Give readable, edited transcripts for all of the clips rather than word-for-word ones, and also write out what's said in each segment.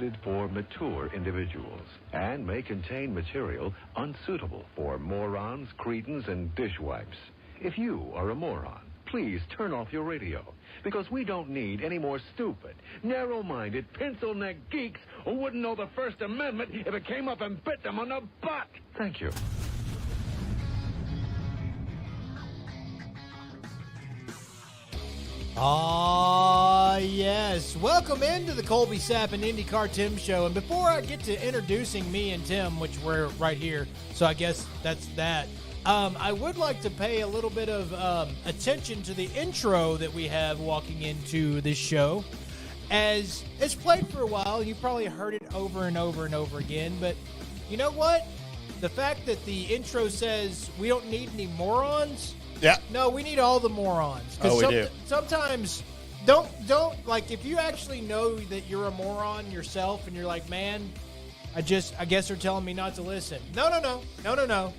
intended for mature individuals and may contain material unsuitable for morons, cretins, and dishwipes. If you are a moron, please turn off your radio, because we don't need any more stupid, narrow-minded, pencil-neck geeks who wouldn't know the First Amendment if it came up and bit them on the butt. Thank you. Yes. Welcome into the Colby Sapp IndyCarTim show. And before I get to introducing me and Tim, which we're right here, so I guess that's that, I would like to pay a little bit of attention to the intro that we have walking into this show. As it's played for a while, you probably heard it over and over and over again, but you know what? The fact that the intro says we don't need any morons. Yeah. No, we need all the morons. Oh, we do. Sometimes, don't, like, if you actually know that you're a moron yourself and you're like, man, I guess they're telling me not to listen. No.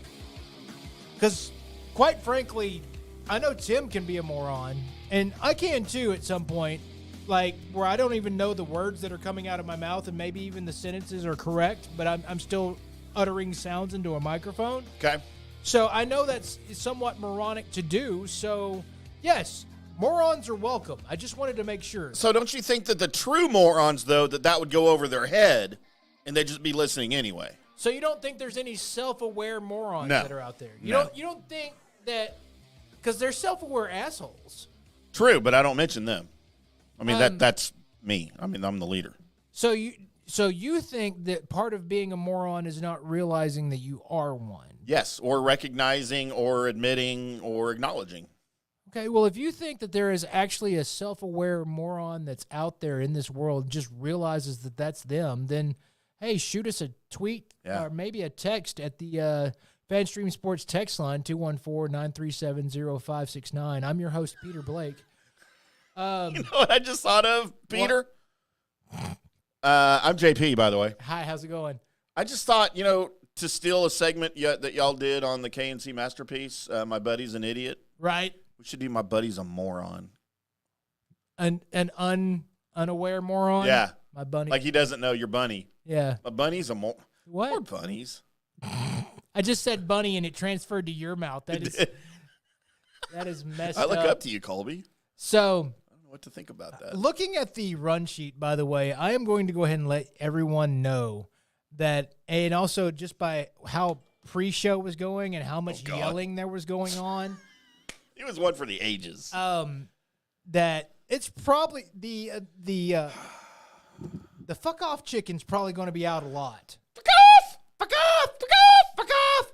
Because, quite frankly, I know Tim can be a moron, and I can too at some point, like, where I don't even know the words that are coming out of my mouth, and maybe even the sentences are correct, but I'm still uttering sounds into a microphone. Okay. So I know that's somewhat moronic to do. So, yes, morons are welcome. I just wanted to make sure. So don't you think that the true morons, though, that would go over their head and they'd just be listening anyway? So you don't think there's any self-aware morons No. that are out there? You No. don't think that – because they're self-aware assholes. True, but I don't mention them. I mean, that's me. I mean, I'm the leader. So you think that part of being a moron is not realizing that you are one? Yes, or recognizing or admitting or acknowledging. Okay, well, if you think that there is actually a self-aware moron that's out there in this world and just realizes that that's them, then, hey, shoot us a tweet or maybe a text at the FanStream Sports text line, 214-937-0569. I'm your host, Peter Blake. You know what I just thought of, Peter? I'm JP, by the way. Hi, how's it going? I just thought, to steal a segment that y'all did on the KNC Masterpiece, My Buddy's an Idiot. Right. We should do My Buddy's a Moron. An unaware moron? Yeah. My bunny. Like he doesn't know your bunny. Yeah. My bunny's a moron. What? Poor bunnies. I just said bunny and it transferred to your mouth. That is messed up. I look up to you, Colby. So I don't know what to think about that. Looking at the run sheet, by the way, I am going to go ahead and let everyone know that, and also just by how pre-show was going and how much yelling there was going on. It was one for the ages. That it's probably the fuck off chicken's probably going to be out a lot. Fuck off! Fuck off! Fuck off! Fuck off!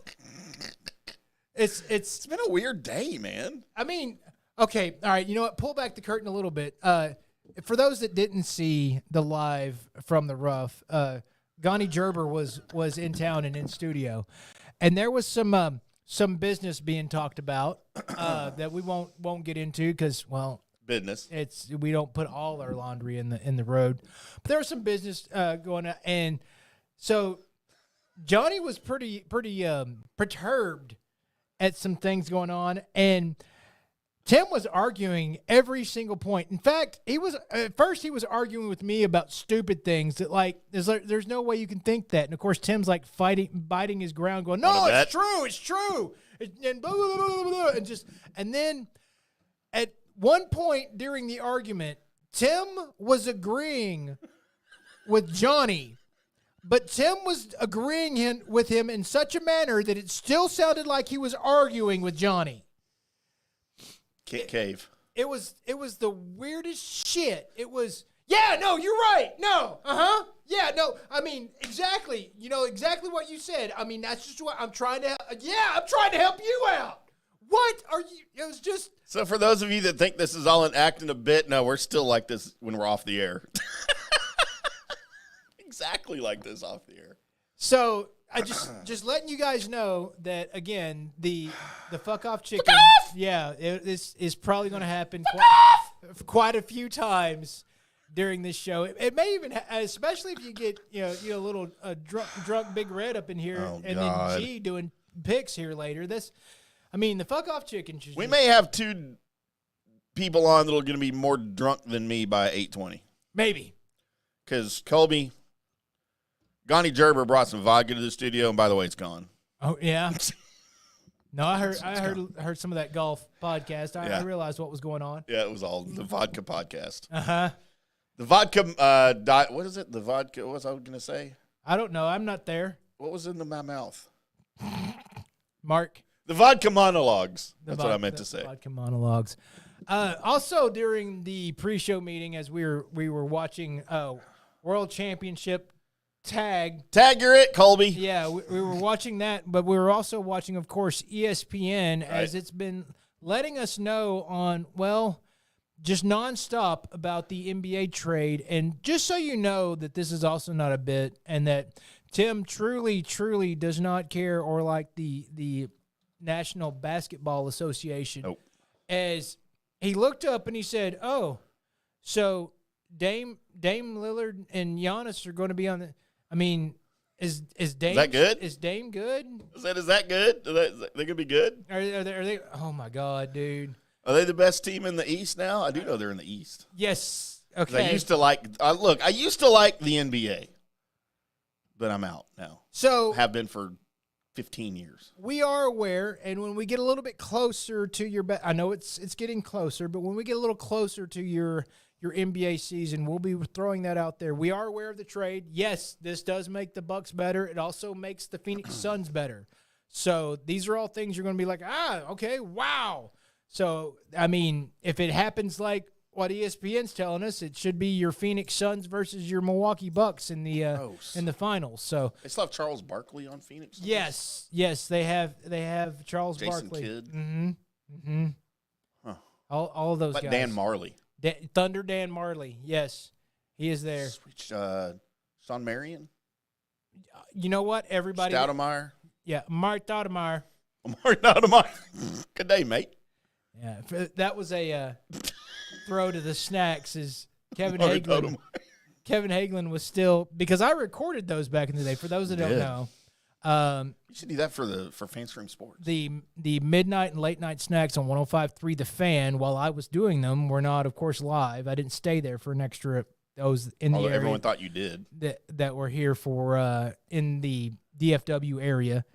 It's been a weird day, man. I mean, okay, all right. You know what? Pull back the curtain a little bit. For those that didn't see the live from the rough, Gani Gerber was in town and in studio, and there was some business being talked about that we won't get into because, well, business. We don't put all our laundry in the road, but there was some business going on, and so Johnny was pretty perturbed at some things going on, and Tim was arguing every single point. In fact, at first he was arguing with me about stupid things that there's no way you can think that. And of course, Tim's like biting his ground, going, "No, it's true," and blah, blah, blah, blah, blah, and then at one point during the argument, Tim was agreeing with Johnny, but Tim was agreeing with him in such a manner that it still sounded like he was arguing with Johnny. Cave. It was the weirdest shit. It was, yeah, no, you're right. No, yeah, no. I mean, exactly. You know exactly what you said. I mean, that's just what I'm trying to. I'm trying to help you out. What are you? It was just. So for those of you that think this is all an act and a bit, no, we're still like this when we're off the air. Exactly like this off the air. So I just letting you guys know that again the fuck off chicken. Fuck off! Yeah, this is probably going to happen quite a few times during this show. It may even, especially if you get a little drunk Big Red up in here, and then G doing picks here later. The fuck off chicken. We may have two people on that are going to be more drunk than me by 8:20. Maybe. Because Colby, Gani Gerber brought some vodka to the studio, and by the way, it's gone. Oh yeah. No, I heard some of that golf podcast. I realized what was going on. Yeah, it was all the vodka podcast. Uh-huh. The vodka what is it? The vodka, what was I going to say? I don't know. I'm not there. What was in my mouth? Mark. The vodka monologues. That's what I meant to say. Vodka monologues. Also, during the pre-show meeting, as we were watching World Championship Tag. You're it, Colby. Yeah, we were watching that, but we were also watching, of course, ESPN, as it's been letting us know on, just nonstop about the NBA trade. And just so you know that this is also not a bit, and that Tim truly, truly does not care or like the National Basketball Association. Nope. As he looked up and he said, "Oh, so Dame Lillard and Giannis are going to be on the." I mean, is Dame is that good? Is Dame good? Is that good? They gonna be good? Are they? Oh my God, dude! Are they the best team in the East now? I do know they're in the East. Yes. Okay. I used to like. I used to like the NBA, but I'm out now. So have been for 15 years. We are aware, and when we get a little bit closer to your I know it's getting closer, but when we get a little closer to your NBA season, we'll be throwing that out there. We are aware of the trade. Yes, this does make the Bucks better. It also makes the Phoenix Suns better. So these are all things you're going to be like, okay, wow. So, I mean, if it happens like what ESPN's telling us, it should be your Phoenix Suns versus your Milwaukee Bucks in the finals. So they still have Charles Barkley on Phoenix Suns? Yes, they have Charles Jason Barkley. Kidd. Mm-hmm. Huh. All of those guys. Dan Marley. Thunder Dan Marley. Yes, he is there. Sean Marion. You know what? Everybody. Stoudemire. Yeah, Mark Stoudemire. Mark Stoudemire. Good day, mate. Yeah, that was a throw to the snacks. Is Kevin Hagelin? Kevin Hagelin was still, because I recorded those back in the day. For those that don't know, you should do that for Fanstream Sports. The midnight and late night snacks on 105.3 The Fan, while I was doing them, were not, of course, live. I didn't stay there for an extra. Those in the area everyone thought you did that were here for in the DFW area.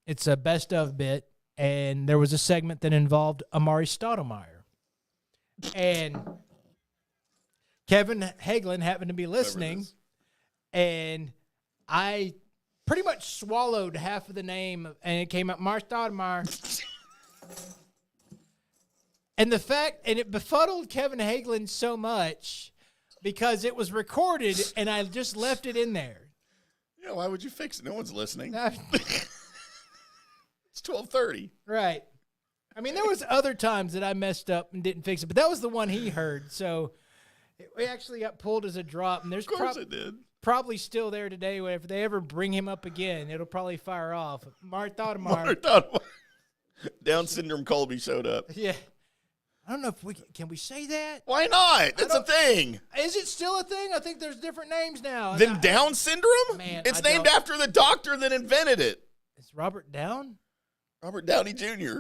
It's a best of bit, and there was a segment that involved Amari Stoudemire, and Kevin Hagelin happened to be listening, and I pretty much swallowed half of the name, and it came out Mark Stoudemire. And it befuddled Kevin Hagelin so much because it was recorded, and I just left it in there. Yeah, why would you fix it? No one's listening. It's 12:30. Right. I mean, there was other times that I messed up and didn't fix it, but that was the one he heard. So it actually got pulled as a drop, and there's of course it did. Probably still there today. If they ever bring him up again, it'll probably fire off. Mark Stoudemire. Down syndrome Colby showed up. Yeah. I don't know if can we say that? Why not? That's a thing. Is it still a thing? I think there's different names now. Then Down syndrome? Man, it's named after the doctor that invented it. It's Robert Down? Robert Downey Jr.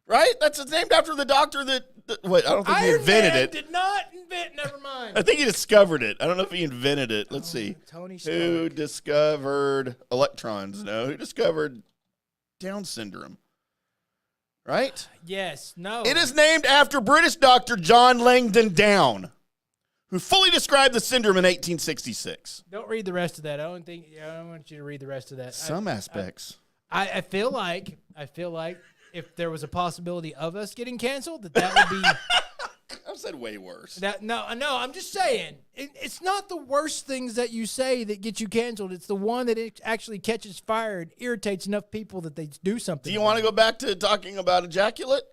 Right? It's named after the doctor that I don't think he invented it. Did not invent, never mind. I think he discovered it. I don't know if he invented it. Let's see. Tony Stark. Who discovered electrons? No. Who discovered Down syndrome? Right? Yes. No. It is named after British doctor John Langdon Down, who fully described the syndrome in 1866. Don't read the rest of that. I don't want you to read the rest of that. Some aspects. I feel like if there was a possibility of us getting canceled, that would be. I've said way worse. No, I'm just saying. It's not the worst things that you say that get you canceled. It's the one that it actually catches fire and irritates enough people that they do something. Do you want to go back to talking about ejaculate?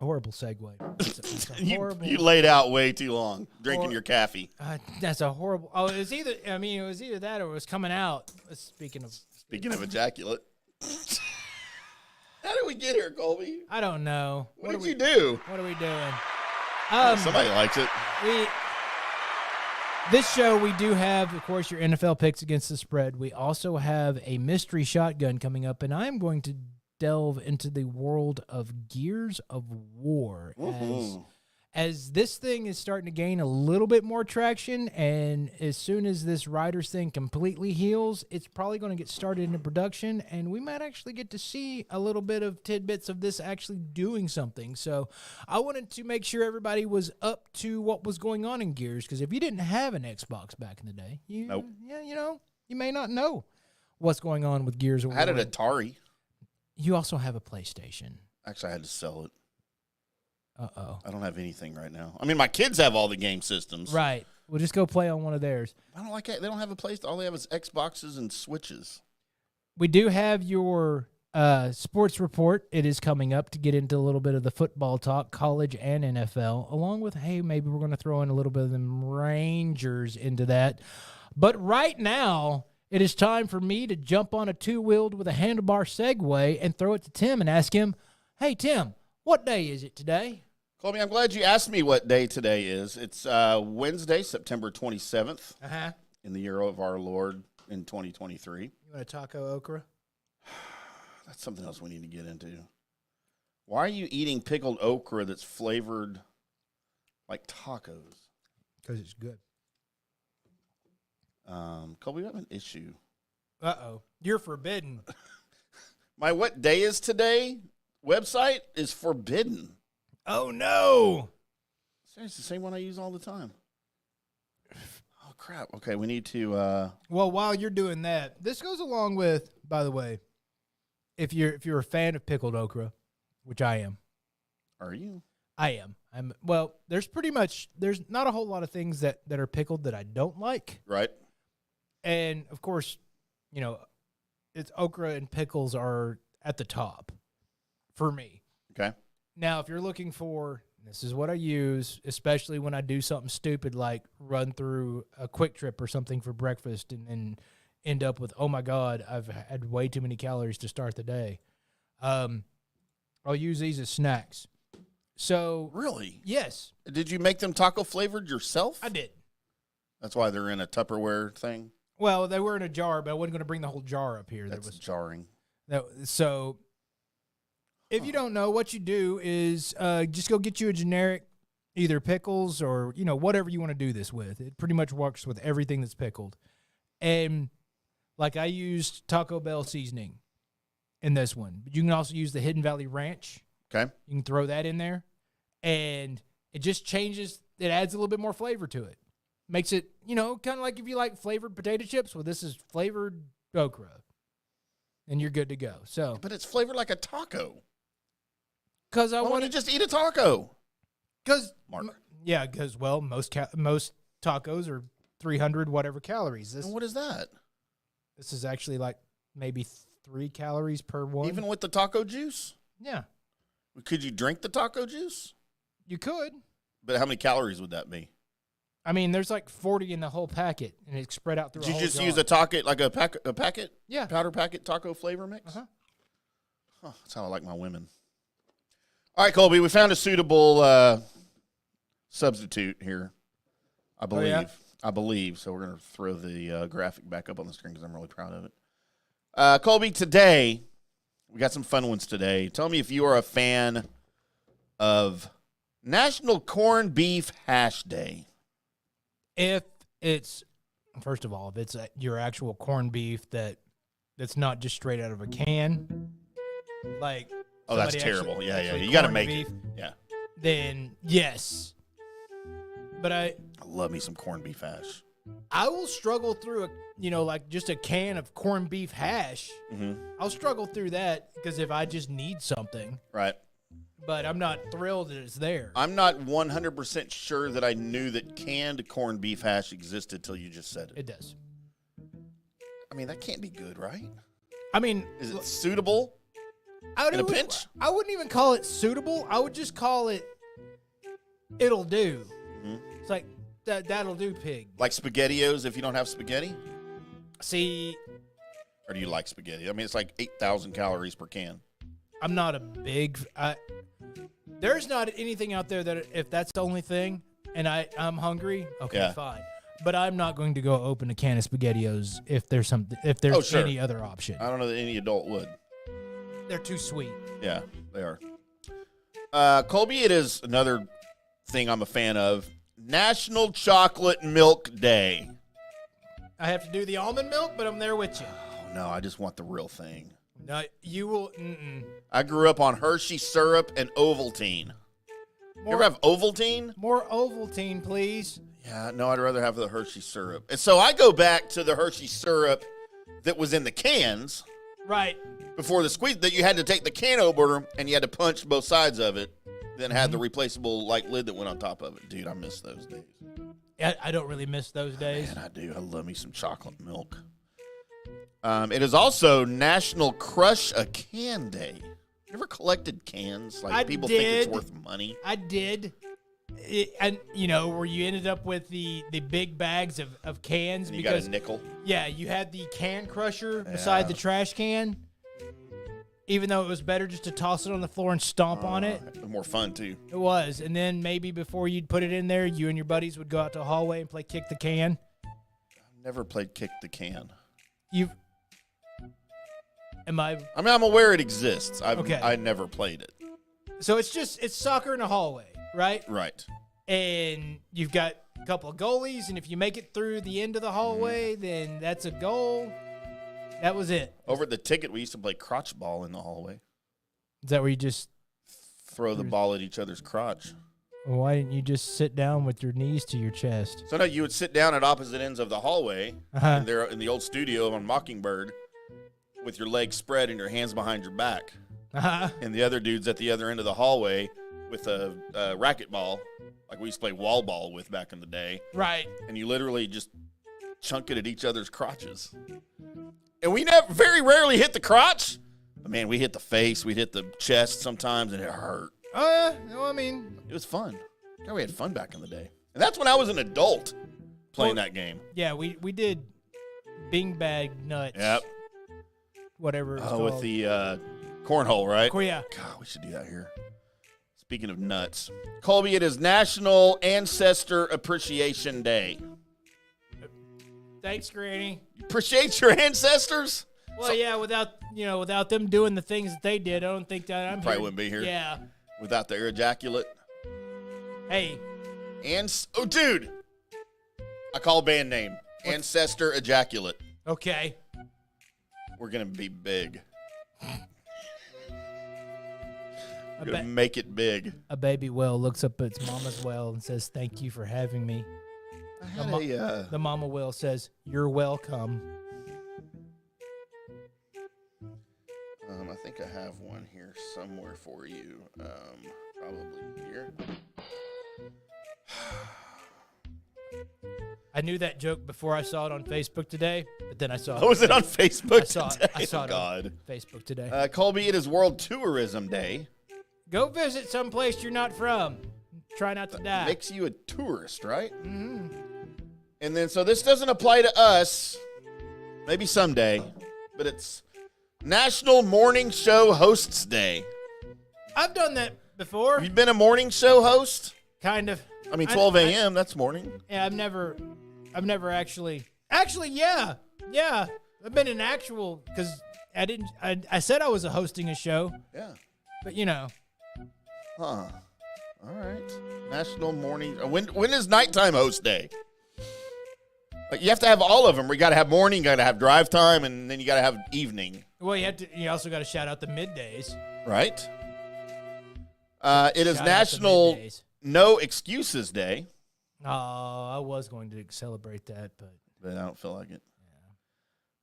Horrible segue. It's a horrible. You laid out way too long drinking your coffee. That's a horrible. Oh, it was either that or it was coming out. Speaking of ejaculate. How did we get here, Colby? I don't know. What did you do? What are we doing? Somebody likes it. This show, we do have, of course, your NFL picks against the spread. We also have a mystery shotgun coming up, and I'm going to delve into the world of Gears of War as this thing is starting to gain a little bit more traction, and as soon as this Riders thing completely heals, it's probably going to get started into production, and we might actually get to see a little bit of tidbits of this actually doing something. So I wanted to make sure everybody was up to what was going on in Gears, because if you didn't have an Xbox back in the day, you may not know what's going on with Gears of War. I had an Atari. You also have a PlayStation. Actually, I had to sell it. Uh-oh. I don't have anything right now. I mean, my kids have all the game systems. Right. We'll just go play on one of theirs. I don't like it. They don't have a place. All they have is Xboxes and Switches. We do have your sports report. It is coming up to get into a little bit of the football talk, college and NFL, along with, hey, maybe we're going to throw in a little bit of them Rangers into that. But right now, it is time for me to jump on a two-wheeled with a handlebar Segway and throw it to Tim and ask him, hey, Tim, what day is it today? Colby, I'm glad you asked me what day today is. It's Wednesday, September 27th, in the year of our Lord in 2023. You want a taco okra? That's something else we need to get into. Why are you eating pickled okra that's flavored like tacos? Because it's good. Colby, we have an issue. Uh-oh. You're forbidden. My what day is today website is forbidden. Oh, no. It's the same one I use all the time. Oh, crap. Okay, we need to... Well, while you're doing that, this goes along with, by the way, if you're a fan of pickled okra, which I am. Are you? I am. Well, there's not a whole lot of things that are pickled that I don't like. Right. And, of course, it's okra and pickles are at the top for me. Okay. Now, if you're looking for, this is what I use, especially when I do something stupid like run through a Quick Trip or something for breakfast and then end up with, oh, my God, I've had way too many calories to start the day. I'll use these as snacks. So really? Yes. Did you make them taco flavored yourself? I did. That's why they're in a Tupperware thing? Well, they were in a jar, but I wasn't going to bring the whole jar up here. That's jarring. So if you don't know, what you do is just go get you a generic either pickles or, whatever you want to do this with. It pretty much works with everything that's pickled. And like I used Taco Bell seasoning in this one. But you can also use the Hidden Valley Ranch. Okay. You can throw that in there. And it just changes. It adds a little bit more flavor to it. Makes it, kind of like if you like flavored potato chips. Well, this is flavored okra. And you're good to go. So, but it's flavored like a taco. Because I want to just eat a taco. Because Mark. Because most tacos are 300 whatever calories. And what is that? This is actually like maybe 3 calories per one. Even with the taco juice? Yeah. Could you drink the taco juice? You could. But how many calories would that be? I mean, there's like 40 in the whole packet, and it's spread out through. Did you just jar. use a taco, like a packet? Yeah. Powder packet taco flavor mix? Uh-huh. Huh, that's how I like my women. All right, Colby, we found a suitable substitute here. I believe. Oh, yeah? I believe. So we're going to throw the graphic back up on the screen because I'm really proud of it. Colby, today, we got some fun ones today. Tell me if you are a fan of National Corned Beef Hash Day. If it's, first of all, if it's your actual corned beef that's not just straight out of a can, like. Oh, that's terrible. Yeah. You got to make it. Yeah. Then, yes. But I love me some corned beef hash. I will struggle through like just a can of corned beef hash. Mm-hmm. I'll struggle through that because if I just need something. Right. But I'm not thrilled that it's there. I'm not 100% sure that I knew that canned corned beef hash existed till you just said it. It does. I mean, that can't be good, right? I mean, is it suitable? In a pinch? I wouldn't even call it suitable. I would just call it it'll do. Mm-hmm. It's like that'll do, pig. Like SpaghettiOs if you don't have spaghetti? See. Or do you like spaghetti? I mean, it's like 8,000 calories per can. I'm not a big... there's not anything out there that if that's the only thing and I'm hungry, okay, fine. But I'm not going to go open a can of SpaghettiOs if there's any other option. I don't know that any adult would. They're too sweet. Yeah, they are. Colby, it is another thing I'm a fan of. National Chocolate Milk Day. I have to do the almond milk, but I'm there with you. Oh, no, I just want the real thing. No, you will. Mm-mm. I grew up on Hershey syrup and Ovaltine. You ever have Ovaltine? More Ovaltine, please. Yeah, no, I'd rather have the Hershey syrup. And so I go back to the Hershey syrup that was in the cans. Right. Before the squeeze, that you had to take the can opener and you had to punch both sides of it, then had the replaceable lid that went on top of it. Dude, I miss those days. I don't really miss those days. Man, I do. I love me some chocolate milk. It is also National Crush a Can Day. You ever collected cans? People think it's worth money. I did. And where you ended up with the big bags of cans. And you got a nickel. Yeah, you had the can crusher beside the trash can. Even though it was better just to toss it on the floor and stomp on it. More fun, too. It was. And then maybe before you'd put it in there, you and your buddies would go out to a hallway and play kick the can. I've never played kick the can. I'm aware it exists. Okay. I never played it. So it's soccer in a hallway, right? Right. And you've got a couple of goalies, and if you make it through the end of the hallway, then that's a goal. That was it. Over at the ticket, we used to play crotch ball in the hallway. Is that where you just throw the ball at each other's crotch? Well, why didn't you just sit down with your knees to your chest? So no, you would sit down at opposite ends of the hallway, and there in the old studio on Mockingbird, with your legs spread and your hands behind your back, and the other dudes at the other end of the hallway with a racquetball, like we used to play wall ball with back in the day. Right. And you literally just chunk it at each other's crotches. And we very rarely hit the crotch. But man, we hit the face, we hit the chest sometimes, and it hurt. Oh, yeah. No, I mean, it was fun. Yeah, we had fun back in the day. And that's when I was an adult playing that game. Yeah, we did Bing Bag Nuts. Yep. Whatever it's called. With the cornhole, right? Oh, yeah. God, we should do that here. Speaking of nuts. Colby, it is National Ancestor Appreciation Day. Thanks, Granny. Appreciate your ancestors? Well, yeah, without them doing the things that they did, I don't think that I'm probably here. Wouldn't be here. Yeah. Without their ejaculate. Hey. Dude. I call a band name. Ancestor Ejaculate. Okay. We're going to be big. We're going to make it big. A baby whale looks up at its mama's whale and says, "Thank you for having me." The mama whale says, "You're welcome." I think I have one here somewhere for you. Probably here. I knew that joke before I saw it on Facebook today, but then I saw it. Oh, was it on Facebook today? I saw it on Facebook today. Colby, it is World Tourism Day. Go visit someplace you're not from. Try not to die. Makes you a tourist, right? Mm-hmm. And then, so this doesn't apply to us. Maybe someday. But it's National Morning Show Hosts Day. I've done that before. You've been a morning show host? Kind of. I mean, 12 a.m., that's morning. Yeah, I've never actually, yeah. I've been an actual, because I said I was hosting a show. Yeah. But, Huh. All right. National Morning. When is Nighttime Host Day? Like, you have to have all of them. You got to have morning, you got to have drive time, and then you got to have evening. Well, you also got to shout out the middays. Right. It is National No Excuses Day. Oh, I was going to celebrate that, but I don't feel like it.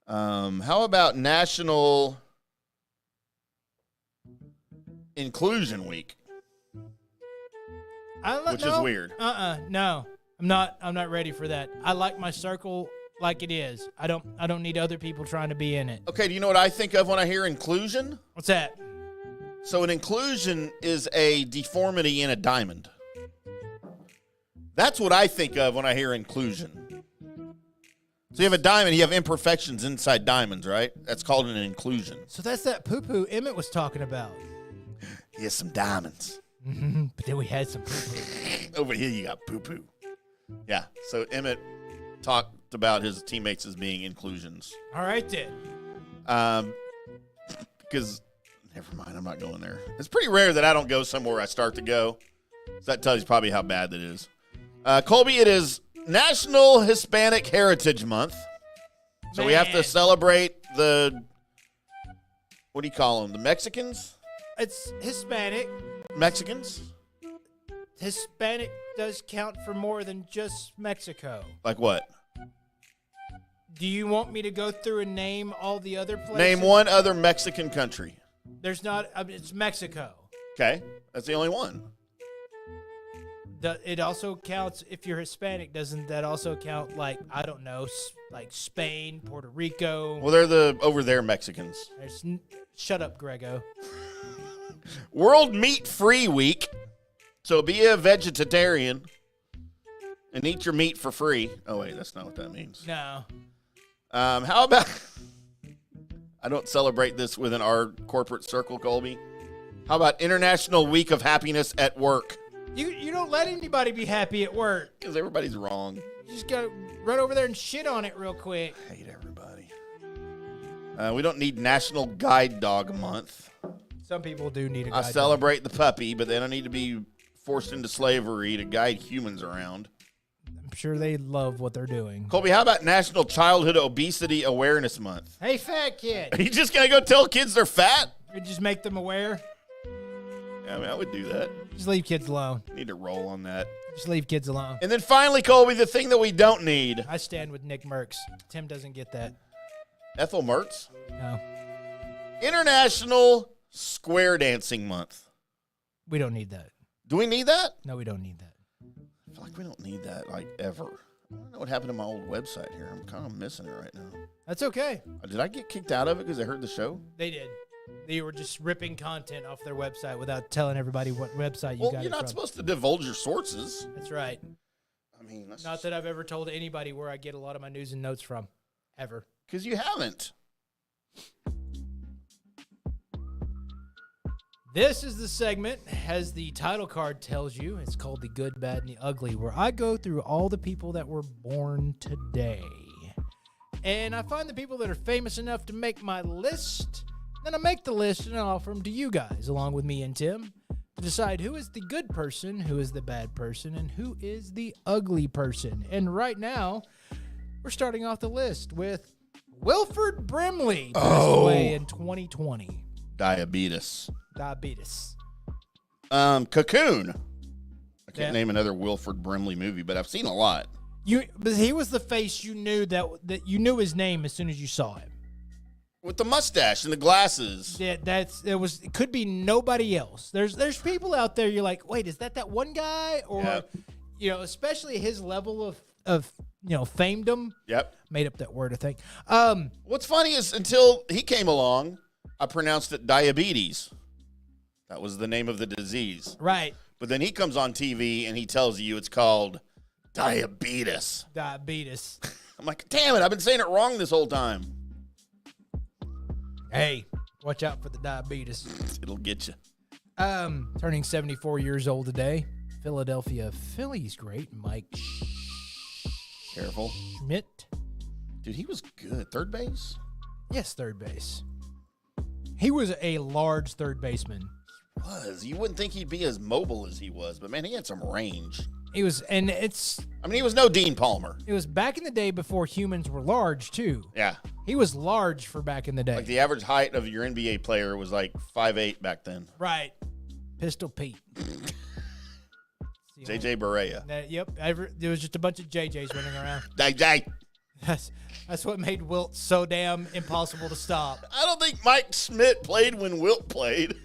Yeah. How about National Inclusion Week? Which is weird. No. I'm not ready for that. I like my circle like it is. I don't need other people trying to be in it. Okay, do you know what I think of when I hear inclusion? What's that? So an inclusion is a deformity in a diamond. That's what I think of when I hear inclusion. So you have a diamond, you have imperfections inside diamonds, right? That's called an inclusion. So that's that poo-poo Emmett was talking about. He has some diamonds. Mm-hmm. But then we had some poo-poo. Over here you got poo-poo. Yeah, so Emmett talked about his teammates as being inclusions. All right, then. Because, never mind, I'm not going there. It's pretty rare that I don't go somewhere I start to go. So that tells you probably how bad that is. Colby, it is National Hispanic Heritage Month. So we have to celebrate what do you call them? The Mexicans? It's Hispanic. Mexicans? Hispanic does count for more than just Mexico. Like what? Do you want me to go through and name all the other places? Name one other Mexican country. There's not. It's Mexico. Okay. That's the only one. It also counts if you're Hispanic. Doesn't that also count, like, I don't know, like Spain, Puerto Rico? Well, they're the over there Mexicans. Shut up, Grego. World Meat Free Week. So be a vegetarian and eat your meat for free. Oh, wait, that's not what that means. No. How about, I don't celebrate this within our corporate circle, Colby. How about International Week of Happiness at Work? You don't let anybody be happy at work. Because everybody's wrong. You just got to run over there and shit on it real quick. I hate everybody. We don't need National Guide Dog Month. Some people do need a guide I celebrate the puppy, but they don't need to be forced into slavery to guide humans around. I'm sure they love what they're doing. Colby, how about National Childhood Obesity Awareness Month? Hey, fat kid. Are you just going to go tell kids they're fat? You just make them aware. Yeah, I mean, I would do that. Just leave kids alone. Need to roll on that. Just leave kids alone. And then finally, Colby, the thing that we don't need. I stand with Nick Merckx. Tim doesn't get that. Ethel Mertz? No. International Square Dancing Month. We don't need that. Do we need that? No, we don't need that. I feel like we don't need that, like, ever. I don't know what happened to my old website here. I'm kind of missing it right now. That's okay. Did I get kicked out of it because I heard the show? They did. They were just ripping content off their website without telling everybody what website you Well, got you're it not from. supposed to divulge your sources. That's right. I mean, that's Not that I've ever told anybody where I get a lot of my news and notes from. Ever. because you haven't. This is the segment, as the title card tells you. It's called The Good, Bad, and the Ugly, where I go through all the people that were born today. And I find the people that are famous enough to make my list. Then I make the list and I offer them to you guys, along with me and Tim, to decide who is the good person, who is the bad person, and who is the ugly person. And right now, we're starting off the list with Wilford Brimley, passed away in 2020. Diabetes. Cocoon. I can't name another Wilford Brimley movie, but I've seen a lot. But he was the face you knew that you knew his name as soon as you saw him. With the mustache and the glasses. Yeah, it could be nobody else. There's people out there you're like, wait, is that one guy? Or especially his level of famedom. Yep. Made up that word, I think. What's funny is until he came along, I pronounced it diabetes. That was the name of the disease. Right. But then he comes on TV and he tells you it's called diabetes. Diabetes. I'm like, damn it, I've been saying it wrong this whole time. Hey, watch out for the diabetes. It'll get you. Turning 74 years old today. Philadelphia Phillies great Mike Careful. Schmidt. Dude, he was good. Third base? Yes, third base. He was a large third baseman. You wouldn't think he'd be as mobile as he was, but man, he had some range. He was, and it's... I mean, he was no Dean Palmer. It was back in the day before humans were large, too. Yeah. He was large for back in the day. Like the average height of your NBA player was like 5'8" back then. Right. Pistol Pete. JJ Barea. Yep. There was just a bunch of JJs running around. JJ. That's what made Wilt so damn impossible to stop. I don't think Mike Schmidt played when Wilt played.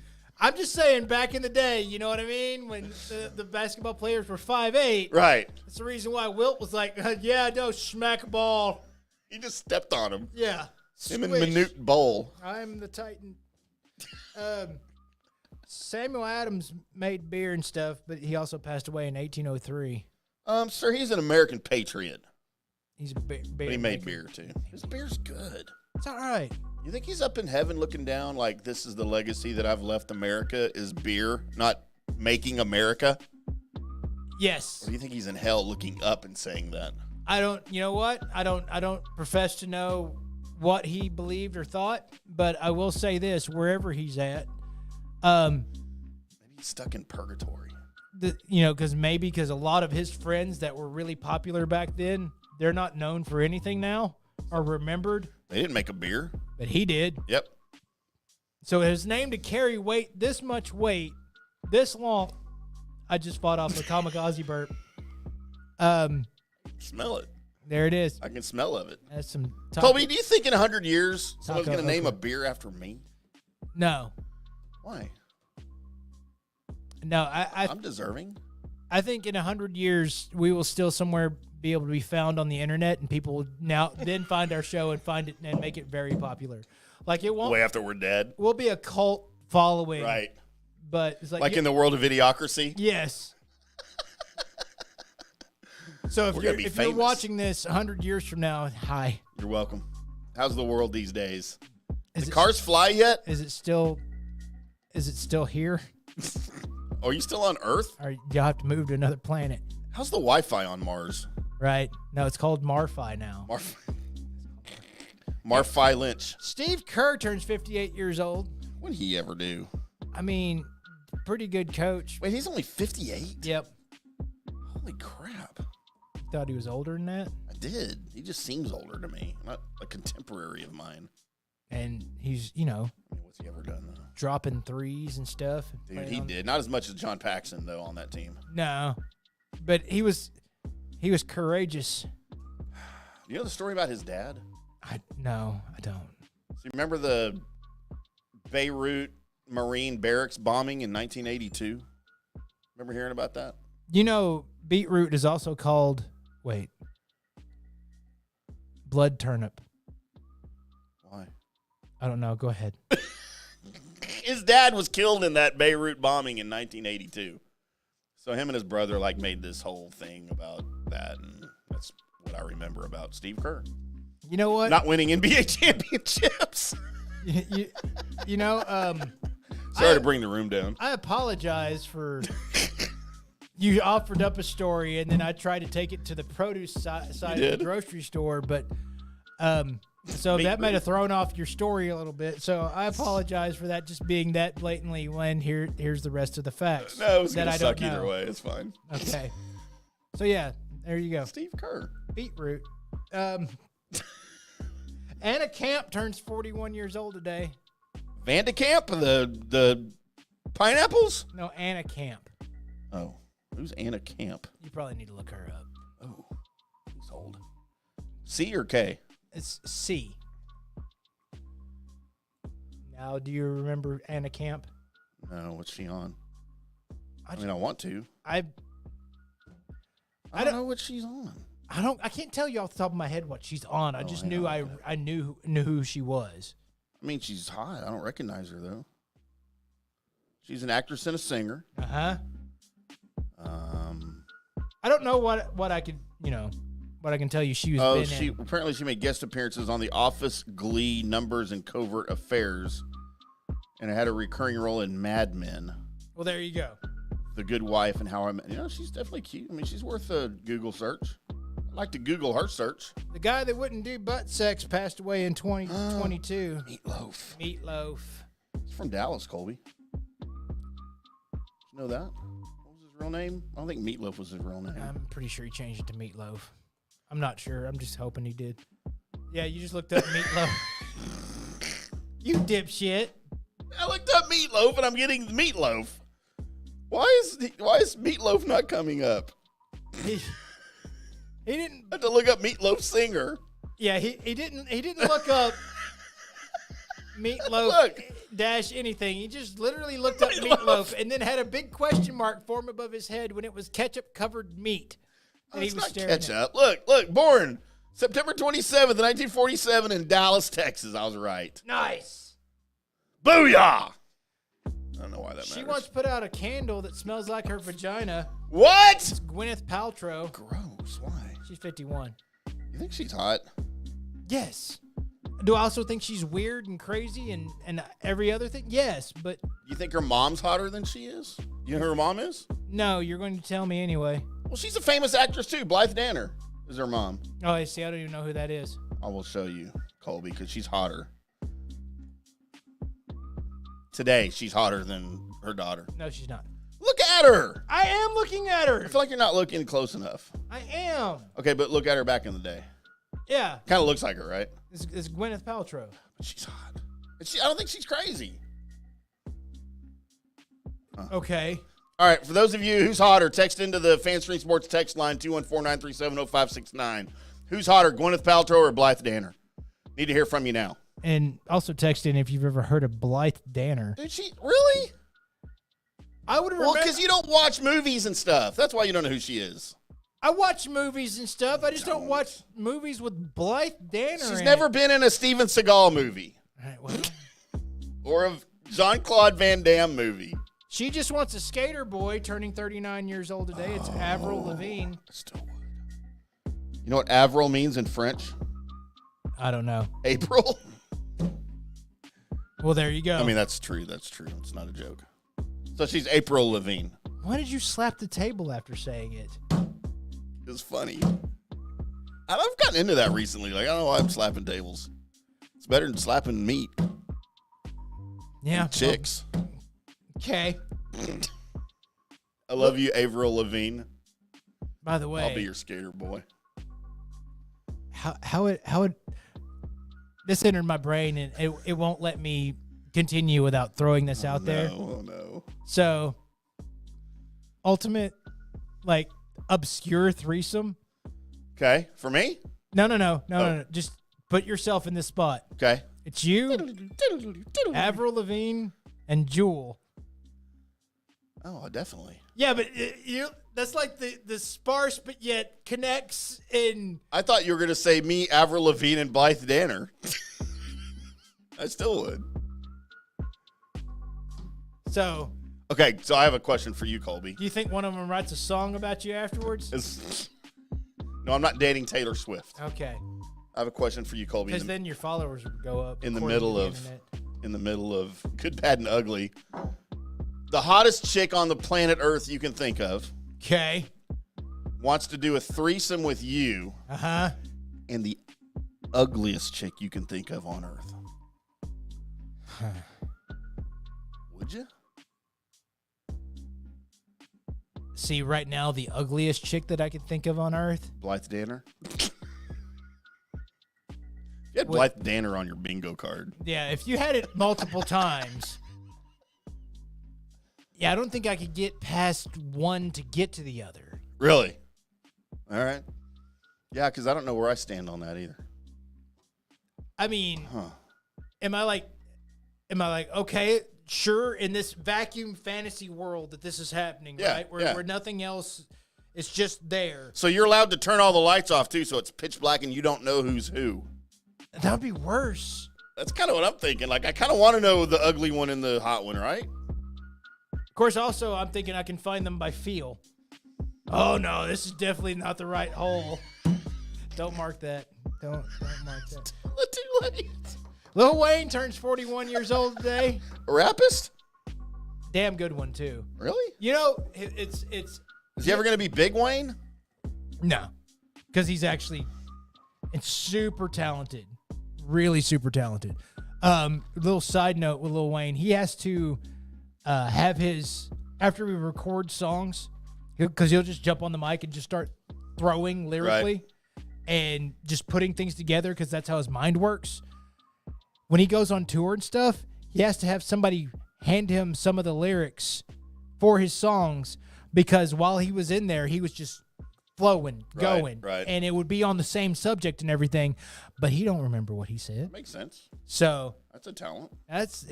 I'm just saying, back in the day, you know what I mean? When the basketball players were 5'8". Right. That's the reason why Wilt was like, yeah, no, smack a ball. He just stepped on him. Yeah. Him and Manute Bowl. I'm the Titan. Samuel Adams made beer and stuff, but he also passed away in 1803. Sir, he's an American patriot. He's a beer But he made beer, too. His beer's good. It's all right. You think he's up in heaven looking down like this is the legacy that I've left America is beer, not making America? Yes. Or do you think he's in hell looking up and saying that? I don't, you know what? I don't profess to know what he believed or thought, but I will say this, wherever he's at, Maybe he's stuck in purgatory. because a lot of his friends that were really popular back then, they're not known for anything now or remembered. They didn't make a beer. But he did. Yep. So his name to carry weight, this much weight, this long. I just fought off a kamikaze burp. Smell it. There it is. I can smell of it. That's some Colby, do you think in 100 years someone's going to name okra. a beer after me? No. Why? No, I'm deserving. I think in 100 years we will still somewhere be able to be found on the internet, and people will then find our show and find it and make it very popular. Like it won't. Way after we're dead. We'll be a cult following, Right. But it's like in the world of Idiocracy. Yes. So if you're famous. watching this 100 years from now, hi. You're welcome. How's the world these days? Is The it- cars fly yet? Is it still here? Are you still on Earth? Or you'll have to move to another planet, How's the Wi-Fi on Mars? right? No, it's called Marfi now. Marfi Lynch. Steve Kerr turns 58 years old. What did he ever do? I mean, pretty good coach. Wait, he's only 58? Yep. Holy crap. Thought he was older than that. I did. He just seems older to me. Not a contemporary of mine. And he's, I mean, what's he ever done, though? dropping threes and stuff. Dude, he did. Not as much as John Paxson, though, on that team. No. But he was courageous. You know the story about his dad? No, I don't. So you remember the Beirut Marine barracks bombing in 1982? Remember hearing about that? Beetroot is also called, blood turnip. Why? I don't know. Go ahead. His dad was killed in that Beirut bombing in 1982. So him and his brother made this whole thing about that, and that's what I remember about Steve Kerr. You know what? Not winning NBA championships. Sorry to bring the room down. I apologize for you offered up a story, and then I tried to take it to the produce side of the grocery store, but so that might have thrown off your story a little bit. So I apologize for that just being that blatantly when here's the rest of the facts. No, it was that going to I don't suck either know. way. It's fine. Okay. So yeah, there you go. Steve Kerr. Beetroot. Anna Camp turns 41 years old today. Vandekamp, the pineapples? No, Anna Camp. Oh, who's Anna Camp? You probably need to look her up. Oh, he's old. C or K? It's C. Now, do you remember Anna Camp? No, what's she on? I want to. I don't know what she's on. I can't tell you off the top of my head what she's on. I just knew I knew who she was. I mean, she's hot. I don't recognize her though. She's an actress and a singer. Uh-huh. I don't know what I could, what I can tell you she was in. Apparently she made guest appearances on The Office, Glee, Numbers, and Covert Affairs, and had a recurring role in Mad Men, Well, there you go. The Good Wife, and How I Met. She's definitely cute. I mean, she's worth a Google search. I'd like to Google her search. The guy that wouldn't do butt sex passed away in 2022. Meatloaf. He's from Dallas, Colby. Did you know that? What was his real name? I don't think Meatloaf was his real name. I'm pretty sure he changed it to Meatloaf. I'm not sure. I'm just hoping he did. Yeah, you just looked up Meatloaf. You dipshit. I looked up Meatloaf and I'm getting Meatloaf. Why is Meatloaf not coming up? He didn't. I had to look up Meatloaf singer. Yeah, he didn't look up Meatloaf dash anything. He just literally looked up Meatloaf and then had a big question mark form above his head when it was ketchup covered meat. Oh, it's not ketchup. Look, born September 27th, 1947 in Dallas, Texas. I was right. Nice. Booyah! I don't know why that matters. She once put out a candle that smells like her vagina. What? It's Gwyneth Paltrow. Gross. Why? She's 51. You think she's hot? Yes. Do I also think she's weird and crazy and every other thing? Yes, but... You think her mom's hotter than she is? You know who her mom is? No, you're going to tell me anyway. Well, she's a famous actress, too. Blythe Danner is her mom. Oh, I see. I don't even know who that is. I will show you, Colby, because she's hotter. Today, she's hotter than her daughter. No, she's not. Look at her. I am looking at her. I feel like you're not looking close enough. I am. Okay, but look at her back in the day. Yeah. Kind of looks like her, right? It's Gwyneth Paltrow. But she's hot. I don't think she's crazy. Okay. All right, for those of you who's hotter, text into the Fan Street Sports text line 214-937-0569. Who's hotter, Gwyneth Paltrow or Blythe Danner? Need to hear from you now. And also text in if you've ever heard of Blythe Danner. Did she really? I would Well, remember. because you don't watch movies and stuff. That's why you don't know who she is. I watch movies and stuff. I just don't watch movies with Blythe Danner. She's in never it. been in a Steven Seagal movie All right, well, or a Jean-Claude Van Damme movie. she just wants a skater boy turning 39 years old today. It's Avril Lavigne. Still would. You know what Avril means in French? I don't know. April. Well, there you go. I mean, that's true. That's true. It's not a joke. So she's April Lavigne. Why did you slap the table after saying it? It's funny. I've gotten into that recently. Like, I don't know why I'm slapping tables. It's better than slapping meat. Yeah. And chicks. Okay. I love you, Avril Lavigne. By the way, I'll be your skater boy. how it this entered my brain and it won't let me continue without throwing this out there. Oh, no. So, ultimate, like, obscure threesome. Okay. For me? No. Just put yourself in this spot. Okay. It's you, Avril Lavigne, and Jewel. Oh, definitely. Yeah, but that's like the sparse but yet connects in. I thought you were going to say me, Avril Lavigne, and Blythe Danner. I still would. So, Okay, so I have a question for you, Colby. do you think one of them writes a song about you afterwards? No, I'm not dating Taylor Swift. Okay. I have a question for you, Colby. Because then your followers would go up. in the according to middle the of internet. Good, Bad, and Ugly. The hottest chick on the planet Earth you can think of Okay. wants to do a threesome with you Uh-huh. and the ugliest chick you can think of on Earth. Would you? See, right now, the ugliest chick that I can think of on Earth. Blythe Danner? You had What? Blythe Danner on your bingo card. Yeah, if you had it multiple times. Yeah, I don't think I could get past one to get to the other. Really? All right. Yeah, because I don't know where I stand on that either. I mean, Huh. am I like, okay, sure, in this vacuum fantasy world that this is happening, Yeah, right? yeah. Where nothing else is just there. So you're allowed to turn all the lights off, too, so it's pitch black and you don't know who's who. That would be worse. That's kind of what I'm thinking. Like, I kind of want to know the ugly one and the hot one, right? Of course, also, I'm thinking I can find them by feel. Oh, no, this is definitely not the right hole. Don't mark that. Don't mark that. Too late. Lil Wayne turns 41 years old today. A rapist? Damn good one, too. Really? You know, it's Is he ever going to be Big Wayne? no, because he's actually it's super talented, really super talented. Little side note with Lil Wayne, he has to have his after we record songs, because he'll just jump on the mic and just start throwing lyrically and just putting things together because that's how his mind works. When he goes on tour and stuff, he has to have somebody hand him some of the lyrics for his songs because while he was in there, he was just flowing, going, right. and it would be on the same subject and everything, but he don't remember what he said. Makes sense. So That's a talent. that's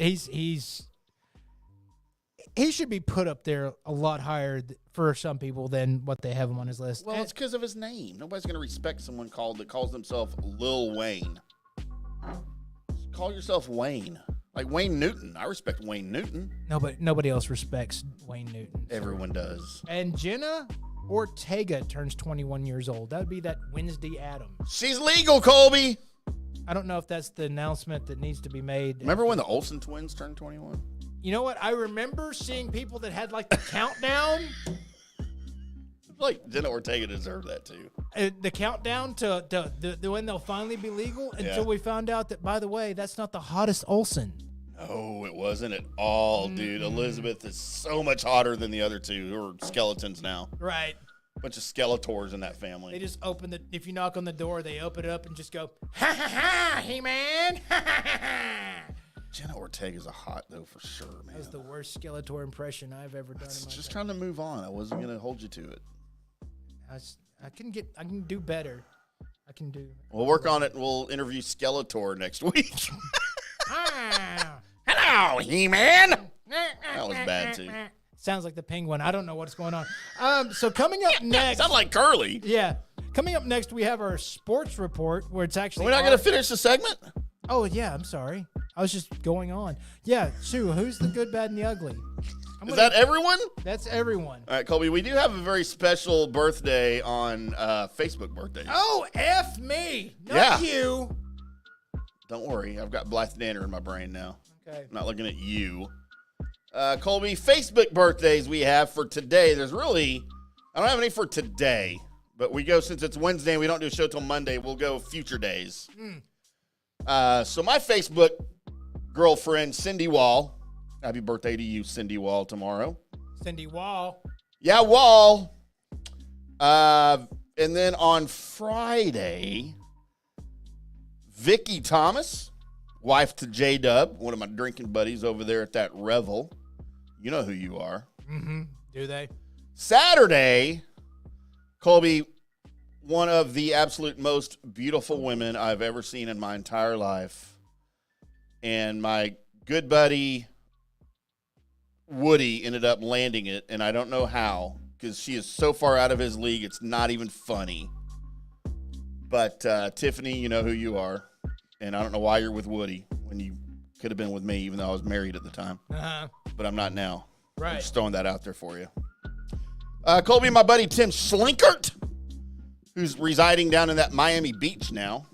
he should be put up there a lot higher for some people than what they have him on his list. Well, it's because of his name. Nobody's going to respect someone that calls themselves Lil Wayne. Just call yourself Wayne. Like Wayne Newton. I respect Wayne Newton. Nobody else respects Wayne Newton. Everyone does. And Jenna Ortega turns 21 years old. That would be that Wednesday Addams. She's legal, Colby. I don't know if that's the announcement that needs to be made. Remember when the Olsen twins turned 21? You know what? I remember seeing people that had like the countdown. Like Jenna Ortega deserved that too. The countdown to when they'll finally be legal until we found out that, by the way, that's not the hottest Olsen. Oh, it wasn't at all, dude. Elizabeth is so much hotter than the other two who are skeletons now. Right. Bunch of Skeletors in that family. They just open if you knock on the door, they open it up and just go, ha ha ha, He-Man, ha ha ha ha. Jenna Ortega's a hot, though, for sure, man. That was the worst Skeletor impression I've ever done in my Just life. trying to move on. I wasn't going to hold you to it. I can do better. I can do. We'll work on it, and we'll interview Skeletor next week. Ah. Hello, He-Man. That was bad, too. Sounds like the penguin. I don't know what's going on. So coming up next. Sound like Curly. Yeah. Coming up next, we have our sports report where it's actually. We're not going to finish the segment? Oh, yeah. I'm sorry. I was just going on. Yeah. Sue, who's the good, bad, and the ugly? Is that everyone? That's everyone. All right, Colby, we do have a very special birthday on Facebook birthdays. Oh, F me. Not you. Don't worry. I've got Blythe Danner in my brain now. Okay. I'm not looking at you. Colby, Facebook birthdays we have for today. I don't have any for today, but we go, since it's Wednesday and we don't do a show till Monday, we'll go future days. So my Facebook girlfriend, Cindy Wall, happy birthday to you, Cindy Wall, tomorrow. Cindy Wall. Yeah, Wall. And then on Friday, Vicky Thomas, wife to J-Dub, one of my drinking buddies over there at that Revel. You know who you are. Mm-hmm. Do they? Saturday, Colby, one of the absolute most beautiful women I've ever seen in my entire life. And my good buddy, Woody, ended up landing it, and I don't know how, because she is so far out of his league, it's not even funny. But Tiffany, you know who you are. And I don't know why you're with Woody when you could have been with me, even though I was married at the time. Uh-huh. But I'm not now. Right. I'm just throwing that out there for you. Colby, my buddy Tim Schlinkert, who's residing down in that Miami Beach now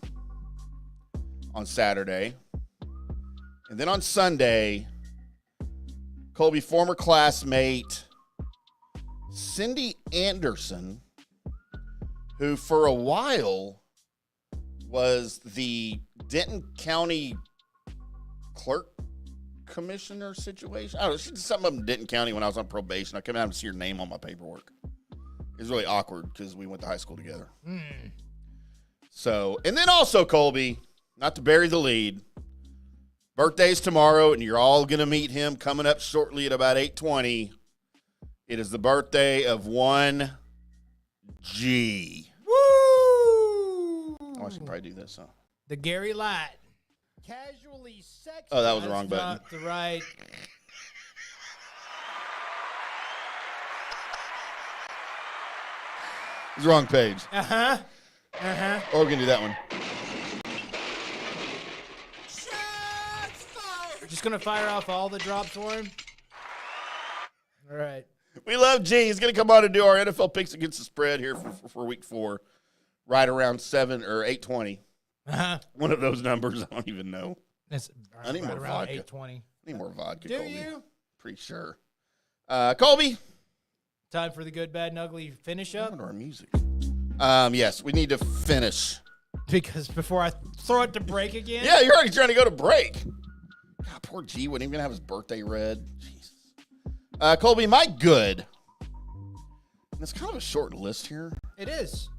on Saturday. And then on Sunday, Colby, former classmate Cindy Anderson, who for a while was the Denton County clerk commissioner situation. I don't know, she did something up in Denton County when I was on probation. I came out and see her name on my paperwork. It was really awkward because we went to high school together. So, and then also, Colby, not to bury the lead, birthday's tomorrow, and you're all going to meet him coming up shortly at about 8:20. It is the birthday of one G. Woo! Oh, I should probably do this, huh? The Gary Light. Casually sexy. Oh, that was the wrong button. Not the right. It's the wrong page. Uh-huh. Uh-huh. Or we're going to do that one. We're just going to fire off all the drops for him. All right. We love G. He's going to come on and do our NFL picks against the spread here for week 4, right around 7 or 8:20. Uh-huh. One of those numbers, I don't even know. That's I need more around vodka. 8:20. I need more vodka, Do Colby. you? Pretty sure. Colby? Time for the good, bad, and ugly finish up. What our music? Yes, we need to finish. Because before I throw it to break again. Yeah, you're already trying to go to break. God, poor G wouldn't even have his birthday read. Jesus. Colby, my good. And it's kind of a short list here. It is.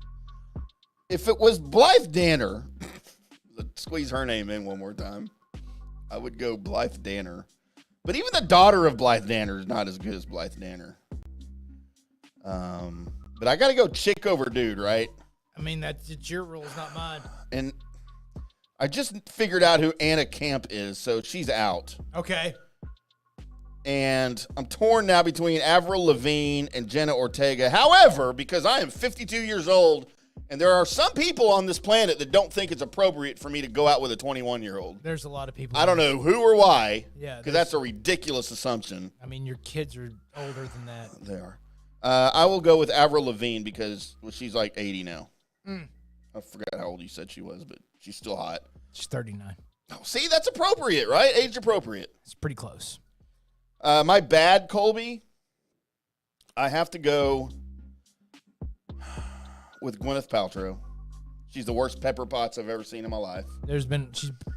If it was Blythe Danner, let's squeeze her name in one more time, I would go Blythe Danner. But even the daughter of Blythe Danner is not as good as Blythe Danner. But I got to go chick over dude, right? I mean, it's your rules, not mine. And I just figured out who Anna Camp is, so she's out. Okay. And I'm torn now between Avril Lavigne and Jenna Ortega. However, because I am 52 years old, and there are some people on this planet that don't think it's appropriate for me to go out with a 21-year-old. There's a lot of people. I don't know who or why. Yeah. Because that's a ridiculous assumption. I mean, your kids are older than that. They are. I will go with Avril Lavigne because she's like 80 now. I forgot how old you said she was, but she's still hot. She's 39. Oh, see, that's appropriate, right? Age appropriate. It's pretty close. My bad, Colby. I have to go with Gwyneth Paltrow. She's the worst Pepper Potts I've ever seen in my life. She's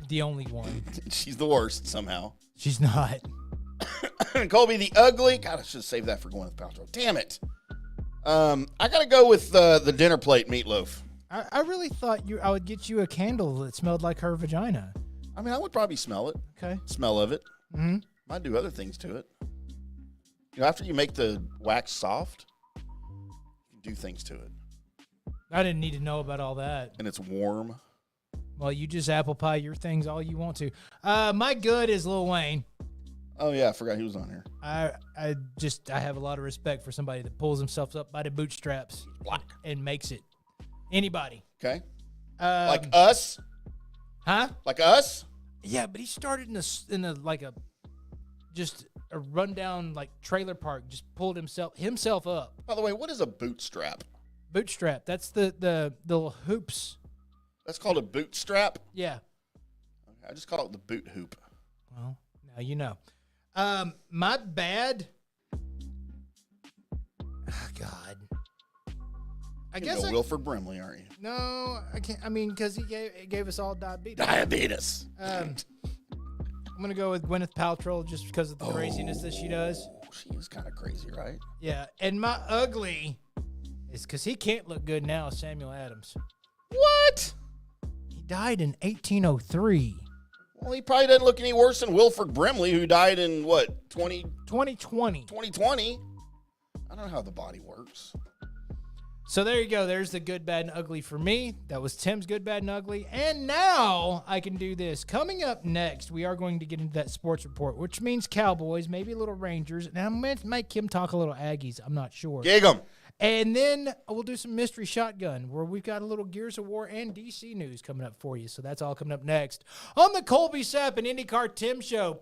the only one. She's the worst somehow. She's not. Colby the ugly. God, I should have saved that for Gwyneth Paltrow. Damn it. I got to go with the dinner plate meatloaf. I really thought I would get you a candle that smelled like her vagina. I mean, I would probably smell it. Okay. Smell of it. Mm-hmm. Might do other things to it. You know, after you make the wax soft, you can do things to it. I didn't need to know about all that. And it's warm. Well, you just apple pie your things all you want to. My good is Lil Wayne. Oh, yeah. I forgot he was on here. I have a lot of respect for somebody that pulls himself up by the bootstraps and makes it. Anybody. Okay. Like us? Huh? Like us? Yeah, but he started in a rundown like trailer park, just pulled himself up. By the way, what is a bootstrap? Bootstrap. That's the little hoops. That's called a bootstrap? Yeah. I just call it the boot hoop. Well, now you know. My bad. Oh, God. I guess Wilford Brimley, aren't you? No, I can't. I mean, because he gave us all diabetes. I'm gonna go with Gwyneth Paltrow just because of the craziness that she does. She is kind of crazy, right? Yeah, and my ugly is because he can't look good now. Samuel Adams. What? He died in 1803. Well, he probably doesn't look any worse than Wilford Brimley, who died in, 2020? 2020. I don't know how the body works. So there you go. There's the good, bad, and ugly for me. That was Tim's good, bad, and ugly. And now I can do this. Coming up next, we are going to get into that sports report, which means Cowboys, maybe a little Rangers. And I'm going to make Kim talk a little Aggies. I'm not sure. Gig 'em. And then we'll do some mystery shotgun where we've got a little Gears of War and DC news coming up for you. So that's all coming up next on the Colby Sapp and IndyCarTim show.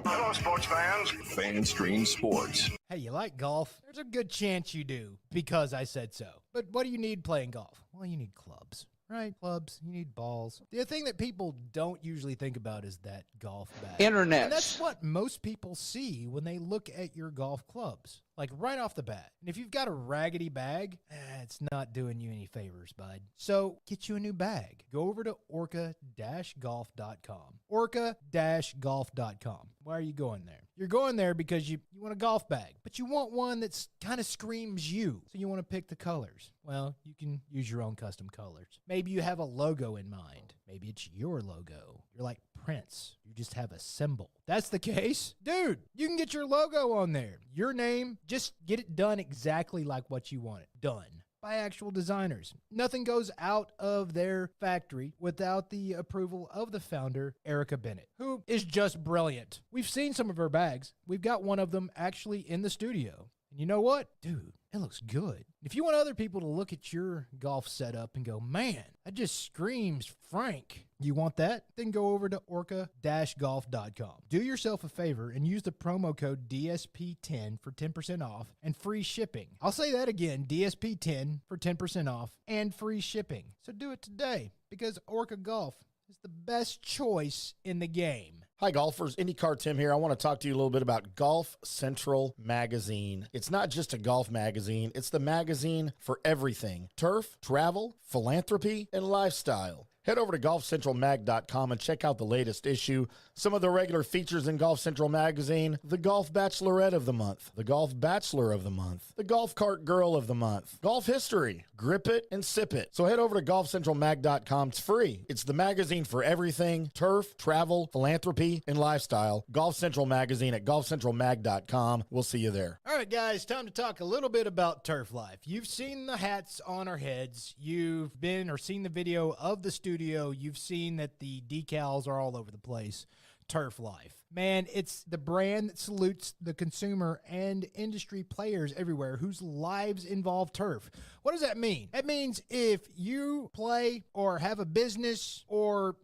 Hello, sports fans. FanStream Sports. Hey, you like golf? There's a good chance you do because I said so. But what do you need playing golf? Well, you need clubs. Right? Clubs. You need balls. The thing that people don't usually think about is that golf bag. Internet. And that's what most people see when they look at your golf clubs. Like right off the bat. And if you've got a raggedy bag, it's not doing you any favors, bud. So get you a new bag. Go over to orca-golf.com. Orca-golf.com. Why are you going there? You're going there because you want a golf bag, but you want one that's kind of screams you. So you want to pick the colors. Well, you can use your own custom colors. Maybe you have a logo in mind. Maybe it's your logo. You're like Prince. You just have a symbol. That's the case. Dude, you can get your logo on there. Your name, just get it done exactly like what you want it done. By actual designers. Nothing goes out of their factory without the approval of the founder, Erica Bennett, who is just brilliant. We've seen some of her bags. We've got one of them actually in the studio. And you know what? Dude, it looks good. If you want other people to look at your golf setup and go, man, that just screams Frank. You want that? Then go over to orca-golf.com. Do yourself a favor and use the promo code DSP10 for 10% off and free shipping. I'll say that again, DSP10 for 10% off and free shipping. So do it today because Orca Golf is the best choice in the game. Hi, golfers. IndyCarTim here. I want to talk to you a little bit about Golf Central Magazine. It's not just a golf magazine. It's the magazine for everything. Turf, travel, philanthropy, and lifestyle. Head over to golfcentralmag.com and check out the latest issue. Some of the regular features in Golf Central Magazine: the Golf Bachelorette of the Month, the Golf Bachelor of the Month, the Golf Cart Girl of the Month, Golf History, Grip It and Sip It. So head over to golfcentralmag.com. It's free. It's the magazine for everything: turf, travel, philanthropy, and lifestyle. Golf Central Magazine at golfcentralmag.com. We'll see you there. All right, guys, time to talk a little bit about turf life. You've seen the hats on our heads. You've been or seen the video of the studio. You've seen that the decals are all over the place. Turf Life. Man, it's the brand that salutes the consumer and industry players everywhere whose lives involve turf. What does that mean? That means if you play or have a business or,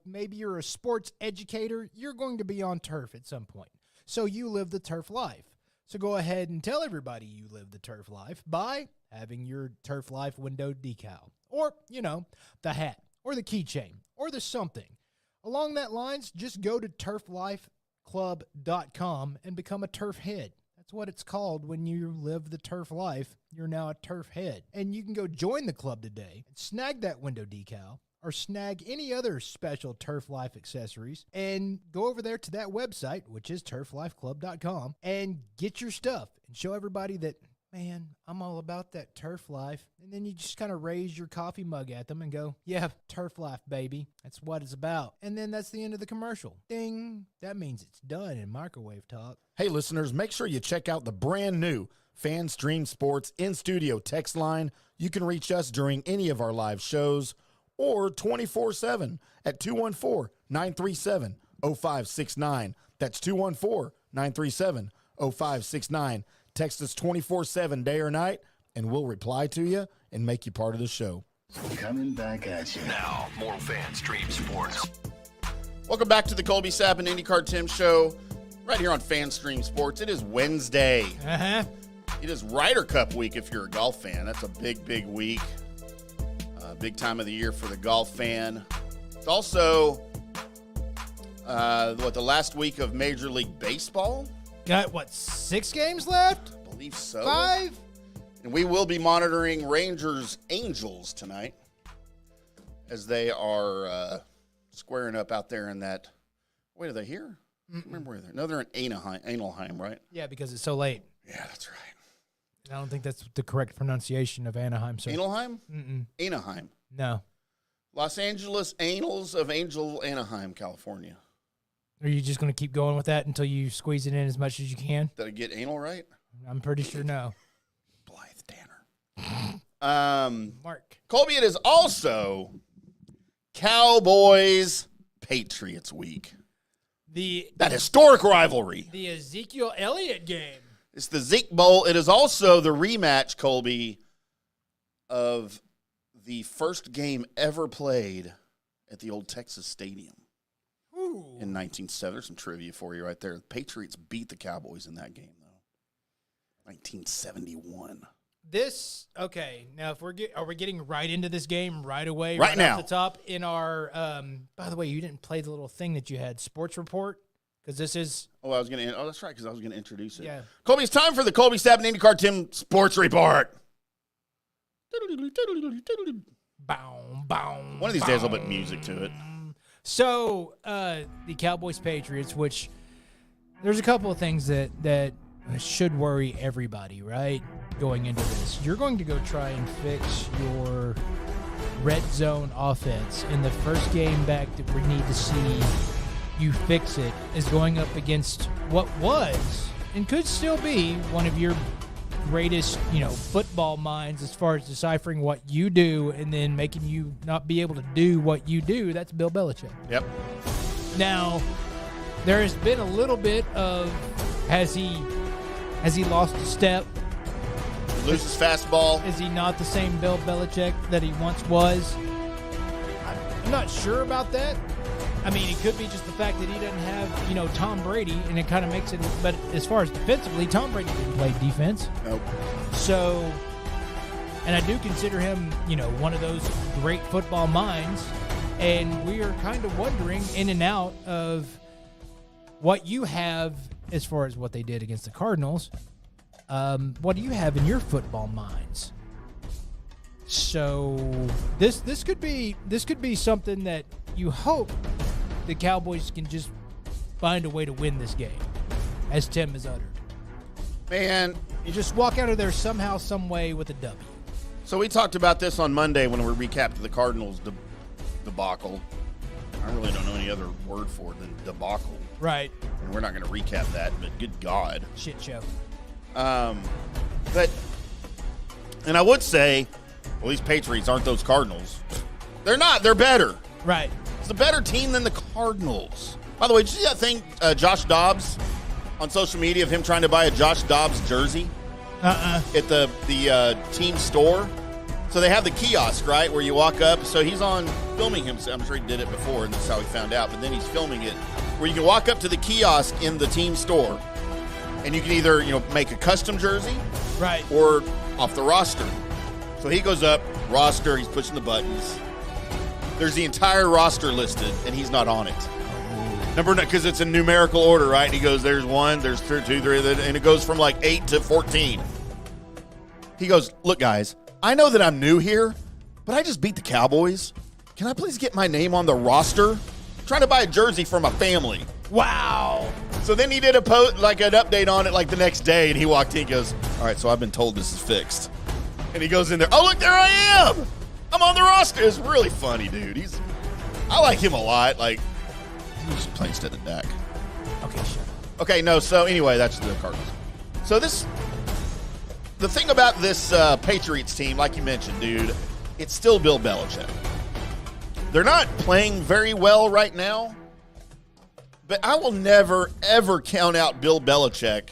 maybe you're a sports educator, you're going to be on turf at some point. So you live the turf life. So go ahead and tell everybody you live the turf life by having your Turf Life window decal or, the hat or the keychain or the something. Along that lines, just go to turflifeclub.com and become a turf head. That's what it's called when you live the turf life. You're now a turf head. And you can go join the club today and snag that window decal or snag any other special Turf Life accessories and go over there to that website, which is turflifeclub.com, and get your stuff and show everybody that, man, I'm all about that turf life. And then you just kind of raise your coffee mug at them and go, yeah, turf life, baby. That's what it's about. And then that's the end of the commercial. Ding. That means it's done in microwave talk. Hey, listeners, make sure you check out the brand new FanStream Sports in-studio text line. You can reach us during any of our live shows or 24/7 at 214-937-0569. That's 214-937-0569. Text us 24/7 day or night, and we'll reply to you and make you part of the show. Coming back at you. Now, more FanStream Sports. Welcome back to the Colby Sapp IndyCarTim show, right here on FanStream Sports. It is Wednesday. It is Ryder Cup week if you're a golf fan. That's a big, big week. Big time of the year for the golf fan. It's also, the last week of Major League Baseball? Got, 6 games left? I believe so. 5? And we will be monitoring Rangers-Angels tonight as they are squaring up out there in that. Wait, are they here? I don't remember where they're. No, they're in Anaheim, right? Yeah, because it's so late. Yeah, that's right. I don't think that's the correct pronunciation of Anaheim. So. Anaheim? Mm-mm. Anaheim. No. Los Angeles Annals of Angel, Anaheim, California. Are you just going to keep going with that until you squeeze it in as much as you can? Did I get anal right? I'm pretty sure no. Blythe Tanner. Mark. Colby, it is also Cowboys-Patriots week. That historic rivalry. The Ezekiel Elliott game. It's the Zeke Bowl. It is also the rematch, Colby, of the first game ever played at the old Texas Stadium in 1970. There's some trivia for you right there. The Patriots beat the Cowboys in that game, though. 1971. Now if are we getting right into this game right away? Right now. Off the top in our, by the way, you didn't play the little thing that you had, Sports Report, because this is. Oh, that's right, because I was going to introduce it. Yeah. Colby, it's time for the Colby Sapp IndyCarTim Sports Report. Bow, bow. One of these days I'll put music to it. So, the Cowboys-Patriots, which there's a couple of things that should worry everybody, right, going into this. You're going to go try and fix your red zone offense, and the first game back that we need to see you fix it is going up against what was and could still be one of your greatest, football minds as far as deciphering what you do and then making you not be able to do what you do. That's Bill Belichick. Yep. Now, there has been a little bit of has he lost a step? Loses fastball. Is he not the same Bill Belichick that he once was? I'm not sure about that. I mean, it could be just the fact that he doesn't have, Tom Brady, and it kind of makes it. But as far as defensively, Tom Brady didn't play defense. Nope. So, and I do consider him, one of those great football minds. And we are kind of wondering in and out of what you have as far as what they did against the Cardinals. What do you have in your football minds? So this could be something that you hope the Cowboys can just find a way to win this game, as Tim has uttered. Man, you just walk out of there somehow, some way with a W. So we talked about this on Monday when we recapped the Cardinals debacle. I really don't know any other word for it than debacle. Right. And we're not going to recap that, but good God. Shit show. And I would say, well, these Patriots aren't those Cardinals. They're not. They're better. Right. It's a better team than the Cardinals. By the way, did you see that thing, Josh Dobbs, on social media of him trying to buy a Josh Dobbs jersey? At the team store? So they have the kiosk, right, where you walk up. So he's on filming himself. I'm sure he did it before, and that's how he found out. But then he's filming it where you can walk up to the kiosk in the team store, and you can either, make a custom jersey, right, or off the roster. So he goes up, roster, he's pushing the buttons. There's the entire roster listed, and he's not on it. Number 9, because it's in numerical order, right? And he goes, there's 1, there's 2, 3, and it goes from like 8 to 14. He goes, look, guys, I know that I'm new here, but I just beat the Cowboys. Can I please get my name on the roster? I'm trying to buy a jersey for my family. Wow. So then he did an update on it like the next day, and he walked in and goes, all right, so I've been told this is fixed. And he goes in there, oh, look, there I am. I'm on the roster. It's really funny, dude. I like him a lot. Like, he's just playing instead of Dak. Okay, sure. Okay, no, so anyway, that's the Cardinals. So the thing about this Patriots team, like you mentioned, dude, it's still Bill Belichick. They're not playing very well right now, but I will never, ever count out Bill Belichick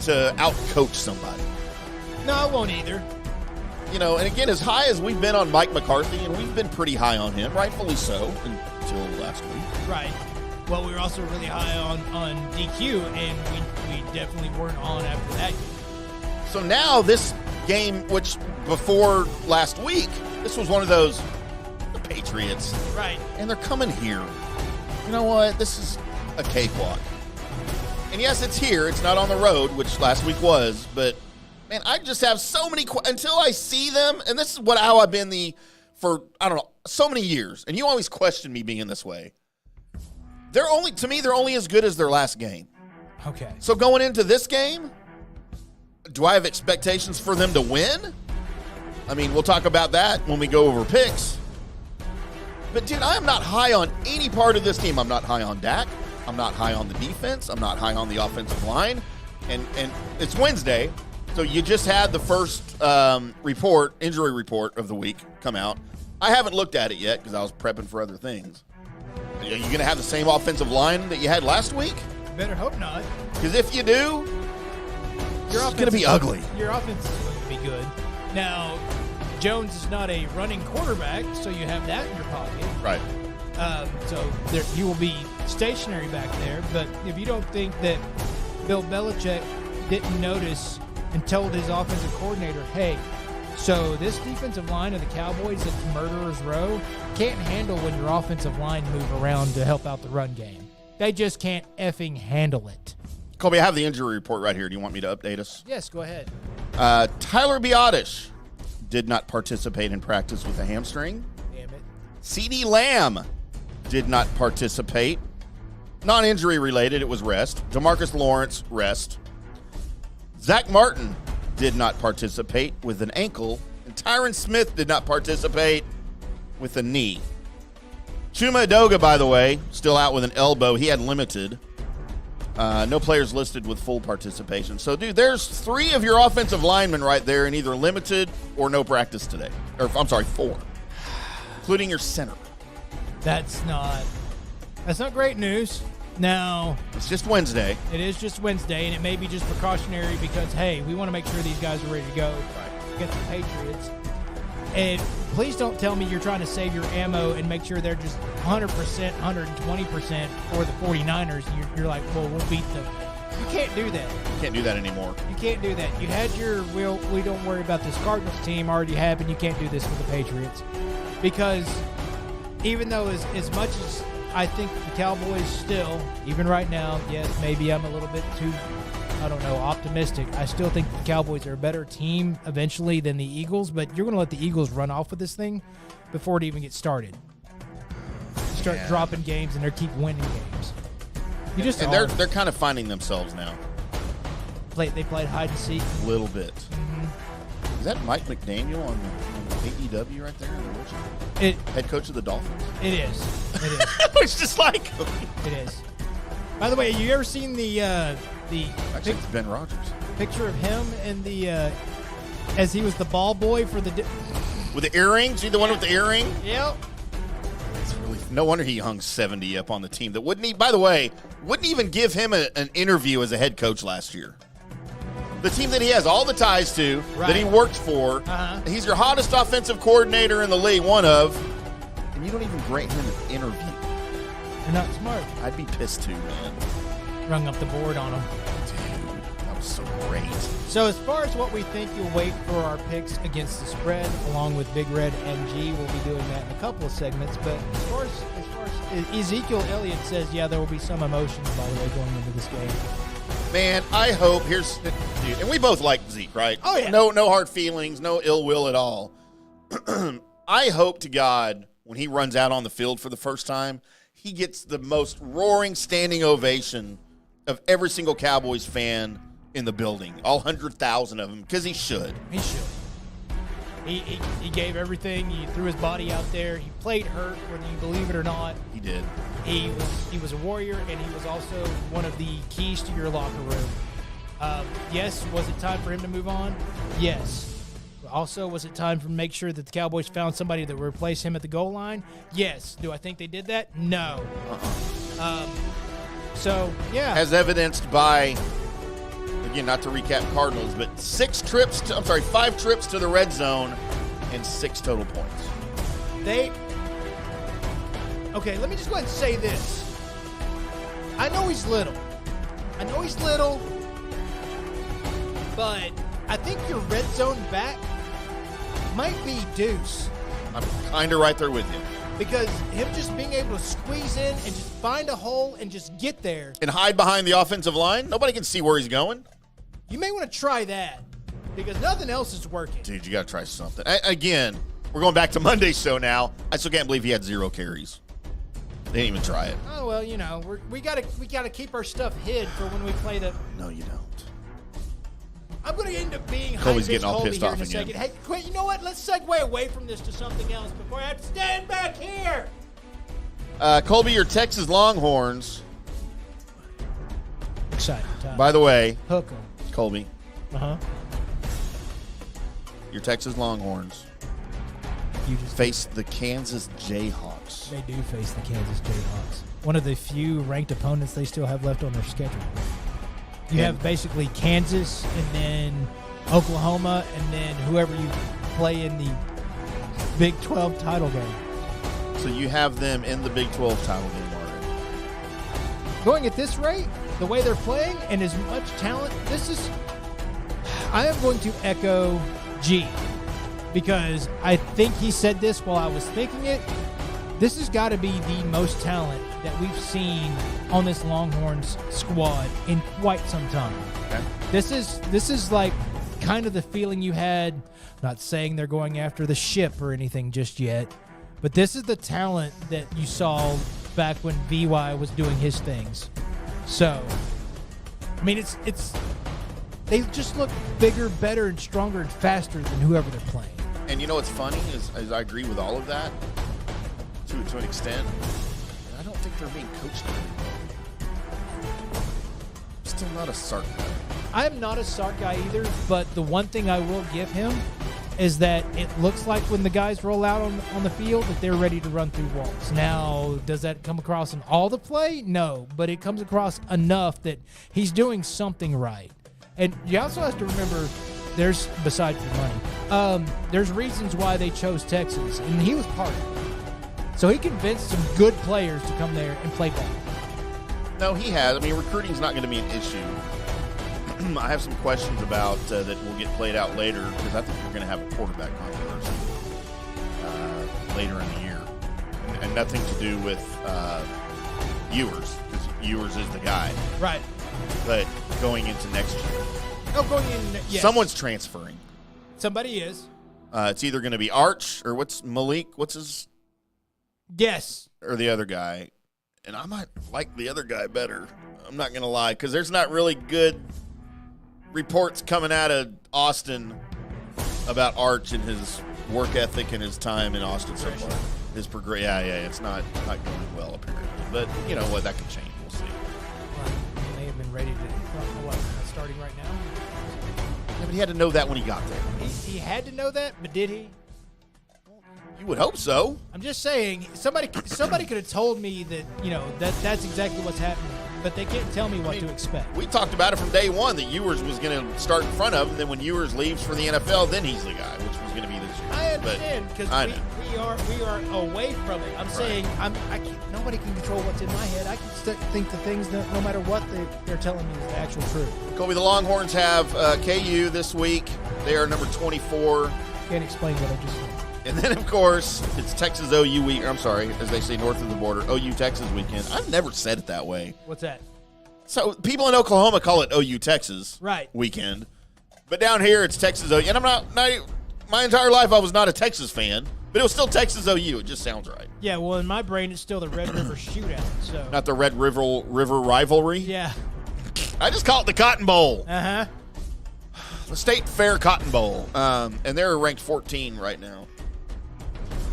to outcoach somebody. No, I won't either. You know, and again, as high as we've been on Mike McCarthy, and we've been pretty high on him, rightfully so, until last week. Right. Well, we were also really high on DQ, and we definitely weren't on after that. So now this game, which before last week, this was one of those, the Patriots. Right. And they're coming here. You know what? This is a cakewalk. And yes, it's here. It's not on the road, which last week was, but man, I just have so many until I see them, and this is how I've been for I don't know, so many years. And you always question me being this way. They're only as good as their last game. Okay. So going into this game, do I have expectations for them to win? I mean, we'll talk about that when we go over picks. But dude, I am not high on any part of this team. I'm not high on Dak. I'm not high on the defense. I'm not high on the offensive line. And it's Wednesday. So you just had the first injury report of the week come out. I haven't looked at it yet because I was prepping for other things. Are you going to have the same offensive line that you had last week? Better hope not. Because if you do, it's going to be ugly. Your offense is going to be good. Now, Jones is not a running quarterback, so you have that in your pocket. Right. So you will be stationary back there. But if you don't think that Bill Belichick didn't notice and told his offensive coordinator, hey, so this defensive line of the Cowboys at Murderer's Row can't handle when your offensive line move around to help out the run game. They just can't effing handle it. Colby, I have the injury report right here. Do you want me to update us? Yes, go ahead. Tyler Biotish did not participate in practice with a hamstring. Damn it. CeeDee Lamb did not participate. Non-injury related, it was rest. DeMarcus Lawrence, rest. Zach Martin did not participate with an ankle, and Tyron Smith did not participate with a knee. Chuma Edoga, by the way, still out with an elbow. He had limited. No players listed with full participation. So, dude, there's 3 of your offensive linemen right there in either limited or no practice today. Or, I'm sorry, 4, including your center. That's not great news. Now, it's just Wednesday. It is just Wednesday, and it may be just precautionary because, hey, we want to make sure these guys are ready to go against the Patriots. And please don't tell me you're trying to save your ammo and make sure they're just 100%, 120% for the 49ers. You're like, well, we'll beat them. You can't do that. You can't do that anymore. You can't do that. You had your, we don't worry about this Cardinals team already happened. You can't do this for the Patriots. Because even though as much as I think the Cowboys still, even right now, yes, maybe I'm a little bit too, optimistic. I still think the Cowboys are a better team eventually than the Eagles, but you're going to let the Eagles run off with this thing before it even gets started. Start dropping games and they keep winning games. They're kind of finding themselves now. They played hide and seek. A little bit. Mm-hmm. Is that Mike McDaniel on AEW right there? Head coach of the Dolphins? It is. It's just like... It is. By the way, you ever seen the Actually, it's Ben Rogers. Picture of him in the as he was the ball boy for the with the earrings? You the one with the earring? Yep. It's really no wonder he hung 70 up on the team. That wouldn't even give him an interview as a head coach last year. The team that he has all the ties to, that he worked for. He's your hottest offensive coordinator in the league, one of, and you don't even grant him an interview. You're not smart. I'd be pissed too, man. Rung up the board on him. Dude, so great. So as far as what we think, you'll wait for our picks against the spread, along with Big Red and G. We'll be doing that in a couple of segments. But as far as Ezekiel Elliott says, yeah, there will be some emotions, by the way, going into this game. Man, I hope dude, and we both like Zeke, right? Oh, yeah. No hard feelings, no ill will at all. I hope to God when he runs out on the field for the first time, he gets the most roaring standing ovation of every single Cowboys fan in the building, all 100,000 of them, because he should. He should. He gave everything. He threw his body out there. He played hurt, whether you believe it or not. He did. He was a warrior, and he was also one of the keys to your locker room. Yes, was it time for him to move on? Yes. Also, was it time to make sure that the Cowboys found somebody that would replace him at the goal line? Yes. Do I think they did that? No. So, yeah. As evidenced by, again, not to recap Cardinals, but 5 trips to the red zone and 6 total points. Okay, let me just go ahead and say this. I know he's little, but I think your red zone back might be Deuce. I'm kind of right there with you. Because him just being able to squeeze in and just find a hole and just get there. And hide behind the offensive line? Nobody can see where he's going. You may want to try that because nothing else is working. Dude, you got to try something. Again, we're going back to Monday's show now. I still can't believe he had 0 carries. They didn't even try it. Oh, well, you know, we gotta keep our stuff hid for when we play the... No, you don't. I'm going to end up being Colby's getting all pissed off in a again. second. Hey, quit. You know what? Let's segue away from this to something else before I have to stand back here. Colby, your Texas Longhorns. Exciting time. By the way, Hook 'em. Colby, Uh-huh. your Texas Longhorns You just face the Kansas Jayhawks. They do face the Kansas Jayhawks. One of the few ranked opponents they still have left on their schedule. You have basically Kansas and then Oklahoma and then whoever you play in the Big 12 title game. So you have them in the Big 12 title game already. Going at this rate, the way they're playing and as much talent, I am going to echo G because I think he said this while I was thinking it. This has got to be the most talent that we've seen on this Longhorns squad in quite some time. Okay. This is like kind of the feeling you had, not saying they're going after the ship or anything just yet, but this is the talent that you saw back when VY was doing his things. So, I mean, they just look bigger, better, and stronger and faster than whoever they're playing. And you know what's funny is I agree with all of that to an extent. I don't think they're being coached very well. I'm still not a Sark guy. I am not a Sark guy either, but the one thing I will give him is that it looks like when the guys roll out on the field that they're ready to run through walls. Now, does that come across in all the play? No, but it comes across enough that he's doing something right. And you also have to remember, besides the money, there's reasons why they chose Texas, and he was part of it. So he convinced some good players to come there and play ball. No, he has. I mean, recruiting's not going to be an issue. I have some questions about that will get played out later because I think we're going to have a quarterback controversy later in the year. And nothing to do with Ewers, because Ewers is the guy. Right. But going into next year. Oh, going in, yes. Someone's transferring. Somebody is. It's either going to be Arch or Malik? What's his? Yes. Or the other guy. And I might like the other guy better. I'm not going to lie, because there's not really good reports coming out of Austin about Arch and his work ethic and his time in Austin so far. His it's not going well apparently. But you know what? That could change. We'll see. Well, he may have been ready to starting right now. Yeah, but he had to know that when he got there. He had to know that, but did he? You would hope so. I'm just saying, somebody could have told me that, that's exactly what's happening. but they can't tell me what to expect. We talked about it from day one that Ewers was going to start in front of him. Then when Ewers leaves for the NFL, then he's the guy, which was going to be this year. I understand because we are away from it. I'm saying I can't, nobody can control what's in my head. I can think the things that no matter what they're telling me is the actual truth. Colby, the Longhorns have KU this week. They are number 24. Can't explain what I just said. And then, of course, it's Texas OU week. I'm sorry, as they say north of the border, OU Texas weekend. I've never said it that way. What's that? So people in Oklahoma call it OU Texas weekend. But down here, it's Texas OU. And I'm not my entire life, I was not a Texas fan. But it was still Texas OU. It just sounds right. Yeah, well, in my brain, it's still the Red River Shootout. So not the Red River rivalry? Yeah. I just call it the Cotton Bowl. Uh-huh. The State Fair Cotton Bowl. And they're ranked 14 right now.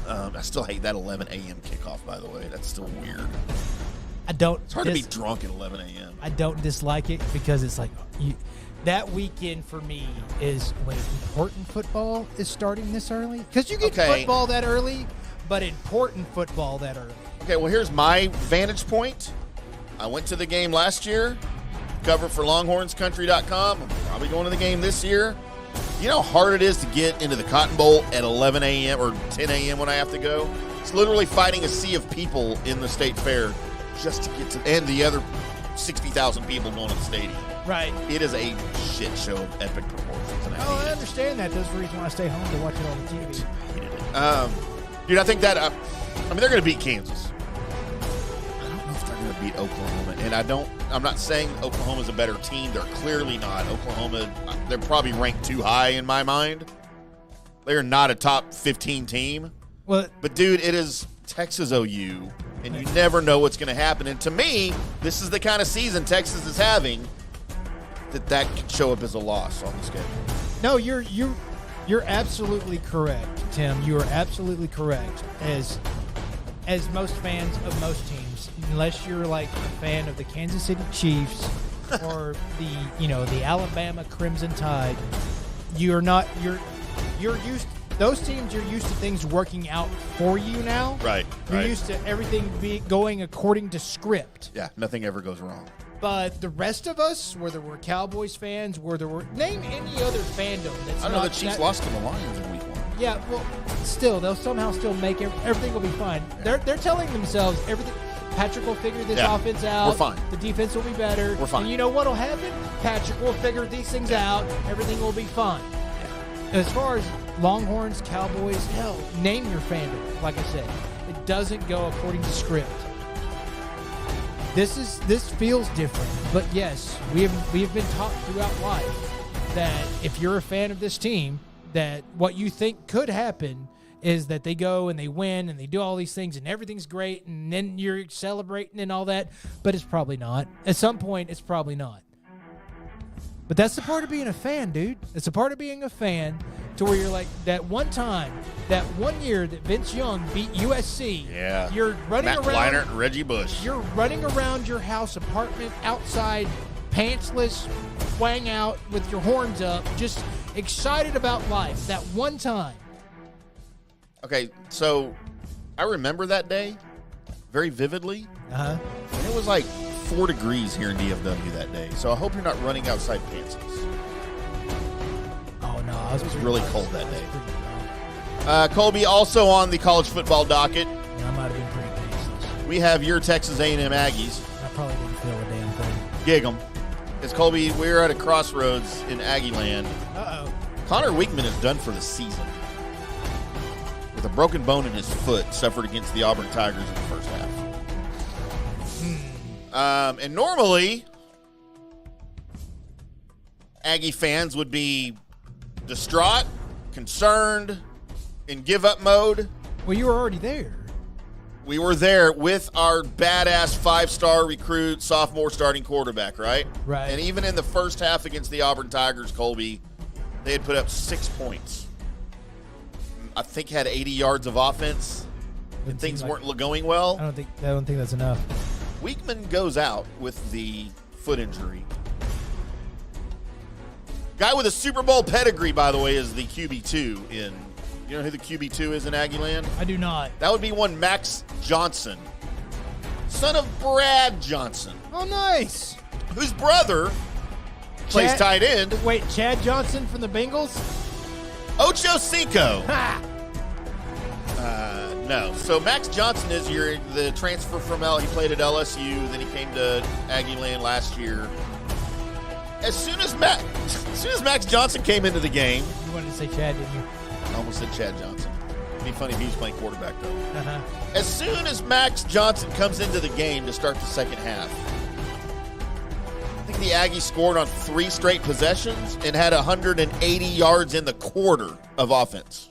I still hate that 11 a.m. kickoff, by the way. That's still weird. It's hard to be drunk at 11 a.m. I don't dislike it because it's like that weekend for me is when important football is starting this early. Because you get football that early, but important football that early. Okay, well, here's my vantage point. I went to the game last year, covered for LonghornsCountry.com. I'm probably going to the game this year. You know how hard it is to get into the Cotton Bowl at 11 a.m. or 10 a.m. when I have to go? It's literally fighting a sea of people in the State Fair just to get to, and the other 60,000 people going to the stadium. Right. It is a shit show of epic proportions. And I understand that. That's the reason why I stay home to watch it on the TV. I hated it. Dude, I think that, they're going to beat Kansas. I don't know if they're going to beat Oklahoma. And I'm not saying Oklahoma's a better team. They're clearly not. Oklahoma, they're probably ranked too high in my mind. They're not a top 15 team. Well, but, dude, it is Texas OU, and you never know what's going to happen. And to me, this is the kind of season Texas is having that could show up as a loss on the schedule. No, you're absolutely correct, Tim. You are absolutely correct. As most fans of most teams, unless you're like a fan of the Kansas City Chiefs or the Alabama Crimson Tide, you're used. Those teams, you're used to things working out for you now. Right. You're used to everything going according to script. Yeah, nothing ever goes wrong. But the rest of us, whether we're Cowboys fans, name any other fandom that's I know the Chiefs lost to the Lions in week 1. Yeah, well, still, they'll somehow still make everything will be fine. Yeah. They're telling themselves everything. Patrick will figure this offense out. We're fine. The defense will be better. We're fine. And you know what will happen? Patrick will figure these things out. Everything will be fine. As far as Longhorns, Cowboys, hell, name your fandom. Like I said, it doesn't go according to script. This feels different, but yes, we have been taught throughout life that if you're a fan of this team, that what you think could happen is that they go and they win and they do all these things and everything's great and then you're celebrating and all that, but it's probably not. At some point, it's probably not. But that's the part of being a fan, dude. It's a part of being a fan to where you're like, that one time, that 1 year that Vince Young beat USC. Yeah. You're running Matt around. Leinart and Reggie Bush. You're running around your house, apartment, outside, pantsless, wang out with your horns up, just excited about life. That one time. Okay, so I remember that day very vividly. Uh-huh. And it was like 4 degrees here in DFW that day. So I hope you're not running outside pantsless. Oh, no. It was really cold that day. Colby, also on the college football docket. Yeah, I might have been pretty pantsless. We have your Texas A&M Aggies. I probably didn't feel a damn thing. Gig 'em. It's Colby, we're at a crossroads in Aggie land. Uh-oh. Connor Weekman is done for the season. With a broken bone in his foot, suffered against the Auburn Tigers in the first half. And normally, Aggie fans would be distraught, concerned, in give-up mode. Well, you were already there. We were there with our badass 5-star recruit, sophomore starting quarterback, right? Right. And even in the first half against the Auburn Tigers, Colby, they had put up 6 points. I think had 80 yards of offense. And things weren't going well. I don't think that's enough. Weekman goes out with the foot injury. Guy with a Super Bowl pedigree, by the way, is the QB2 in. You know who the QB2 is in Aggie land? I do not. That would be one Max Johnson. son of Brad Johnson, Oh, nice. whose brother plays Chad- tight end, Wait, Chad Johnson from the Bengals? Ocho Cinco. Ha! No. So Max Johnson is the transfer from He played at LSU, then he came to Aggie Land last year. As soon as Max Johnson came into the game, You wanted to say Chad, didn't you? I almost said Chad Johnson. It'd be funny if he was playing quarterback though. Uh-huh. As soon as Max Johnson comes into the game to start the second half, I think the Aggies scored on 3 straight possessions and had 180 yards in the quarter of offense.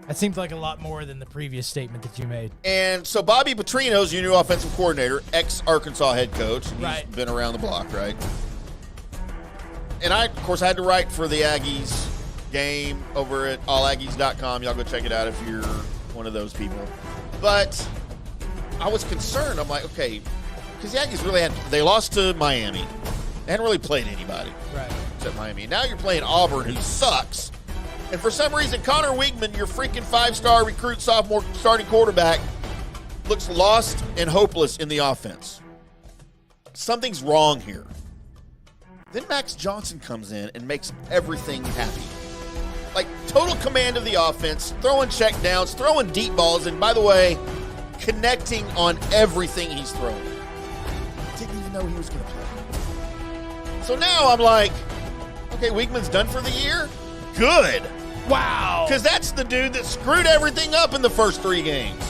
That seems like a lot more than the previous statement that you made. And so Bobby Petrino's your new offensive coordinator, ex-Arkansas head coach. He's Right. been around the block, right? And I, of course, had to write for the Aggies game over at allaggies.com. Y'all go check it out if you're one of those people. But I was concerned. I'm like, okay, because the Aggies really they lost to Miami. They hadn't really played anybody Right. except Miami. Now you're playing Auburn, who sucks. And for some reason, Connor Weigman, your freaking 5-star recruit sophomore starting quarterback, looks lost and hopeless in the offense. Something's wrong here. Then Max Johnson comes in and makes everything happy. Like, total command of the offense, throwing check downs, throwing deep balls, and by the way, connecting on everything he's throwing. Didn't even know he was going to play. So now I'm like, okay, Weigman's done for the year? Good. Wow. Because that's the dude that screwed everything up in the first 3 games.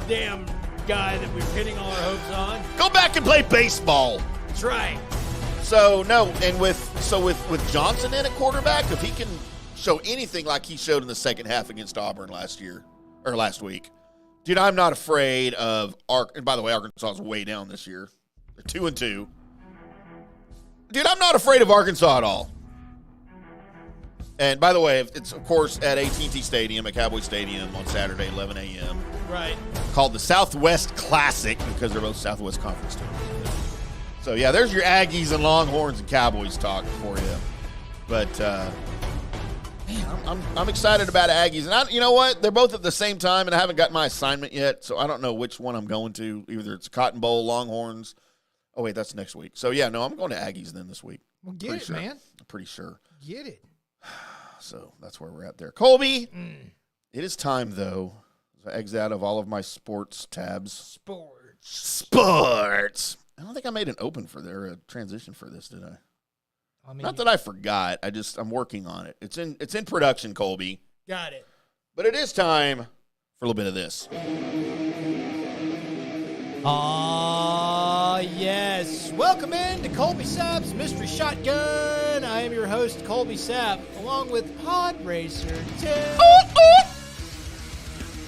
Damn guy that we're pinning all our hopes on. Go back and play baseball. That's right. So, no, and with Johnson in at quarterback, if he can show anything like he showed in the second half against Auburn last week, dude, I'm not afraid of and by the way, Arkansas is way down this year. They're 2-2. Dude, I'm not afraid of Arkansas at all. And by the way, it's, of course, at AT&T Stadium, at Cowboys Stadium on Saturday, 11 a.m. Right. Called the Southwest Classic because they're both Southwest Conference teams. So, yeah, there's your Aggies and Longhorns and Cowboys talk for you. But, man, I'm excited about Aggies. And you know what? They're both at the same time, and I haven't got my assignment yet, so I don't know which one I'm going to. Either it's Cotton Bowl, Longhorns. Oh, wait, that's next week. So, yeah, no, I'm going to Aggies then this week. Well, get it, sure. man. I'm pretty sure. Get it. So that's where we're at there. Colby, It is time, though. I exit out of all of my sports tabs. Sports. I don't think I made an open for a transition for this, did I? Not that I forgot. I'm working on it. It's in production, Colby. Got it. But it is time for a little bit of this. Yes. Welcome in to Colby Sapp's Mystery Shotgun. I am your host, Colby Sapp, along with Pod Racer Tim.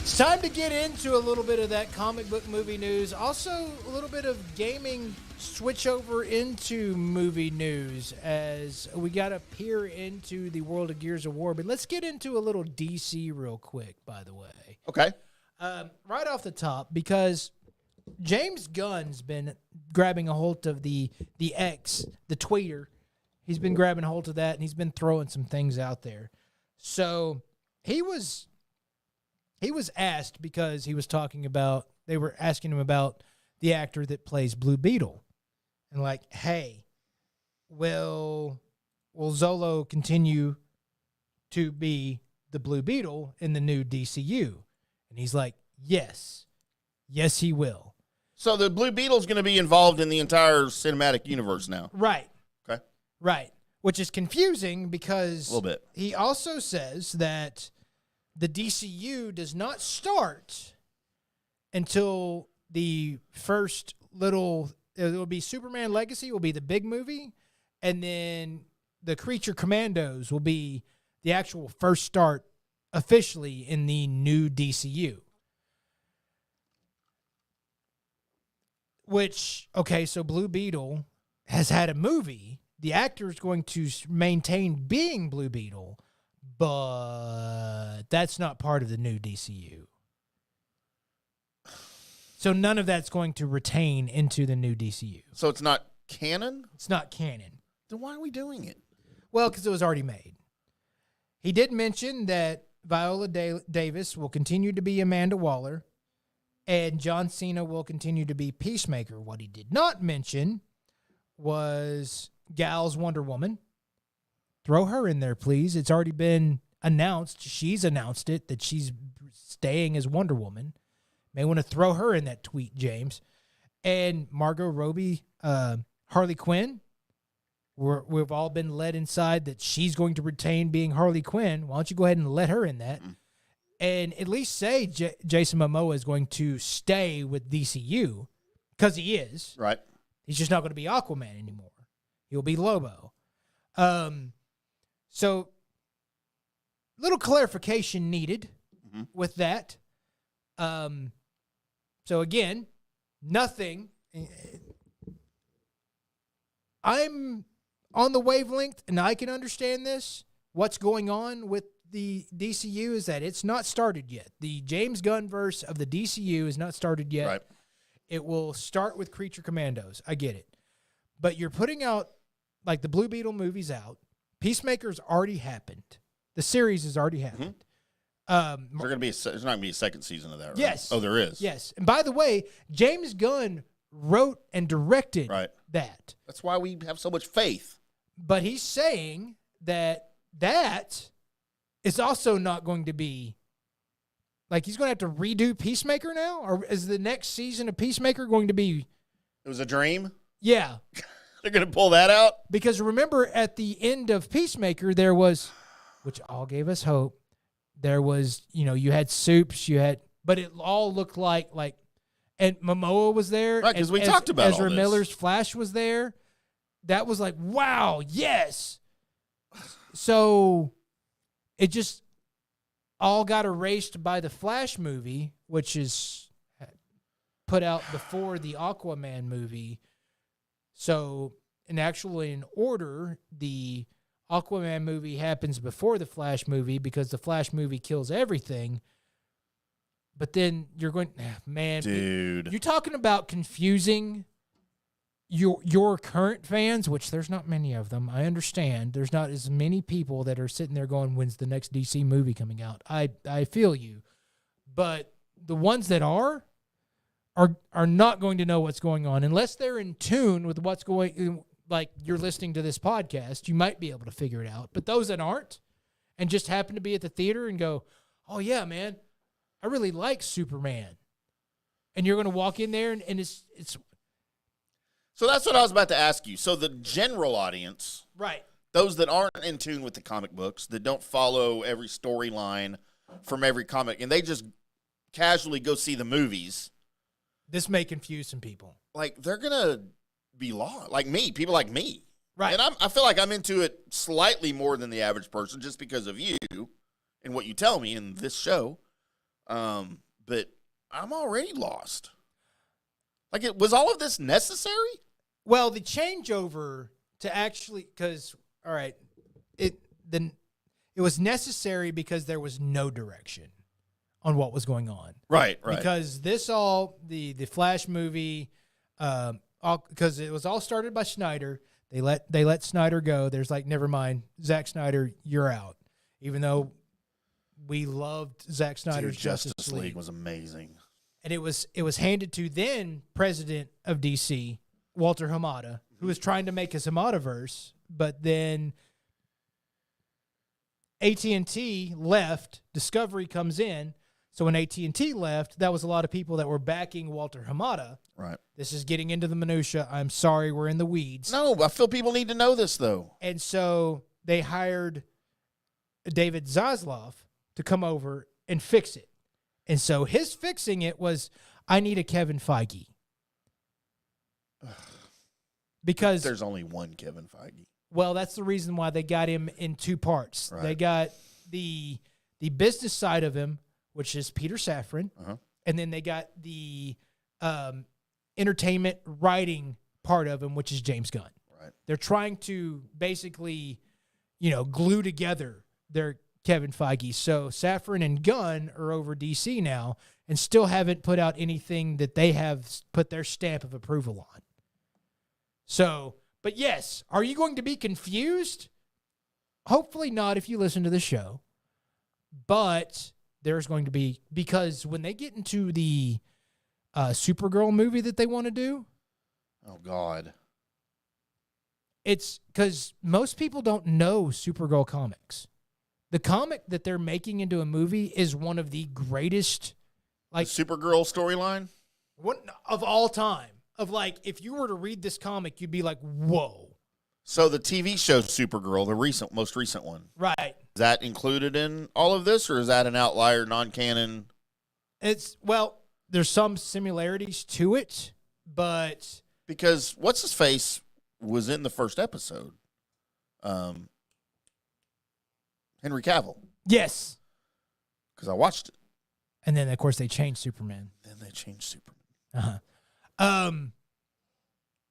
It's time to get into a little bit of that comic book movie news. Also, a little bit of gaming switch over into movie news as we got to peer into the world of Gears of War. But let's get into a little DC real quick, by the way. Okay. Right off the top, because James Gunn's been grabbing a hold of the X, the tweeter. He's been grabbing a hold of that, and he's been throwing some things out there. So he was asked because he was talking about, they were asking him about the actor that plays Blue Beetle. And like, hey, will Zolo continue to be the Blue Beetle in the new DCU? And he's like, yes, he will. So the Blue Beetle's going to be involved in the entire cinematic universe now. Right. Okay. Right. Which is confusing because A little bit. He also says that the DCU does not start until the first little, it will be Superman Legacy will be the big movie, and then the Creature Commandos will be the actual first start officially in the new DCU. Which, okay, so Blue Beetle has had a movie. The actor is going to maintain being Blue Beetle, but that's not part of the new DCU. So none of that's going to retain into the new DCU. So it's not canon? It's not canon. Then why are we doing it? Well, because it was already made. He did mention that Viola Davis will continue to be Amanda Waller, And John Cena will continue to be Peacemaker. What he did not mention was Gal's Wonder Woman. Throw her in there, please. It's already been announced. She's announced it, that she's staying as Wonder Woman. May want to throw her in that tweet, James. And Margot Robbie, Harley Quinn. We've all been led inside that she's going to retain being Harley Quinn. Why don't you go ahead and let her in that? And at least say Jason Momoa is going to stay with DCU, because he is. Right. He's just not going to be Aquaman anymore. He'll be Lobo. So, little clarification needed with that. So, again, nothing. I'm on the wavelength, and I can understand this. What's going on with the DCU is that it's not started yet. The James Gunn verse of the DCU is not started yet. Right. It will start with Creature Commandos. I get it. But you're putting out, like, the Blue Beetle movie's out. Peacemaker's already happened. The series has already happened. There's not going to be a second season of that, right? Yes. Oh, there is? Yes. And by the way, James Gunn wrote and directed that. That's why we have so much faith. But he's saying that is also not going to be, like, he's going to have to redo Peacemaker now? Or is the next season of Peacemaker going to be? It was a dream? Yeah. They're going to pull that out? Because remember, at the end of Peacemaker, there was, which all gave us hope, there was, you had Soups, but it all looked like, and Momoa was there. Right, because we talked about Ezra all this. Miller's Flash was there. That was like, wow, yes. So it just all got erased by the Flash movie, which is put out before the Aquaman movie. So, in order, the Aquaman movie happens before the Flash movie because the Flash movie kills everything. But then you're going, man, dude, you're talking about confusing your current fans, which there's not many of them. I understand. There's not as many people that are sitting there going, when's the next DC movie coming out? I feel you. But the ones that are not going to know what's going on unless they're in tune with what's going, like you're listening to this podcast, you might be able to figure it out. But those that aren't and just happen to be at the theater and go, oh yeah, man, I really like Superman. And you're going to walk in there and it's So that's what I was about to ask you. So the general audience, right, those that aren't in tune with the comic books, that don't follow every storyline from every comic, and they just casually go see the movies. This may confuse some people. Like, they're going to be lost. Like me, people like me. Right. And I feel like I'm into it slightly more than the average person just because of you and what you tell me in this show. But I'm already lost. Like, was all of this necessary? Well, the changeover to actually, because, all right, it was necessary because there was no direction on what was going on. Right. Because the Flash movie, because it was all started by Snyder. They let Snyder go. There's like, never mind, Zack Snyder, you're out. Even though we loved Zack Snyder's Justice League was amazing. And it was handed to then president of DC, Walter Hamada, who was trying to make his Hamadaverse, but then AT&T left, Discovery comes in. So when AT&T left, that was a lot of people that were backing Walter Hamada. Right. This is getting into the minutia. I'm sorry, we're in the weeds. No, I feel people need to know this, though. And so they hired David Zaslav to come over and fix it. And so his fixing it was, I need a Kevin Feige. Because there's only one Kevin Feige. Well, that's the reason why they got him in two parts. Right. They got the business side of him, which is Peter Safran, and then they got the entertainment writing part of him, which is James Gunn. Right. They're trying to basically, glue together their Kevin Feige. So Safran and Gunn are over DC now and still haven't put out anything that they have put their stamp of approval on. So, but yes, are you going to be confused? Hopefully not if you listen to the show. But there's going to be, because when they get into the Supergirl movie that they want to do. Oh, God. It's because most people don't know Supergirl comics. The comic that they're making into a movie is one of the greatest, like, The Supergirl storyline? one of all time. Of like, if you were to read this comic, you'd be like, whoa. So the TV show Supergirl, the most recent one, Right. is that included in all of this, or is that an outlier, non-canon? Well, there's some similarities to it, but Because what's-his-face was in the first episode. Henry Cavill, yes. because I watched it. And then, of course, they changed Superman. Then they changed Superman.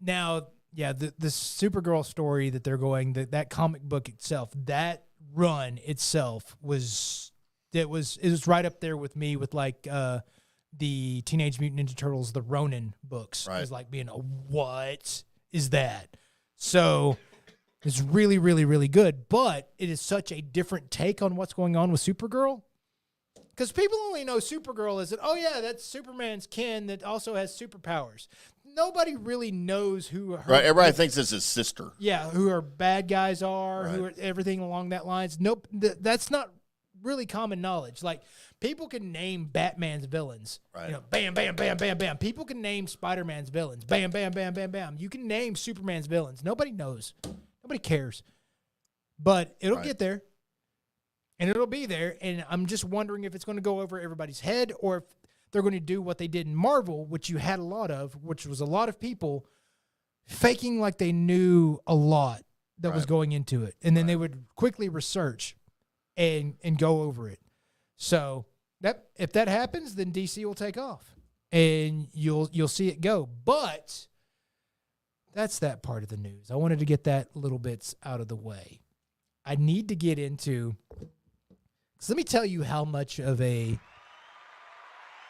Now, yeah, the Supergirl story that they're going, that comic book itself, that run itself it was right up there with me with like the Teenage Mutant Ninja Turtles, the Ronin books. Right. It was like being what is that? So it's really, really, really good. But it is such a different take on what's going on with Supergirl. Because people only know Supergirl as oh yeah, that's Superman's kin that also has superpowers. Nobody really knows who her Right, everybody thinks it's his sister. yeah, who her bad guys are, Right. who are everything along that lines. Nope, that's not really common knowledge. Like people can name Batman's villains. Right. You know, bam, bam, bam, bam, bam. People can name Spider-Man's villains. Bam, bam, bam, bam, bam. You can name Superman's villains. Nobody knows. Nobody cares. But it'll Right. get there. And it'll be there. And I'm just wondering if it's going to go over everybody's head or if they're going to do what they did in Marvel, which you had a lot of, which was a lot of people faking like they knew a lot that was Right. going into it. And then they would quickly research and go over it. So that if that happens, then DC will take off and you'll see it go. But that's that part of the news. I wanted to get that little bits out of the way. I need to get into, so let me tell you how much of a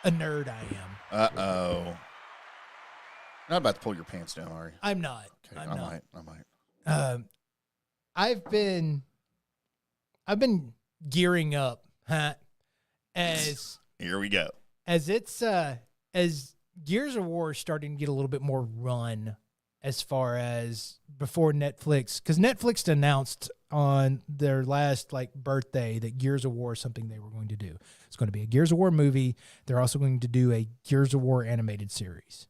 nerd I am. Uh-oh. Not about to pull your pants down, are you? I'm not. Okay, I'm I not. might. I've been gearing up, as Here we go. as Gears of War is starting to get a little bit more run as far as before Netflix, because Netflix announced on their last birthday that Gears of War is something they were going to do. It's going to be a Gears of War movie. They're also going to do a Gears of War animated series.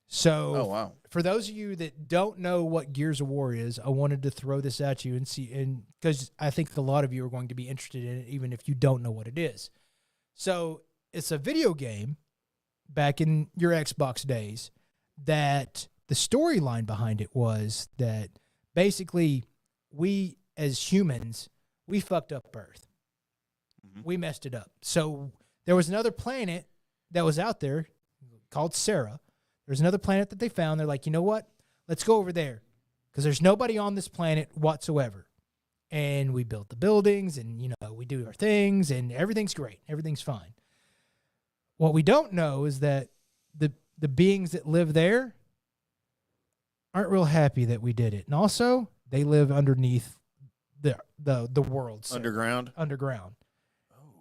So Oh, wow. for those of you that don't know what Gears of War is, I wanted to throw this at you and see, and because I think a lot of you are going to be interested in it, even if you don't know what it is. So it's a video game back in your Xbox days that the storyline behind it was that basically we as humans, we fucked up Earth. We messed it up. So there was another planet that was out there called Sarah. There's another planet that they found. They're like, you know what? Let's go over there because there's nobody on this planet whatsoever. And we built the buildings and, we do our things and everything's great. Everything's fine. What we don't know is that the beings that live there aren't real happy that we did it. And also, they live underneath the world. So Underground? underground.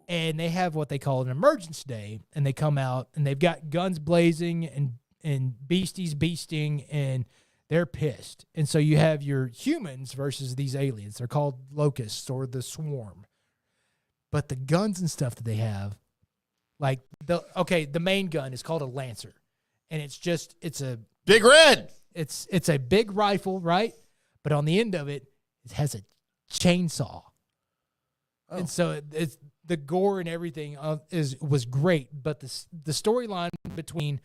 And they have what they call an emergence day, and they come out and they've got guns blazing and beasties beasting, and they're pissed. And so you have your humans versus these aliens. They're called locusts or the swarm. But the guns and stuff that they have, the main gun is called a Lancer, and it's a Big Red! it's a big rifle, right? But on the end of it, it has a chainsaw. Oh. And so it's the gore and everything was great, but the storyline between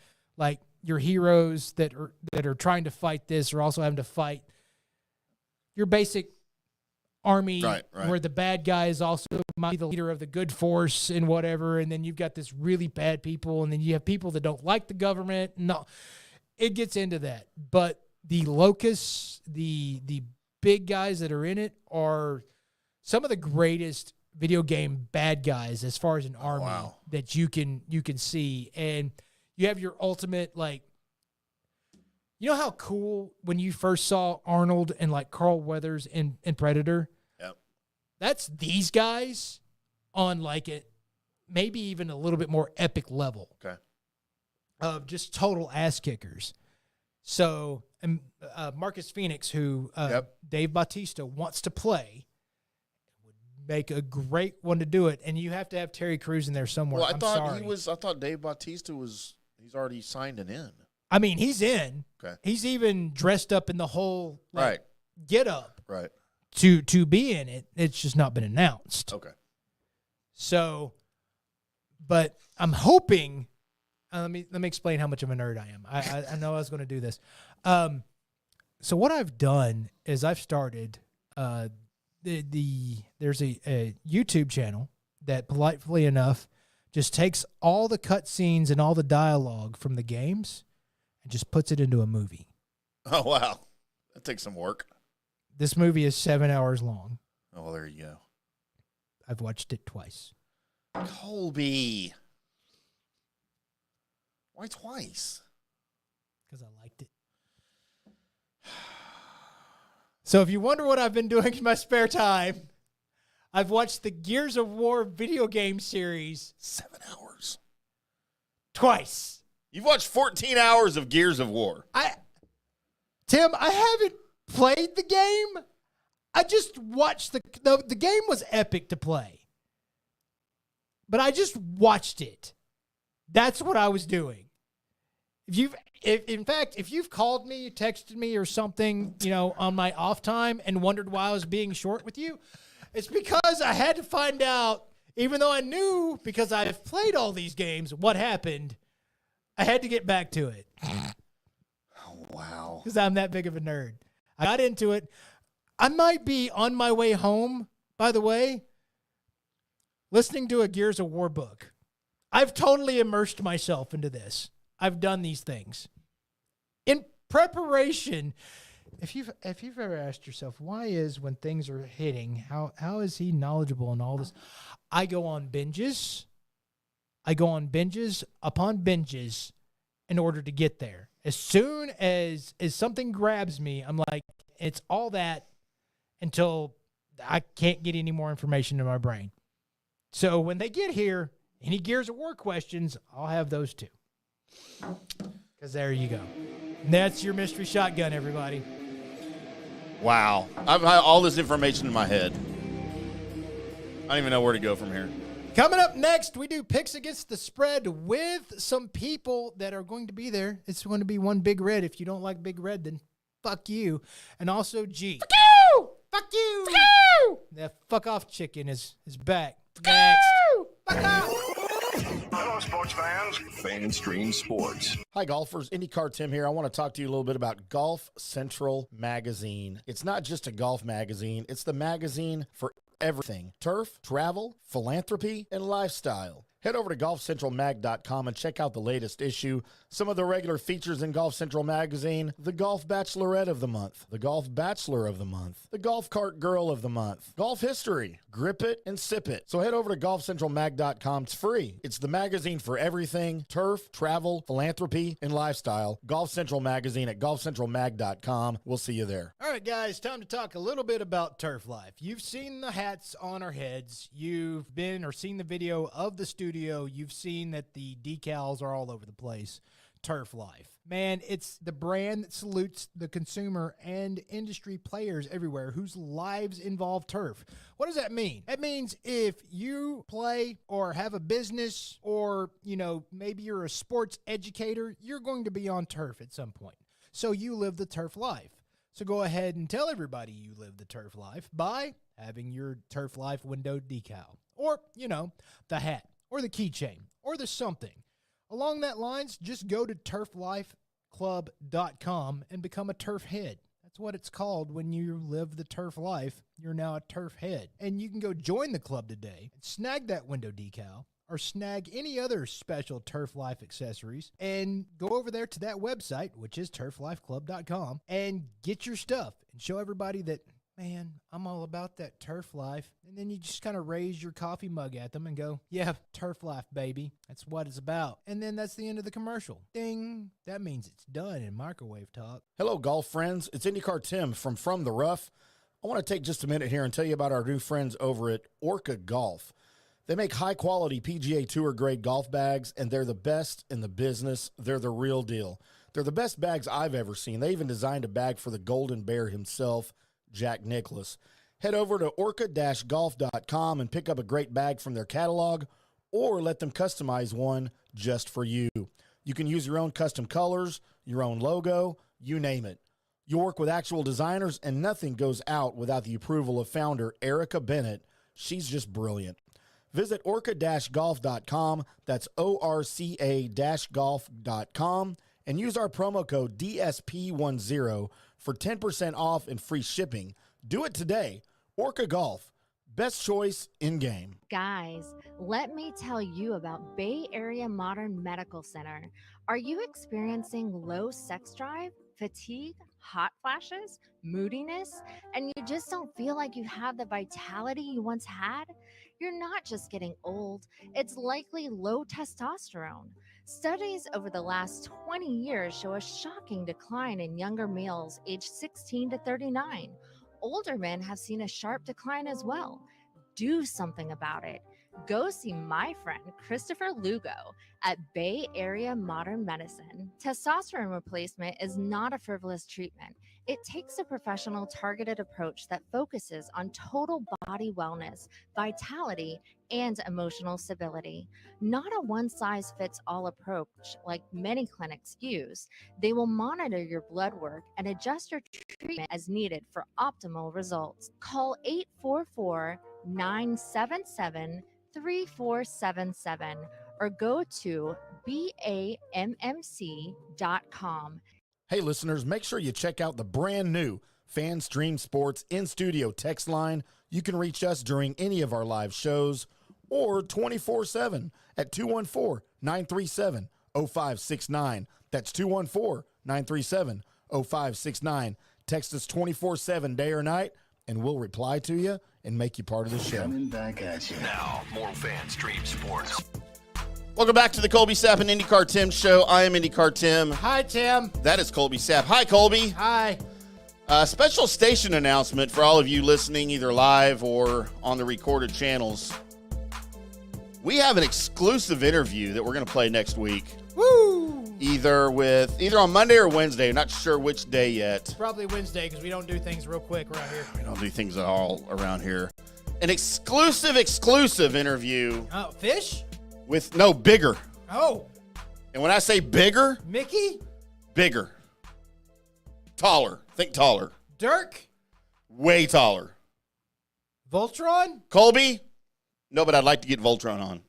your heroes that are trying to fight this are also having to fight your basic army, Right. where the bad guy is also might be the leader of the good force and whatever, and then you've got this really bad people, and then you have people that don't like the government. No, it gets into that, but the locusts, the big guys that are in it are some of the greatest video game bad guys as far as an army wow. that you can see. And you have your ultimate, you know how cool when you first saw Arnold and Carl Weathers in Predator? Yep. That's these guys on maybe even a little bit more epic level. Okay. Of just total ass kickers. So, Marcus Phoenix, who Dave Bautista wants to play, would make a great one to do it. And you have to have Terry Crews in there somewhere. Well, I thought Dave Bautista he's already signed an in. I mean, he's in. Okay. He's even dressed up in the whole get up to be in it. It's just not been announced. Okay. So, but I'm hoping. Let me explain how much of a nerd I am. I know I was going to do this. So what I've done is I've started there's a YouTube channel that politely enough just takes all the cutscenes and all the dialogue from the games and just puts it into a movie. Oh, wow. That takes some work. This movie is 7 hours long. Oh, well, there you go. I've watched it twice. Colby. Why twice? Because I liked it. So if you wonder what I've been doing in my spare time, I've watched the Gears of War video game series 7 hours. Twice. You've watched 14 hours of Gears of War. Tim, I haven't played the game. I just watched the game was epic to play. But I just watched it. That's what I was doing. If you've called me, texted me or something, on my off time and wondered why I was being short with you, it's because I had to find out, even though I knew because I've played all these games, what happened, I had to get back to it. Oh, wow. Because I'm that big of a nerd. I got into it. I might be on my way home, by the way, listening to a Gears of War book. I've totally immersed myself into this. I've done these things. In preparation, if you've ever asked yourself, why is when things are hitting, how is he knowledgeable in all this? I go on binges. Upon binges in order to get there. As soon as something grabs me, I'm like, it's all that until I can't get any more information in my brain. So when they get here, any Gears of War questions, I'll have those too. Because there you go. And that's your mystery shotgun, everybody. Wow. I've had all this information in my head. I don't even know where to go from here. Coming up next, we do picks against the spread with some people that are going to be there. It's going to be one Big Red. If you don't like Big Red, then fuck you. And also G. Fuck you! Fuck you! Fuck you! The fuck off chicken is back. Fuck Next. you! Fuck off! Hello, sports fans. FanStream Sports. Hi, golfers. IndyCarTim here. I want to talk to you a little bit about Golf Central Magazine. It's not just a golf magazine. It's the magazine for everything: turf, travel, philanthropy, and lifestyle. Head over to golfcentralmag.com and check out the latest issue. Some of the regular features in Golf Central Magazine: the Golf Bachelorette of the Month, the Golf Bachelor of the Month, the Golf Cart Girl of the Month, Golf History, Grip It and Sip It. So head over to golfcentralmag.com. It's free. It's the magazine for everything: turf, travel, philanthropy, and lifestyle. Golf Central Magazine at golfcentralmag.com. We'll see you there. All right, guys, time to talk a little bit about turf life. You've seen the hats on our heads. You've been or seen the video of the studio. You've seen that the decals are all over the place. Turf Life. Man, it's the brand that salutes the consumer and industry players everywhere whose lives involve turf. What does that mean? That means if you play or have a business or, maybe you're a sports educator, you're going to be on turf at some point. So you live the turf life. So go ahead and tell everybody you live the turf life by having your Turf Life window decal or, the hat or the keychain or the something. Along that lines, just go to turflifeclub.com and become a turf head. That's what it's called when you live the turf life. You're now a turf head. And you can go join the club today, snag that window decal, or snag any other special Turf Life accessories, and go over there to that website, which is turflifeclub.com, and get your stuff and show everybody that, man, I'm all about that turf life. And then you just kind of raise your coffee mug at them and go, yeah, turf life, baby. That's what it's about. And then that's the end of the commercial. Ding. That means it's done in microwave talk. Hello, golf friends. It's IndyCarTim from the Rough. I want to take just a minute here and tell you about our new friends over at Orca Golf. They make high-quality PGA Tour grade golf bags, and they're the best in the business. They're the real deal. They're the best bags I've ever seen. They even designed a bag for the Golden Bear himself, Jack Nicklaus. Head over to orca-golf.com and pick up a great bag from their catalog, or let them customize one just for you. You can use your own custom colors, your own logo, you name it. You work with actual designers, and nothing goes out without the approval of founder Erica Bennett. She's just brilliant. Visit orca-golf.com, that's ORCA-golf.com, and use our promo code DSP10 for 10% off and free shipping. Do it today. Orca Golf, best choice in-game. Guys, let me tell you about Bay Area Modern Medical Center. Are you experiencing low sex drive, fatigue, hot flashes, moodiness, and you just don't feel like you have the vitality you once had? You're not just getting old, it's likely low testosterone. Studies over the last 20 years show a shocking decline in younger males aged 16 to 39. Older men have seen a sharp decline as well. Do something about it. Go see my friend Christopher Lugo at Bay Area Modern Medicine. Testosterone replacement is not a frivolous treatment. It takes a professional, targeted approach that focuses on total body wellness, vitality, and emotional stability. Not a one-size-fits-all approach like many clinics use. They will monitor your blood work and adjust your treatment as needed for optimal results. Call 844-977-3477 or go to BAMMC.com. Hey, listeners, make sure you check out the brand new FanStream Sports in-studio text line. You can reach us during any of our live shows or 24/7 at 214-937-0569. That's 214-937-0569. Text us 24/7 day or night, and we'll reply to you and make you part of the show. Coming back at you. Now, more FanStream Sports. Welcome back to the Colby Sapp and IndyCarTim show. I am IndyCarTim. Hi, Tim. That is Colby Sapp. Hi, Colby. Hi. Special station announcement for all of you listening either live or on the recorded channels. We have an exclusive interview that we're going to play next week. Woo! Either on Monday or Wednesday. Not sure which day yet. Probably Wednesday because we don't do things real quick around here. We don't do things at all around here. An exclusive interview Oh, fish? with bigger. Oh, And when I say bigger, Mickey? bigger. Taller. Think taller. Dirk? Way taller. Voltron? Colby? No, but I'd like to get Voltron on.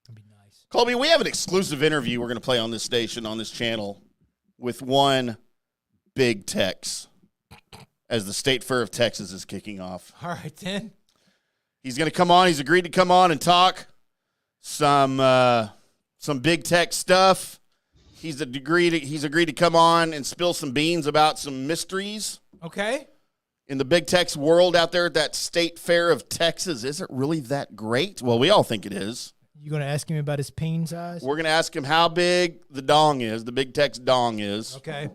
That'd be nice. Colby, we have an exclusive interview we're going to play on this station, on this channel, with one Big Tex, as the State Fair of Texas is kicking off. All right, then. He's going to come on. He's agreed to come on and talk some Big Tex stuff. He's agreed to come on and spill some beans about some mysteries Okay. in the Big Tex world out there at that State Fair of Texas. Is it really that great? Well, we all think it is. You going to ask him about his peen size? We're going to ask him how big the dong is, the Big Tex dong is, Okay.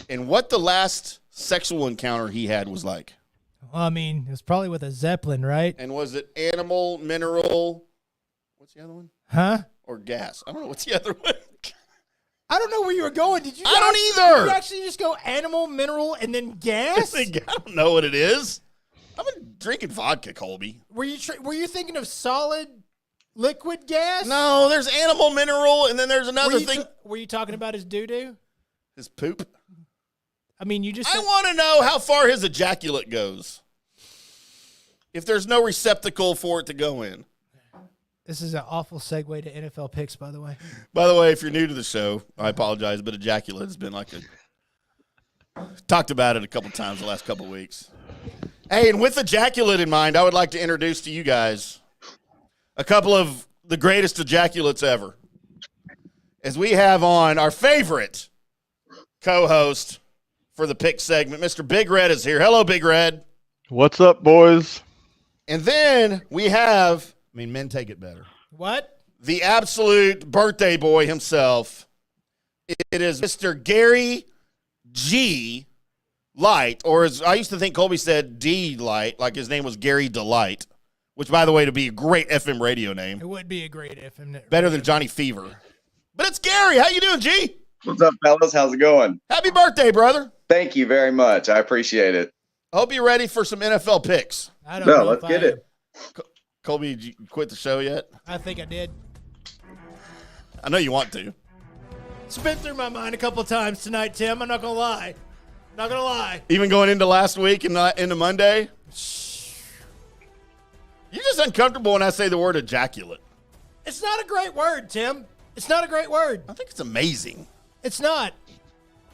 and what the last sexual encounter he had was like. Well, I mean, it was probably with a Zeppelin, right? And was it animal, mineral, what's the other one? Huh? Or gas? I don't know. What's the other one? I don't know where you were going. Did you? I don't either. Did you actually just go animal, mineral, and then gas? I don't know what it is. I've been drinking vodka, Colby. Were you thinking of solid, liquid gas? No, there's animal, mineral, and then there's another thing. Were you talking about his doo-doo? His poop. I mean, you just. I want to know how far his ejaculate goes. If there's no receptacle for it to go in. This is an awful segue to NFL picks, by the way. By the way, if you're new to the show, I apologize, but ejaculate has been talked about it a couple times the last couple weeks. Hey, and with ejaculate in mind, I would like to introduce to you guys a couple of the greatest ejaculates ever. As we have on our favorite co-host for the pick segment, Mr. Big Red is here. Hello, Big Red. What's up, boys? And then we have, men take it better, What? the absolute birthday boy himself. It is Mr. Gary G. Light, or as I used to think Colby said, D. Light, like his name was Gary Delight, which, by the way, to be a great FM radio name. It would be a great FM. Better than Johnny Fever. But it's Gary. How you doing, G? What's up, fellas? How's it going? Happy birthday, brother. Thank you very much. I appreciate it. I hope you're ready for some NFL picks. I don't know let's if get I it. Colby, did you quit the show yet? I think I did. I know you want to. It's been through my mind a couple times tonight, Tim. I'm not going to lie. Not going to lie. Even going into last week and not into Monday? You're just uncomfortable when I say the word ejaculate. It's not a great word, Tim. It's not a great word. I think it's amazing. It's not.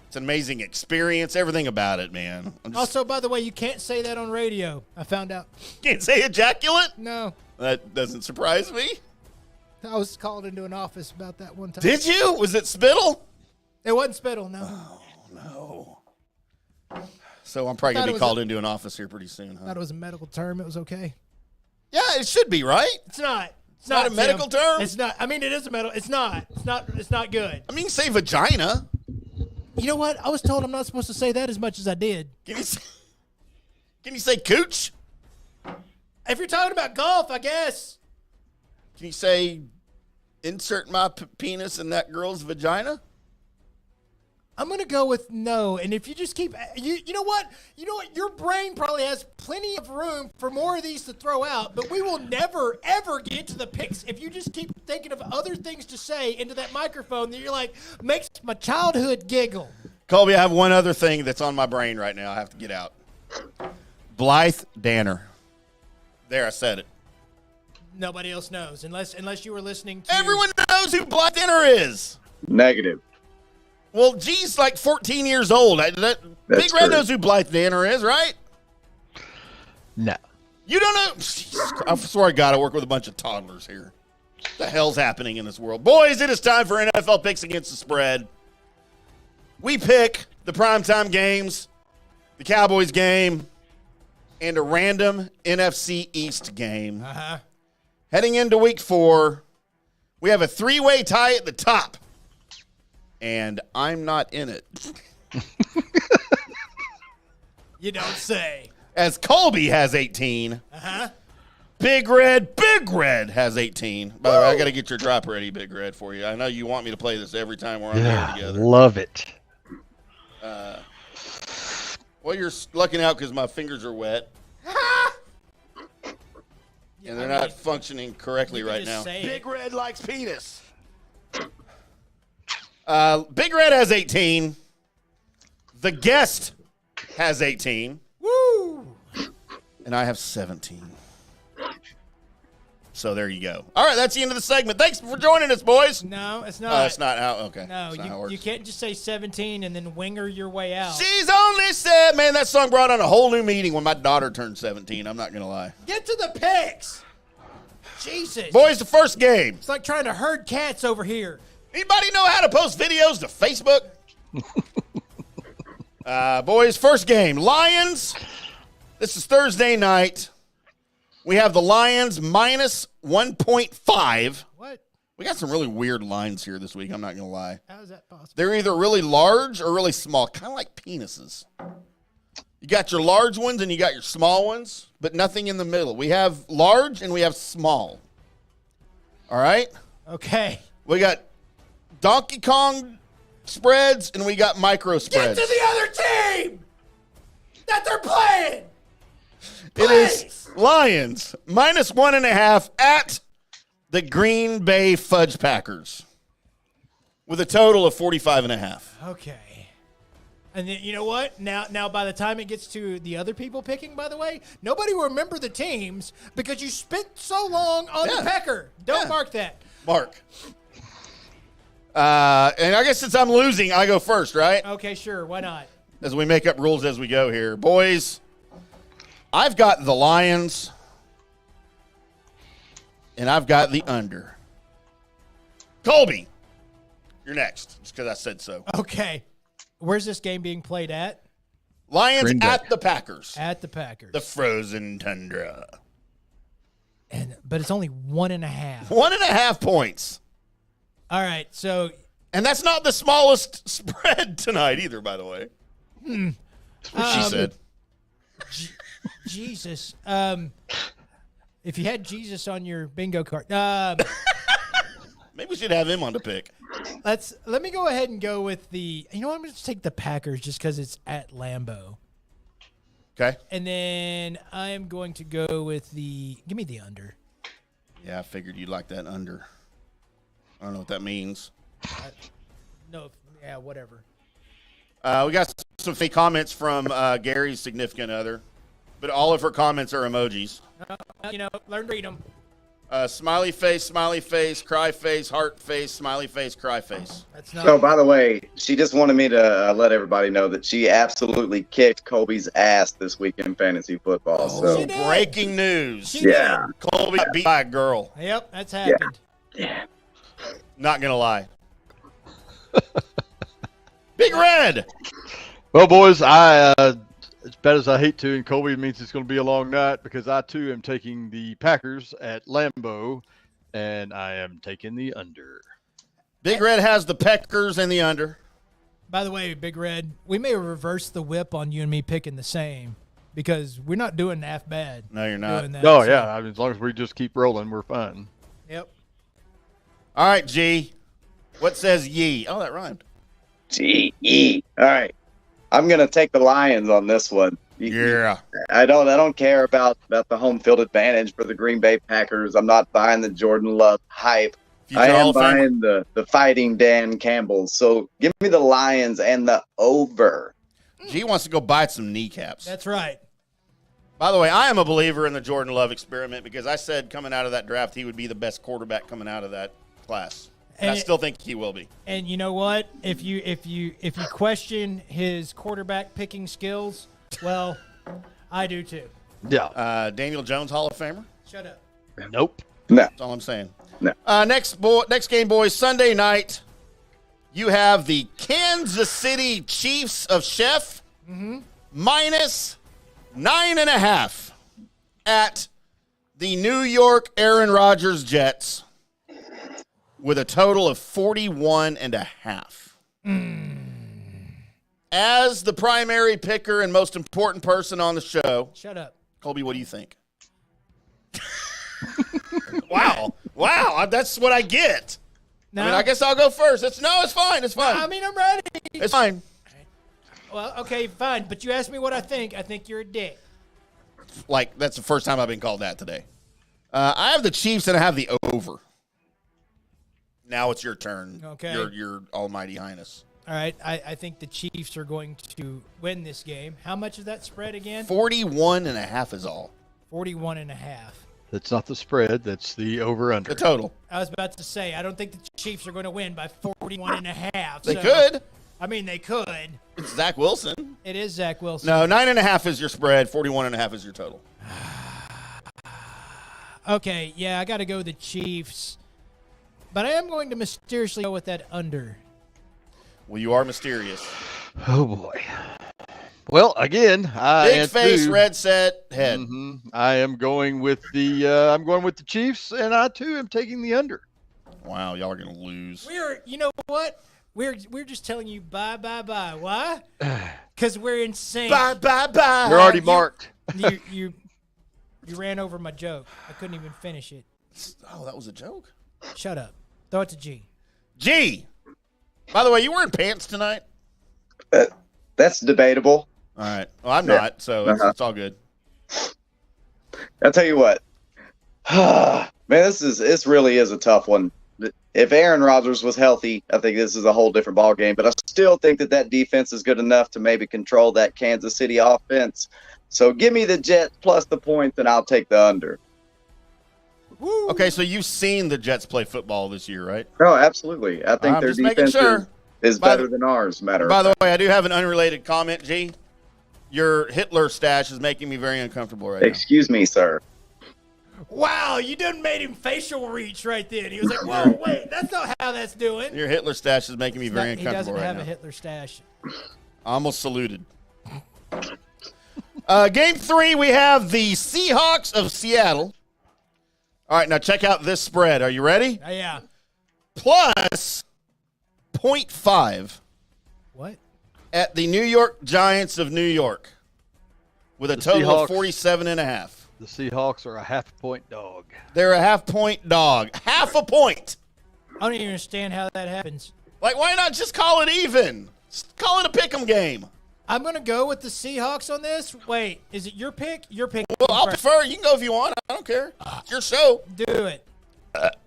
It's an amazing experience. Everything about it, man. Also, by the way, you can't say that on radio. I found out. Can't say ejaculate? No. That doesn't surprise me. I was called into an office about that one time. Did you? Was it spittle? It wasn't spittle, no. Oh, no. So I'm probably going to be called into an office here pretty soon, I huh? thought it was a medical term. It was okay. Yeah, it should be, right? It's not. It's not a Tim. medical term? It's not. I mean, it is a medical. It's not. It's not good. I mean, say vagina. You know what? I was told I'm not supposed to say that as much as I did. Can you say cooch? If you're talking about golf, I guess. Can you say insert my penis in that girl's vagina? I'm going to go with no. And if you just keep, you know what? You know what? Your brain probably has plenty of room for more of these to throw out, but we will never, ever get to the picks if you just keep thinking of other things to say into that microphone that you're like, makes my childhood giggle. Colby, I have one other thing that's on my brain right now I have to get out. Blythe Danner. There, I said it. Nobody else knows unless you were listening to. Everyone knows who Blythe Danner is. Negative. Well, G's like 14 years old. Big Red true. knows who Blythe Danner is, right? No. You don't know? I swear to God, I work with a bunch of toddlers here. What the hell's happening in this world? Boys, it is time for NFL picks against the spread. We pick the primetime games, the Cowboys game, and a random NFC East game. Uh-huh. Heading into week 4, we have a 3-way tie at the top. And I'm not in it. You don't say. As Colby has 18. Uh-huh. Big Red has 18. By the way, I got to get your drop ready, Big Red, for you. I know you want me to play this every time we're on there together. Love it. Well, you're lucking out because my fingers are wet. And they're not functioning correctly right now. Big Red likes penis. Big Red has 18. The guest has 18. Woo! And I have 17. So there you go. All right, that's the end of the segment. Thanks for joining us, boys. No, it's not. It's not how. Okay. No, That's not how it works. you can't just say 17 and then winger your way out. She's only said, man, that song brought on a whole new meaning when my daughter turned 17. I'm not going to lie. Get to the picks. Jesus. Boys, the first game. It's like trying to herd cats over here. Anybody know how to post videos to Facebook? Boys, first game. Lions. This is Thursday night. We have the Lions minus 1.5. What? We got some really weird lines here this week, I'm not going to lie. How is that possible? They're either really large or really small, kind of like penises. You got your large ones and you got your small ones, but nothing in the middle. We have large and we have small. All right? Okay. We got Donkey Kong spreads and we got micro spreads. Get to the other team that they're playing. It is Lions minus 1.5 at the Green Bay Fudge Packers with a total of 45.5. Okay. And then, you know what? Now, by the time it gets to the other people picking, by the way, nobody will remember the teams because you spent so long on the Packer. Don't mark that. Mark. And I guess since I'm losing, I go first, right? Okay, sure. Why not? As we make up rules as we go here. Boys, I've got the Lions, and I've got the under. Colby, you're next, just because I said so. Okay. Where's this game being played at? Lions at the Packers. At the Packers. The frozen tundra. But it's only 1.5. 1.5 points. All right, so. And that's not the smallest spread tonight either, by the way. That's what she said. Jesus. If you had Jesus on your bingo card, Maybe we should have him on the pick. let me go ahead and go with the. You know, what? I'm going to take the Packers just because it's at Lambeau. Okay. And then I am going to go with the. Give me the under. Yeah, I figured you'd like that under. I don't know what that means. No, yeah, whatever. We got some fake comments from Gary's significant other, but all of her comments are emojis. You know, learn to read them. Smiley face, cry face, heart face, smiley face, cry face. That's not. So, by the way, she just wanted me to let everybody know that she absolutely kicked Colby's ass this week in fantasy football. So, She did. Breaking news. yeah. Colby got beat by a girl. Yep, that's happened. Not going to lie. Big Red. Well, boys, as bad as I hate to, and Colby means it's going to be a long night because I too am taking the Packers at Lambeau, and I am taking the under. Big Red has the Packers and the under. By the way, Big Red, we may reverse the whip on you and me picking the same because we're not doing half bad. No, you're not. doing that, Oh, so- yeah. I mean, as long as we just keep rolling, we're fine. Yep. All right, G. What says ye? Oh, that rhymed. G-E. All right. I'm going to take the Lions on this one. Yeah. I don't care about the home field advantage for the Green Bay Packers. I'm not buying the Jordan Love hype. Future I Hall am of Famer. buying the fighting Dan Campbell. So give me the Lions and the over. G wants to go bite some kneecaps. That's right. By the way, I am a believer in the Jordan Love experiment because I said coming out of that draft he would be the best quarterback coming out of that class. And I And- still think he will be. And you know what? If you question his quarterback picking skills, well, I do too. Yeah. Daniel Jones, Hall of Famer. Shut up. Nope. No. That's all I'm saying. No. Next game, boys. Sunday night, you have the Kansas City Chiefs of Chef minus 9.5 at the New York Aaron Rodgers Jets with a total of 41.5. As the primary picker and most important person on the show, Shut up. Colby, what do you think? Wow, that's what I get. No, I mean, I guess I'll go first. It's fine. It's fine. I mean, I'm ready. It's fine. Well, okay, fine. But you asked me what I think. I think you're a dick. Like, that's the first time I've been called that today. I have the Chiefs and I have the over. Now it's your turn. Okay. Your almighty highness. All right. I think the Chiefs are going to win this game. How much is that spread again? 41.5 is all. 41.5. That's not the spread. That's the over-under. The total. I was about to say, I don't think the Chiefs are going to win by 41.5. They could. I mean, they could. It's Zach Wilson. It is Zach Wilson. No, 9.5 is your spread. 41.5 is your total. Okay, yeah, I got to go the Chiefs. But I am going to mysteriously go with that under. Well, you are mysterious. Oh, boy. Well, again, I Big face, red set, head. I am going with the Chiefs, and I too am taking the under. Wow, y'all are gonna lose. You know what? We're just telling you bye. Why? Because we're insane. Bye. You're already marked. You ran over my joke. I couldn't even finish it. Oh, that was a joke. Shut up. Throw it to G. G. By the way, you wearing pants tonight? That's debatable. All right. Well, I'm not, so it's all good. I'll tell you what. Man, this really is a tough one. If Aaron Rodgers was healthy, I think this is a whole different ball game. But I still think that defense is good enough to maybe control that Kansas City offense. So give me the Jets plus the points, and I'll take the under. Woo. Okay, so you've seen the Jets play football this year, right? Oh, absolutely. I think I'm their just making defense sure. is better than ours. By the way, I do have an unrelated comment, G. Your Hitler stash is making me very uncomfortable right now. Excuse me, sir. Wow, you done made him facial reach right then. He was like, whoa, wait, that's not how that's doing. Your Hitler stash is making me very He uncomfortable doesn't right have now. a Hitler stash. I almost saluted. Game 3, we have the Seahawks of Seattle. All right, now check out this spread. Are you ready? Yeah. Plus 0.5 What? at the New York Giants of New York with a The total of Seahawks. 47.5. The Seahawks are a half-point dog. They're a half-point dog. Half a point. I don't even understand how that happens. Like, why not just call it even? Just call it a pick'em game. I'm going to go with the Seahawks on this. Wait, is it your pick? Your pick. Well, I'll prefer. You can go if you want. I don't care. It's your show. Do it.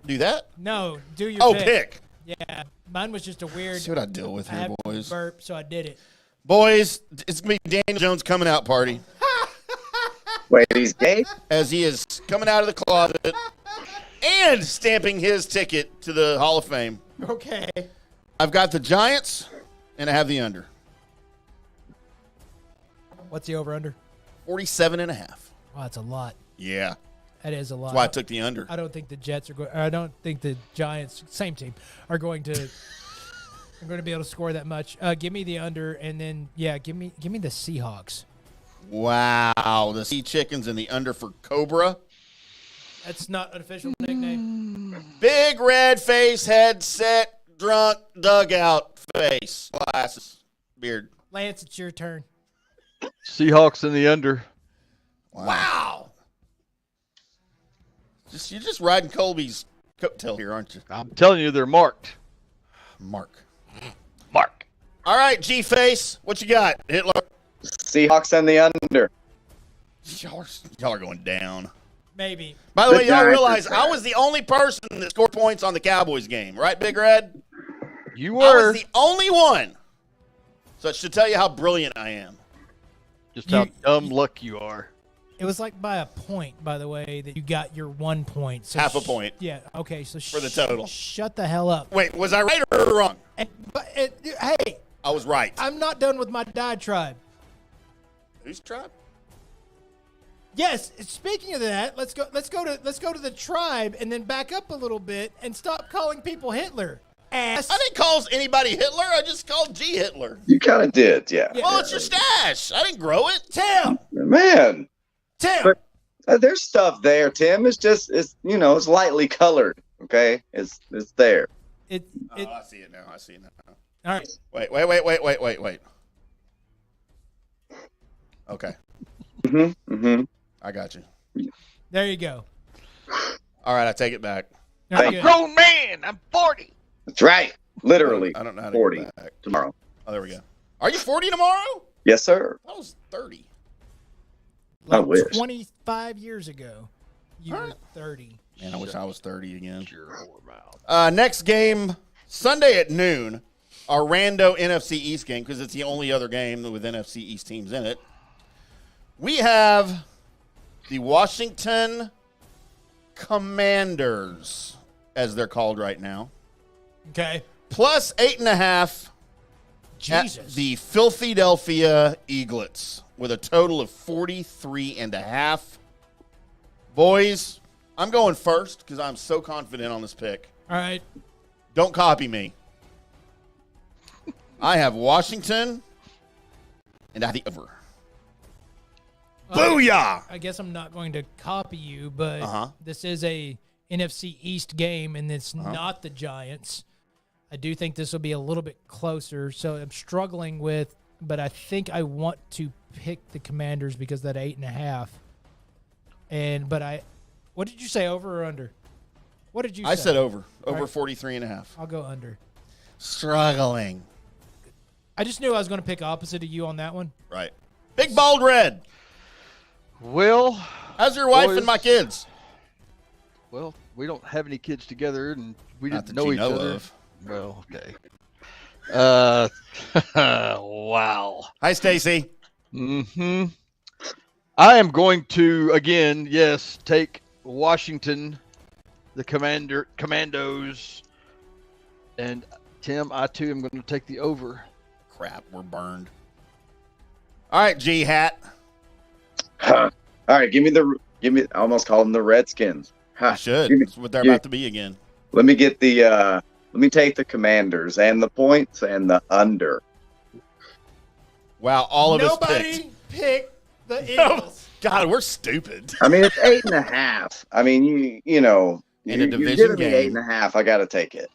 Do that? No, do your pick. Pick. Yeah, mine was just a weird. See what I deal with I here, had boys. burp, so I did it. Boys, it's going to be Daniel Jones' coming out party. Wait, he's gay? As he is coming out of the closet and stamping his ticket to the Hall of Fame. Okay. I've got the Giants, and I have the under. What's the over/under? 47.5. Oh, that's a lot. Yeah. That is a lot. That's why I took the under. I don't think the Jets are going. I don't think the Giants, same team, are going to. are going to be able to score that much. Give me the under, and then give me the Seahawks. Wow, the Sea Chickens and the under for Cobra. That's not an official nickname. Big red face, headset, drunk, dugout face, glasses, beard. Lance, it's your turn. Seahawks in the under. Wow. You're just riding Colby's coattail here, aren't you? I'm telling you, they're marked. Mark. Mark. All right, G-Face, what you got, Hitler? Seahawks and the under. Y'all are going down. Maybe. By the The way, y'all Giants realize are trash. I was the only person that scored points on the Cowboys game, right, Big Red? You I were. was the only one. So it should tell you how brilliant I am. Just how dumb luck you are. It was like by a point, by the way, that you got your 1 point. So Half a point. Yeah. Okay. So For the total. Shut the hell up. Wait, was I right or wrong? Hey, I was right. I'm not done with my diatribe. Who's tribe? Yes. Speaking of that, let's go to the tribe and then back up a little bit and stop calling people Hitler. Ass. I didn't call anybody Hitler. I just called G Hitler. You kind of did, yeah. Well, it's your stash. I didn't grow it. Tim. Man, Tim. But there's stuff there, Tim. It's just, it's lightly colored, okay? It's there. I see it now. I see it now. All right. Wait. Okay. Mm-hmm. I got you. There you go. All right, I take it back. Very good. Grown man. I'm 40. That's right. Literally. I don't know how to 40 go back. tomorrow. Oh, there we go. Are you 40 tomorrow? Yes, sir. I was 30. I Like wish. 25 years ago, you were 30. Man, I wish I was 30 again. Your whore mouth. Next game, Sunday at noon, our rando NFC East game, because it's the only other game with NFC East teams in it. We have the Washington Commanders, as they're called right now, Okay. plus 8.5 at Jesus. the Philadelphia Eaglets with a total of 43.5. Boys, I'm going first because I'm so confident on this pick. All right. Don't copy me. I have Washington, and I have the over. Booyah! I guess I'm not going to copy you, but this is a NFC East game, and it's not the Giants. I do think this will be a little bit closer, so I'm struggling with, but I think I want to pick the Commanders because that 8.5. What did you say, over or under? What did you say? I said over. All Over right. 43.5. I'll go under. Struggling. I just knew I was going to pick opposite of you on that one. Right. Big bald red. Well, How's your wife boys, and my kids? Well, we don't have any kids together, and we Not didn't that know you each know other. of. Well, okay. Wow. Hi, Stacy. Mm-hmm. I am going to, again, yes, take Washington, the Commandos, and Tim, I too am going to take the over. Crap, we're burned. All right, G Hat. Huh. All right, give me. I almost call them the Redskins. I should. Give me- That's what they're give- about to be again. Let me get the. Let me take the Commanders and the points and the under. Wow, all of us Nobody picked. picked the No. Eagles. God, we're stupid. I mean, it's 8.5. I mean, you know, In a you're division giving me game. 8.5. I got to take it.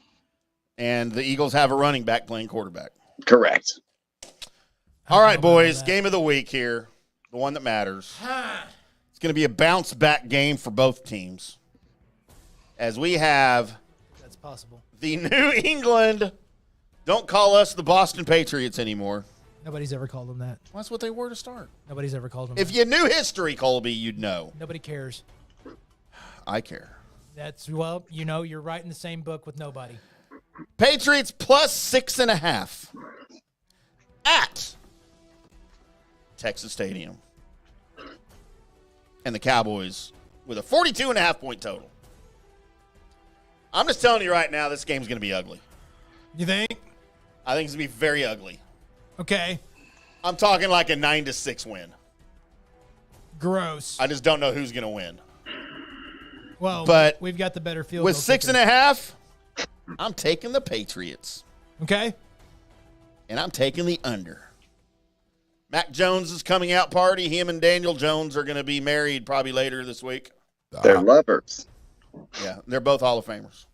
And the Eagles have a running back playing quarterback. Correct. All right, I don't know about boys. that. Game of the week here. The one that matters. Huh. It's going to be a bounce-back game for both teams. As we have That's possible. the New England, don't call us the Boston Patriots anymore. Nobody's ever called them that. Well, that's what they were to start. Nobody's ever called them If that. you knew history, Colby, you'd know. Nobody cares. I care. That's, well, you know, you're writing the same book with nobody. Patriots plus 6.5 at Texas Stadium. And the Cowboys with a 42.5 point total. I'm just telling you right now, this game's going to be ugly. You think? I think it's going to be very ugly. Okay. I'm talking like a 9-6 win. Gross. I just don't know who's going to win. Well, but we've got the better field With goal kicker. 6.5, I'm taking the Patriots. Okay. And I'm taking the under. Mac Jones' coming out party. Him and Daniel Jones are going to be married probably later this week. They're lovers. Yeah, they're both Hall of Famers.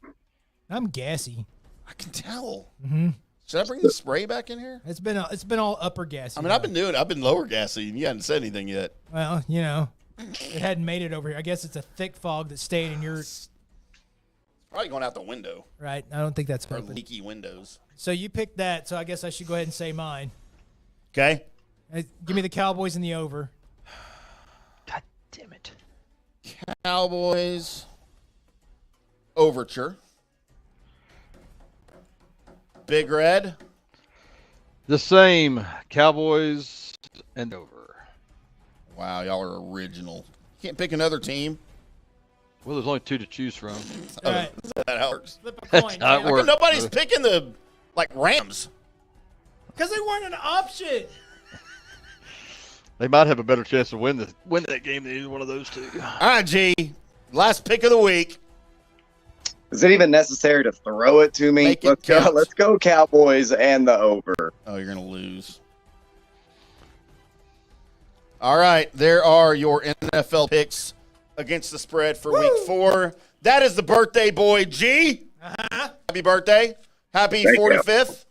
I'm gassy. I can tell. Mm-hmm. Should I bring the spray back in here? It's been all upper gassy. I mean, I've been lower gassy, and you hadn't said anything yet. Well, you know, it hadn't made it over here. I guess it's a thick fog that stayed in your. Probably going out the window. Right. I don't think that's Or open. leaky windows. So you picked that. So I guess I should go ahead and say mine. Okay. Give me the Cowboys in the over. God damn it. Cowboys overture. Big Red. The same. Cowboys and over. Wow, y'all are original. Can't pick another team. Well, there's only two to choose from. All right. That helps. Flip a That's coin. how it How come works. nobody's picking the Rams? Because they weren't an option. They might have a better chance to win that game than either one of those two. All right, G. Last pick of the week. Is it even necessary to throw it to me? Make it count. Let's go Cowboys and the over. Oh, you're going to lose. All right, there are your NFL picks against the spread for week 4. That is the birthday boy, G. Uh-huh. Happy birthday. Happy Thank you. 45th.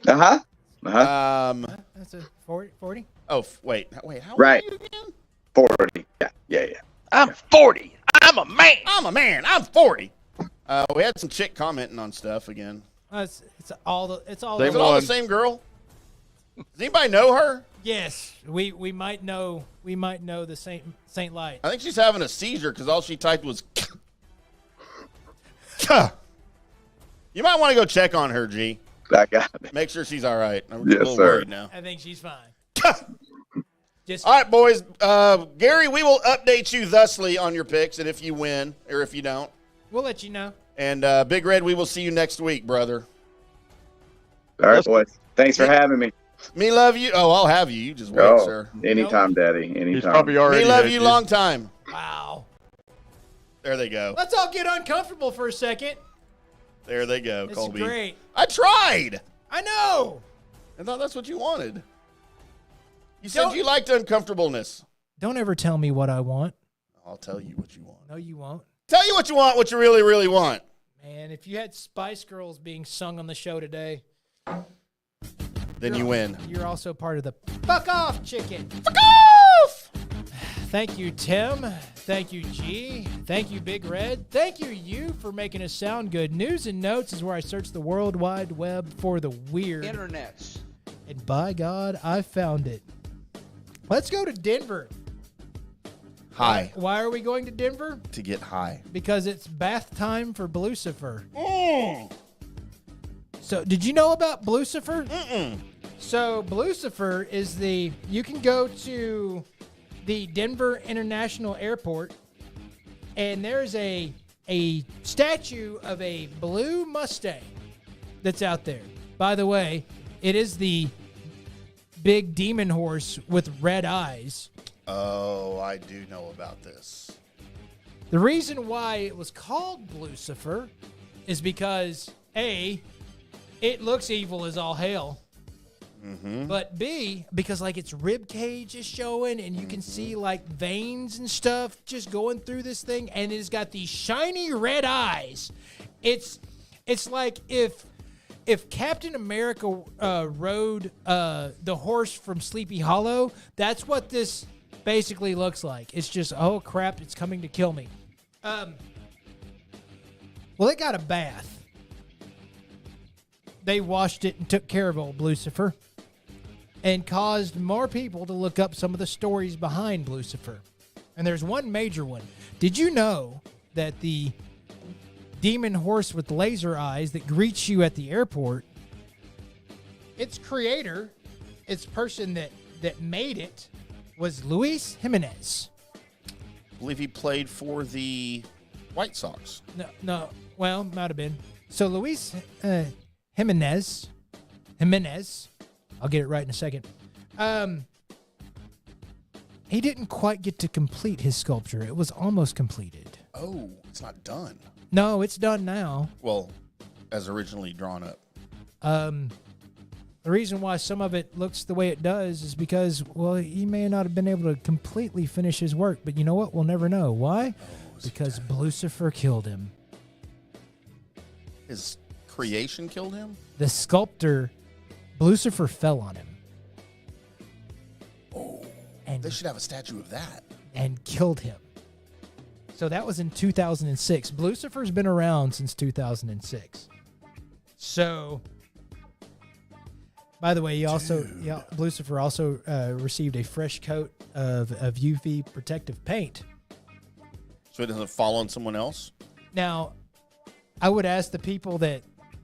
Uh-huh. Uh-huh. That's a 40? Oh, wait. How old Right. are you again? 40. Yeah. I'm 40. I'm a man. I'm a man. I'm 40. We had some chick commenting on stuff again. It's all. Is it all One. the same girl? Does anybody know her? Yes, we might know the Saint Light. I think she's having a seizure because all she typed was. You might want to go check on her, G. I got it. Make sure she's all right. I'm a Yes, little sir. worried now. I think she's fine. Just All right, boys. Gary, we will update you thusly on your picks and if you win or if you don't. we'll let you know. And Big Red, we will see you next week, brother. All right, boys. Thanks for having me. Me love you. Oh, I'll have you. You just wait, Oh, sir. anytime, Daddy. He's Anytime. probably already. Me love had you his- long time. Wow. There they go. Let's all get uncomfortable for a second. There they go, It's Colby. great. I tried. I know. I thought that's what you wanted. You said Don't- you liked uncomfortableness. Don't ever tell me what I want. I'll tell you what you want. No, you won't. Tell you what you want, what you really, really want. Man, if you had Spice Girls being sung on the show today, Then you win. you're also part of the Fuck Off Chicken. Fuck off! Thank you, Tim. Thank you, G. Thank you, Big Red. Thank you for making us sound good. News and Notes is where I search the World Wide Web for the weird. Internets. And by God, I found it. Let's go to Denver. High. Why are we going to Denver? To get high. Because it's bath time for Blucifer. Mm. So, did you know about Blucifer? Mm-mm. So, Blucifer is you can go to the Denver International Airport, and there's a statue of a blue Mustang that's out there. By the way, it is the big demon horse with red eyes. Oh, I do know about this. The reason why it was called Blucifer is because A, it looks evil as all hell. Mm-hmm. But B, because like its rib cage is showing and you can see like veins and stuff just going through this thing, and it's got these shiny red eyes. It's like if Captain America rode the horse from Sleepy Hollow, that's what this basically looks like. It's just, oh crap, it's coming to kill me. Well, it got a bath. They washed it and took care of old Lucifer and caused more people to look up some of the stories behind Lucifer. And there's one major one. Did you know that the demon horse with laser eyes that greets you at the airport, its creator, its person that made it, was Luis Jimenez? I believe he played for the White Sox. No. Well, might have been. So Luis Jimenez, I'll get it right in a second. He didn't quite get to complete his sculpture. It was almost completed. Oh, it's not done. No, it's done now. Well, as originally drawn up. The reason why some of it looks the way it does is because, well, he may not have been able to completely finish his work. But you know what? We'll never know. Why? Because Lucifer killed him. His creation killed him? The sculptor, Lucifer, fell on him. Oh, and they should have a statue of that. And killed him. So that was in 2006. Lucifer's been around since 2006. So, by the way, Lucifer also received a fresh coat of UV protective paint. So it doesn't fall on someone else? Now, I would ask the people that,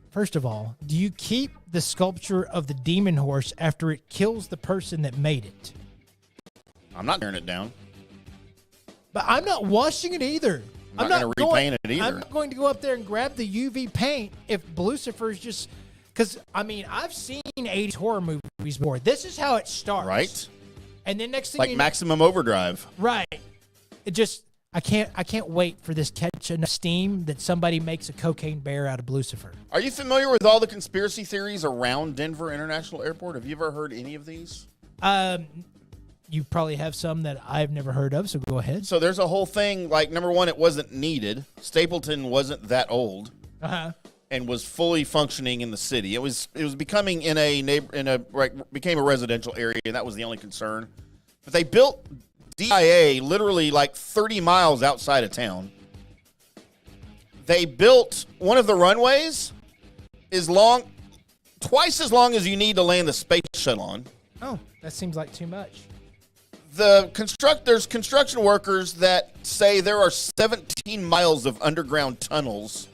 first of all, do you keep the sculpture of the demon horse after it kills the person that made it? I'm not tearing it down. But I'm not washing it either. I'm not going to repaint it either. I'm not going to go up there and grab the UV paint if Lucifer's just... Because, I mean, I've seen 80s horror movies before. This is how it starts. Right. And then next thing like Maximum Overdrive. Right. It just... I can't wait for this catch enough steam that somebody makes a cocaine bear out of Lucifer. Are you familiar with all the conspiracy theories around Denver International Airport? Have you ever heard any of these? You probably have some that I've never heard of, so go ahead. So there's a whole thing, like, number one, it wasn't needed. Stapleton wasn't that old. And was fully functioning in the city. It was becoming became a residential area, and that was the only concern. But they built DIA literally like 30 miles outside of town. They built one of the runways is twice as long as you need to land the space shuttle on. Oh, that seems like too much. There's construction workers that say there are 17 miles of underground tunnels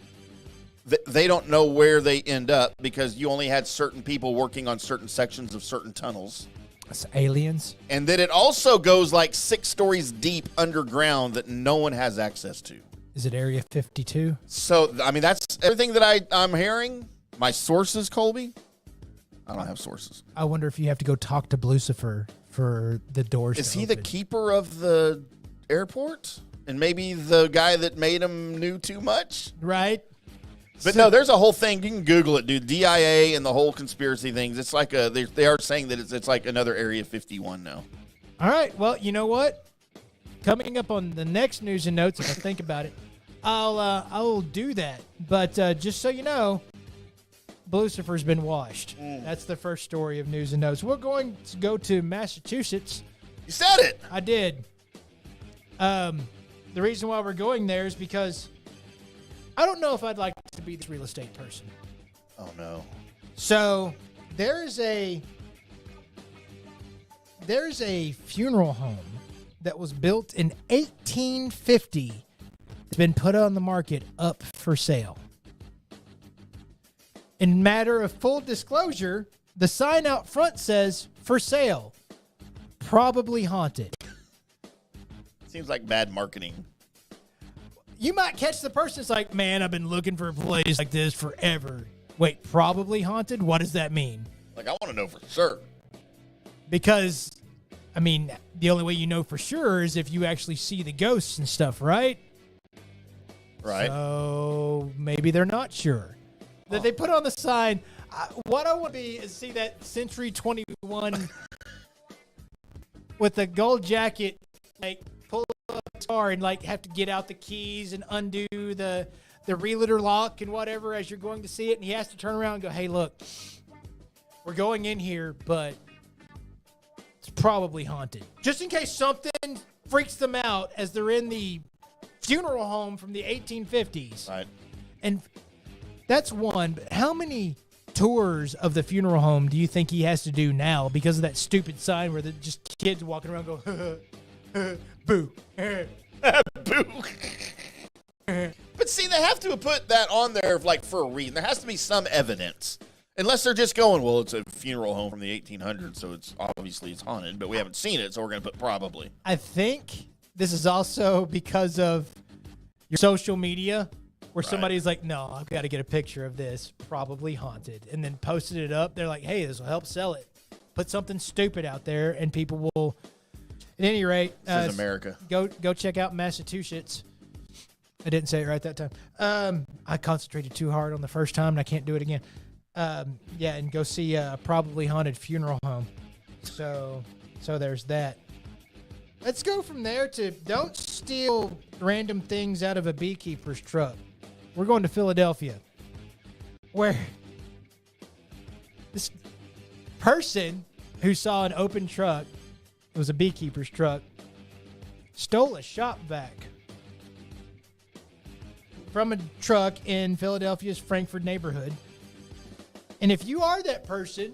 that they don't know where they end up because you only had certain people working on certain sections of certain tunnels. That's aliens. And then it also goes like 6 stories deep underground that no one has access to. Is it Area 52? So, I mean, that's everything that I'm hearing. My sources, Colby? I don't have sources. I wonder if you have to go talk to Lucifer for the doors Is to he open. the keeper of the airport? And maybe the guy that made him knew too much? Right. But no, there's a whole thing. You can Google it, dude. DIA and the whole conspiracy things. It's like they are saying that it's like another Area 51 now. All right. Well, you know what? Coming up on the next news and notes, if I think about it, I'll do that. But just so you know, Lucifer's been washed. That's the first story of news and notes. We're going to go to Massachusetts. You said it. I did. The reason why we're going there is because I don't know if I'd like to be this real estate person. Oh, no. So there's a funeral home that was built in 1850. It's been put on the market up for sale. In matter of full disclosure, the sign out front says, for sale, probably haunted. Seems like bad marketing. You might catch the person that's like, man, I've been looking for a place like this forever. Wait, probably haunted? What does that mean? Like, I want to know for sure. Because, I mean, the only way you know for sure is if you actually see the ghosts and stuff, right? Right. So maybe they're not sure. That they put on the sign, what I want to be is see that Century 21 with the gold jacket, like, pull up the car and like have to get out the keys and undo the realtor lock and whatever as you're going to see it, and he has to turn around and go, hey, look, we're going in here, but it's probably haunted. Just in case something freaks them out as they're in the funeral home from the 1850s. Right. And that's one, but how many tours of the funeral home do you think he has to do now because of that stupid sign where they're just kids walking around go, boo. Boo. But see, they have to have put that on there like for a reason. There has to be some evidence. Unless they're just going, well, it's a funeral home from the 1800s, so it's obviously it's haunted, but we haven't seen it, so we're going to put probably. I think this is also because of your social media where somebody's like, no, I've got to get a picture of this, probably haunted, and then posted it up. They're like, hey, this will help sell it. Put something stupid out there, and people will. At any rate, This is America. Go check out Massachusetts. I didn't say it right that time. I concentrated too hard on the first time, and I can't do it again. Yeah, and go see a probably haunted funeral home. So there's that. Let's go from there to don't steal random things out of a beekeeper's truck. We're going to Philadelphia, where this person who saw an open truck, it was a beekeeper's truck, stole a shop vac from a truck in Philadelphia's Frankford neighborhood. And if you are that person,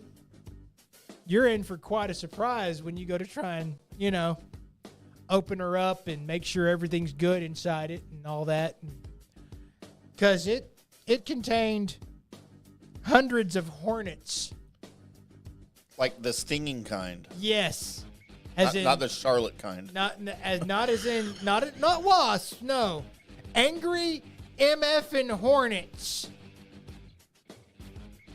you're in for quite a surprise when you go to try and, open her up and make sure everything's good inside it and all that. Because it contained hundreds of hornets. Like the stinging kind. Yes. Not the Charlotte kind. Not wasps, no. Angry MFing hornets.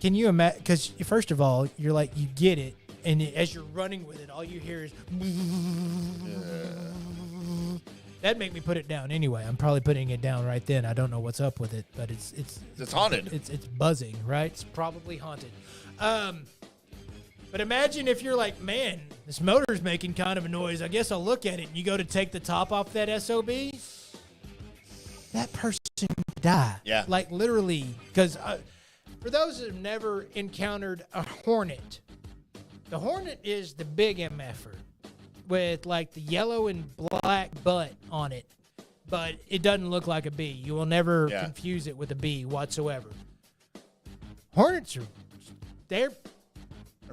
Can you imagine? Because first of all, you're like, you get it, and as you're running with it, all you hear is. That'd make me put it down anyway. I'm probably putting it down right then. I don't know what's up with it, but it's haunted. It's buzzing, right? It's probably haunted. But imagine if you're like, man, this motor's making kind of a noise. I guess I'll look at it. And you go to take the top off that SOB. That person could die. Yeah. Like literally, because. For those that have never encountered a hornet, the hornet is the big MFer with like the yellow and black butt on it, but it doesn't look like a bee. You will never confuse it with a bee whatsoever. Hornets they're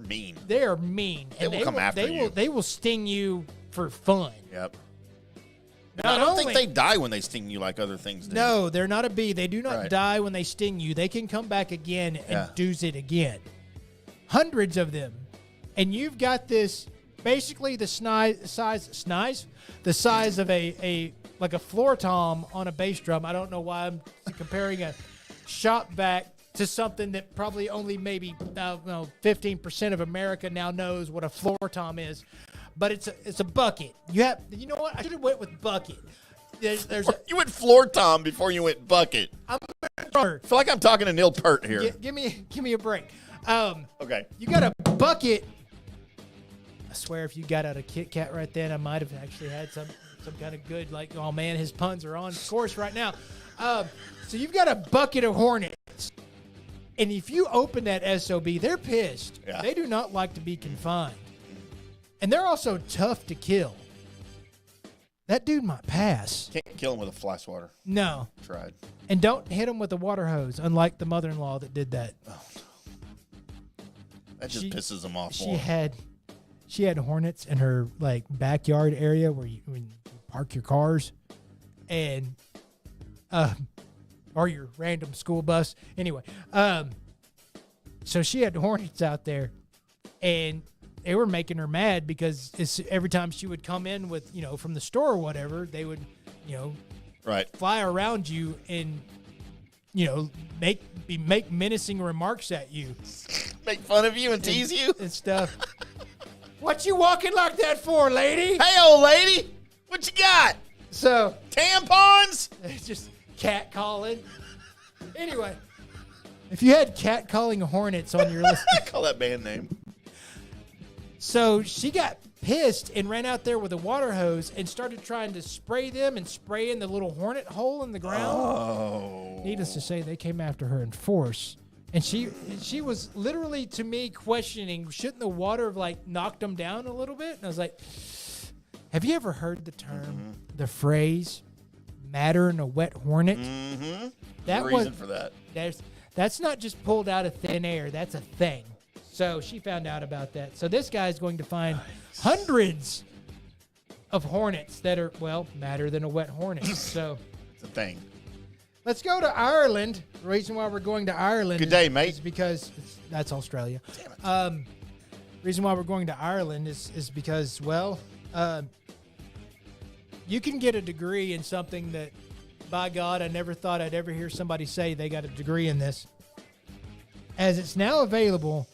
mean. They are mean. They will come after you. They will sting you for fun. Yep. I don't think they die when they sting you like other things do. No, they're not a bee. They do not die when they sting you. They can come back again and do it again. Hundreds of them. And you've got this, basically the the size of a like a floor tom on a bass drum. I don't know why I'm comparing a shop vac to something that probably only maybe 15% of America now knows what a floor tom is. But it's a bucket. You know what? I should have went with bucket. You went floor tom before you went bucket. I feel like I'm talking to Neil Peart here. Give me a break. Okay. You got a bucket. I swear, if you got out a Kit Kat right then, I might have actually had some kind of good, like, oh man, his puns are on course right now. So you've got a bucket of hornets. And if you open that SOB, they're pissed. Yeah. They do not like to be confined. And they're also tough to kill. That dude might pass. Can't kill him with a fly swatter. No. Tried. And don't hit him with a water hose, unlike the mother-in-law that did that. Oh, no. That just pisses him off She more. had hornets in her like backyard area when you park your cars, and or your random school bus. Anyway, so she had hornets out there, and they were making her mad because every time she would come in with, from the store or whatever, they would, fly around you and, make menacing remarks at you. Make fun of you and tease you? And stuff. What you walking like that for, lady? Hey, old lady. What you got? So. Tampons? It's just cat calling. Anyway. If you had cat calling hornets on your list. I call that band name. So she got pissed and ran out there with a water hose and started trying to spray them and spray in the little hornet hole in the ground. Oh. Needless to say, they came after her in force And she was literally, to me, questioning, shouldn't the water have, like, knocked them down a little bit? And I was like, have you ever heard the term, the phrase, matter in a wet hornet? Mm-hmm. That There's a reason for that. That's not just pulled out of thin air. That's a thing. So she found out about that. So this guy's going to find hundreds of hornets that are, well, madder than a wet hornet. So It's a thing. let's go to Ireland. The reason why we're going to Ireland Good day, mate. is because that's Australia. Damn it. Reason why we're going to Ireland is because, well, you can get a degree in something that, by God, I never thought I'd ever hear somebody say they got a degree in this. As it's now available,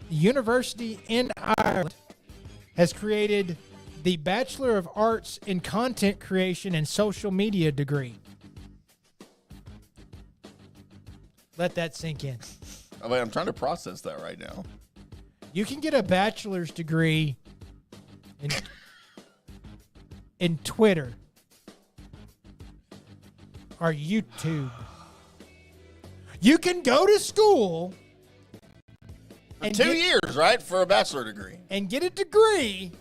the university in Ireland has created the Bachelor of Arts in Content Creation and Social Media degree. Let that sink in. I mean, I'm trying to process that right now. You can get a bachelor's degree in Twitter or YouTube. You can go to school For 2 years, right? For a bachelor degree. and get a degree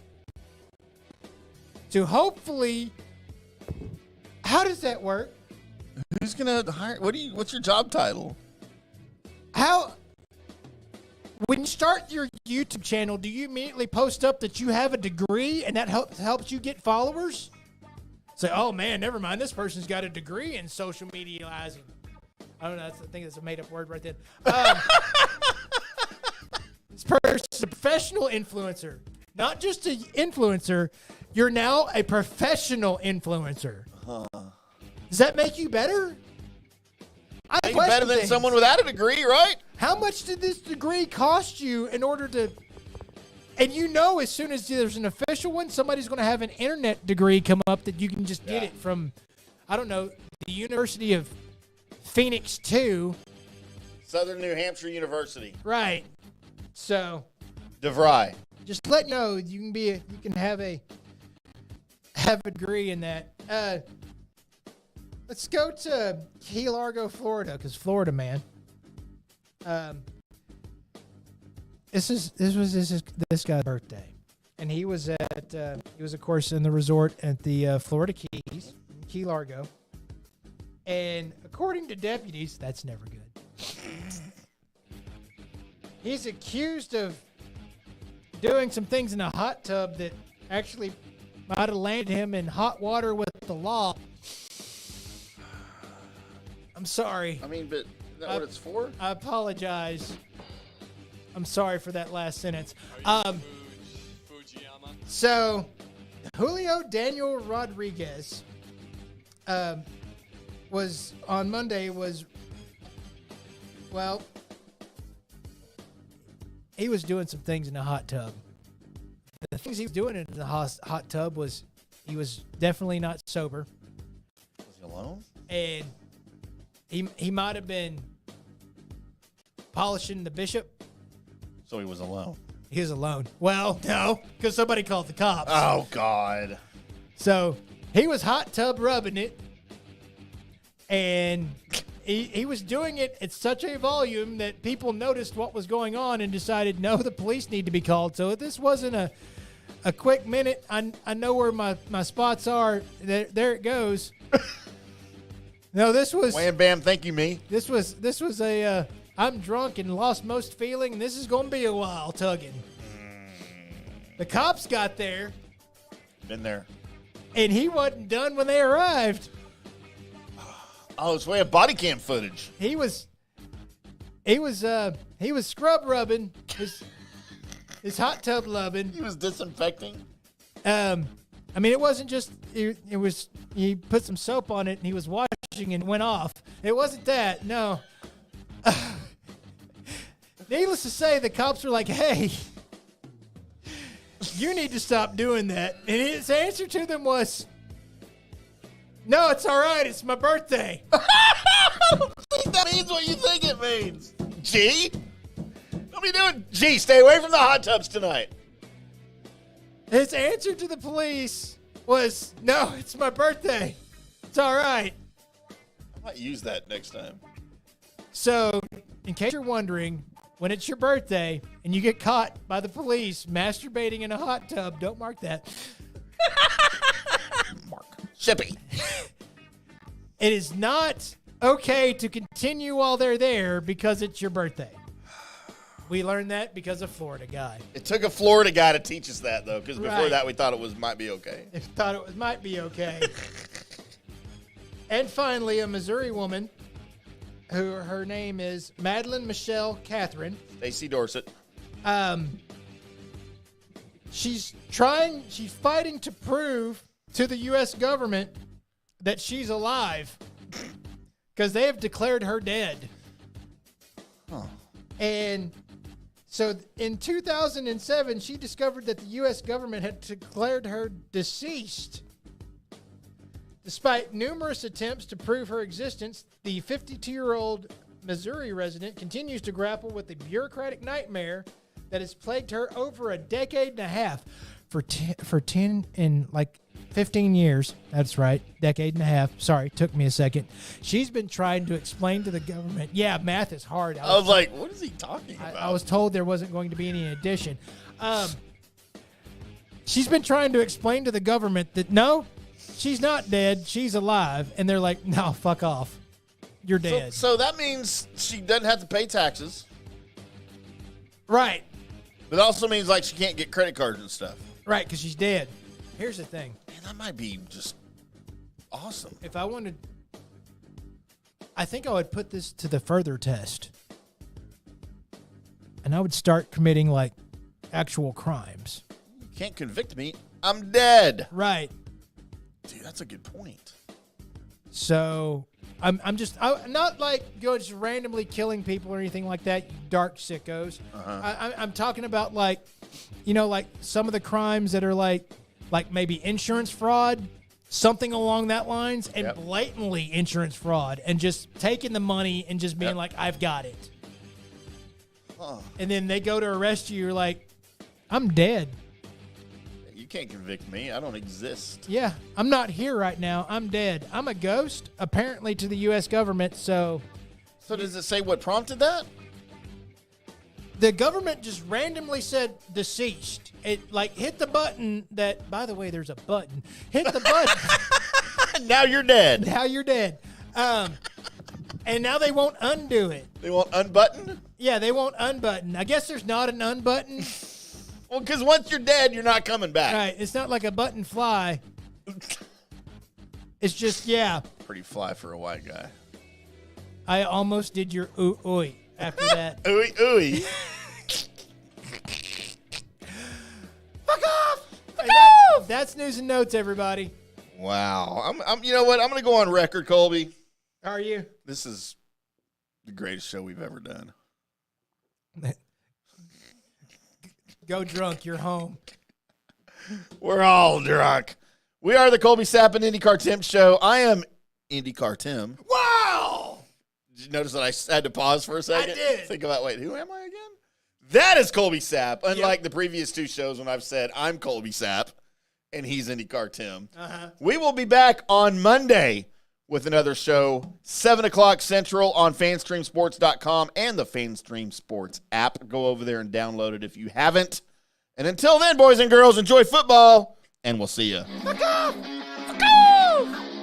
to hopefully. How does that work? Who's gonna hire? What's your job title? How? When you start your YouTube channel, do you immediately post up that you have a degree and that helps you get followers? Say, oh man, never mind. This person's got a degree in social medializing. I don't know. I think that's a made-up word right there. This person's a professional influencer, not just an influencer. You're now a professional influencer. Does that make you better? I Are you question better than things. someone without a degree, right? How much did this degree cost you in order to? And you know, as soon as there's an official one, somebody's going to have an internet degree come up that you can just get it from, I don't know, the University of Phoenix 2. Southern New Hampshire University. Right. So, DeVry. just let you know you can have a degree in that. Let's go to Key Largo, Florida, because Florida, man. This was this guy's birthday, and he was of course in the resort at the Florida Keys, Key Largo, and according to deputies, that's never good. He's accused of doing some things in a hot tub that actually might have landed him in hot water with the law. I'm sorry. I mean, but is that what it's for? I apologize. I'm sorry for that last sentence. So, Julio Daniel Rodriguez was on Monday he was doing some things in the hot tub. The things he was doing in the hot tub was he was definitely not sober. Was he alone? And he might have been polishing the bishop. So he was alone. He was alone. Well, no, because somebody called the cops. Oh, God. So he was hot tub rubbing it, and he was doing it at such a volume that people noticed what was going on and decided, no, the police need to be called. So this wasn't a quick minute. I know where my spots are. There it goes. No, this was Wham, bam, thank you, me. This was a I'm drunk and lost most feeling, and this is going to be a while tugging. The cops got there, Been there. and he wasn't done when they arrived. Oh, so we have body cam footage. He was scrub rubbing his hot tub loving. He was disinfecting. I mean, it wasn't just it was he put some soap on it and he was washing and went off. It wasn't that. No. Needless to say, the cops were like, "Hey, you need to stop doing that." And his answer to them was, "No, it's all right. It's my birthday." That means what you think it means. G? What are you doing? G, stay away from the hot tubs tonight. His answer to the police was, "No, it's my birthday. It's all right." I might use that next time. So, in case you're wondering, when it's your birthday and you get caught by the police masturbating in a hot tub, don't mark that. Mark. Shippy. It is not okay to continue while they're there because it's your birthday. We learned that because of Florida guy. It took a Florida guy to teach us that, though, because before Right. that we thought it might be okay. Might be okay. And finally, a Missouri woman who her name is Madeline Michelle Catherine. AC Dorset. She's fighting to prove to the U.S. government that she's alive because they have declared her dead. Huh. And so in 2007, she discovered that the U.S. government had declared her deceased. Despite numerous attempts to prove her existence, the 52-year-old Missouri resident continues to grapple with the bureaucratic nightmare that has plagued her over a decade and a half. For 15 years. That's right. Decade and a half. Sorry, took me a second. She's been trying to explain to the government. Yeah, math is hard. I was like, what is he talking about? I was told there wasn't going to be any addition. She's been trying to explain to the government that no, she's not dead. She's alive. And they're like, no, fuck off. You're dead. So that means she doesn't have to pay taxes. Right. But it also means like she can't get credit cards and stuff. Right, because she's dead. Here's the thing. Man, that might be just awesome. If I wanted, I think I would put this to the further test. And I would start committing like actual crimes. You can't convict me. I'm dead. Right. Dude, that's a good point. So I'm not like going just randomly killing people or anything like that, you dark sickos. I'm talking about like, like some of the crimes that are like maybe insurance fraud, something along that lines, and blatantly insurance fraud, and just taking the money and just being like, I've got it. Huh. And then they go to arrest you. You're like, I'm dead. You can't convict me. I don't exist. Yeah, I'm not here right now. I'm dead. I'm a ghost, apparently, to the U.S. government. So does it say what prompted that? The government just randomly said deceased. It hit the button that, by the way, there's a button. Hit the button. Now you're dead. Now you're dead. And now they won't undo it. They won't unbutton? Yeah, they won't unbutton. I guess there's not an unbutton. Well, because once you're dead, you're not coming back. Right. It's not like a button fly. It's just, yeah. Pretty fly for a white guy. I almost did your ooh-ooey after that. Ooey, ooey. Fuck off! That's news and notes, everybody. Wow. I'm. You know what? I'm going to go on record, Colby. Are you? This is the greatest show we've ever done. Go drunk. You're home. We're all drunk. We are the Colby Sapp IndyCarTim show. I am IndyCarTim. Wow! Did you notice that I had to pause for a second? I did. Think about, wait, who am I again? That is Colby Sapp. Unlike the previous two shows when I've said I'm Colby Sapp and he's IndyCarTim. We will be back on Monday with another show, 7 o'clock Central on FanstreamSports.com and the FanStream Sports app. Go over there and download it if you haven't. And until then, boys and girls, enjoy football, and we'll see you. Fuck off! Fuck off!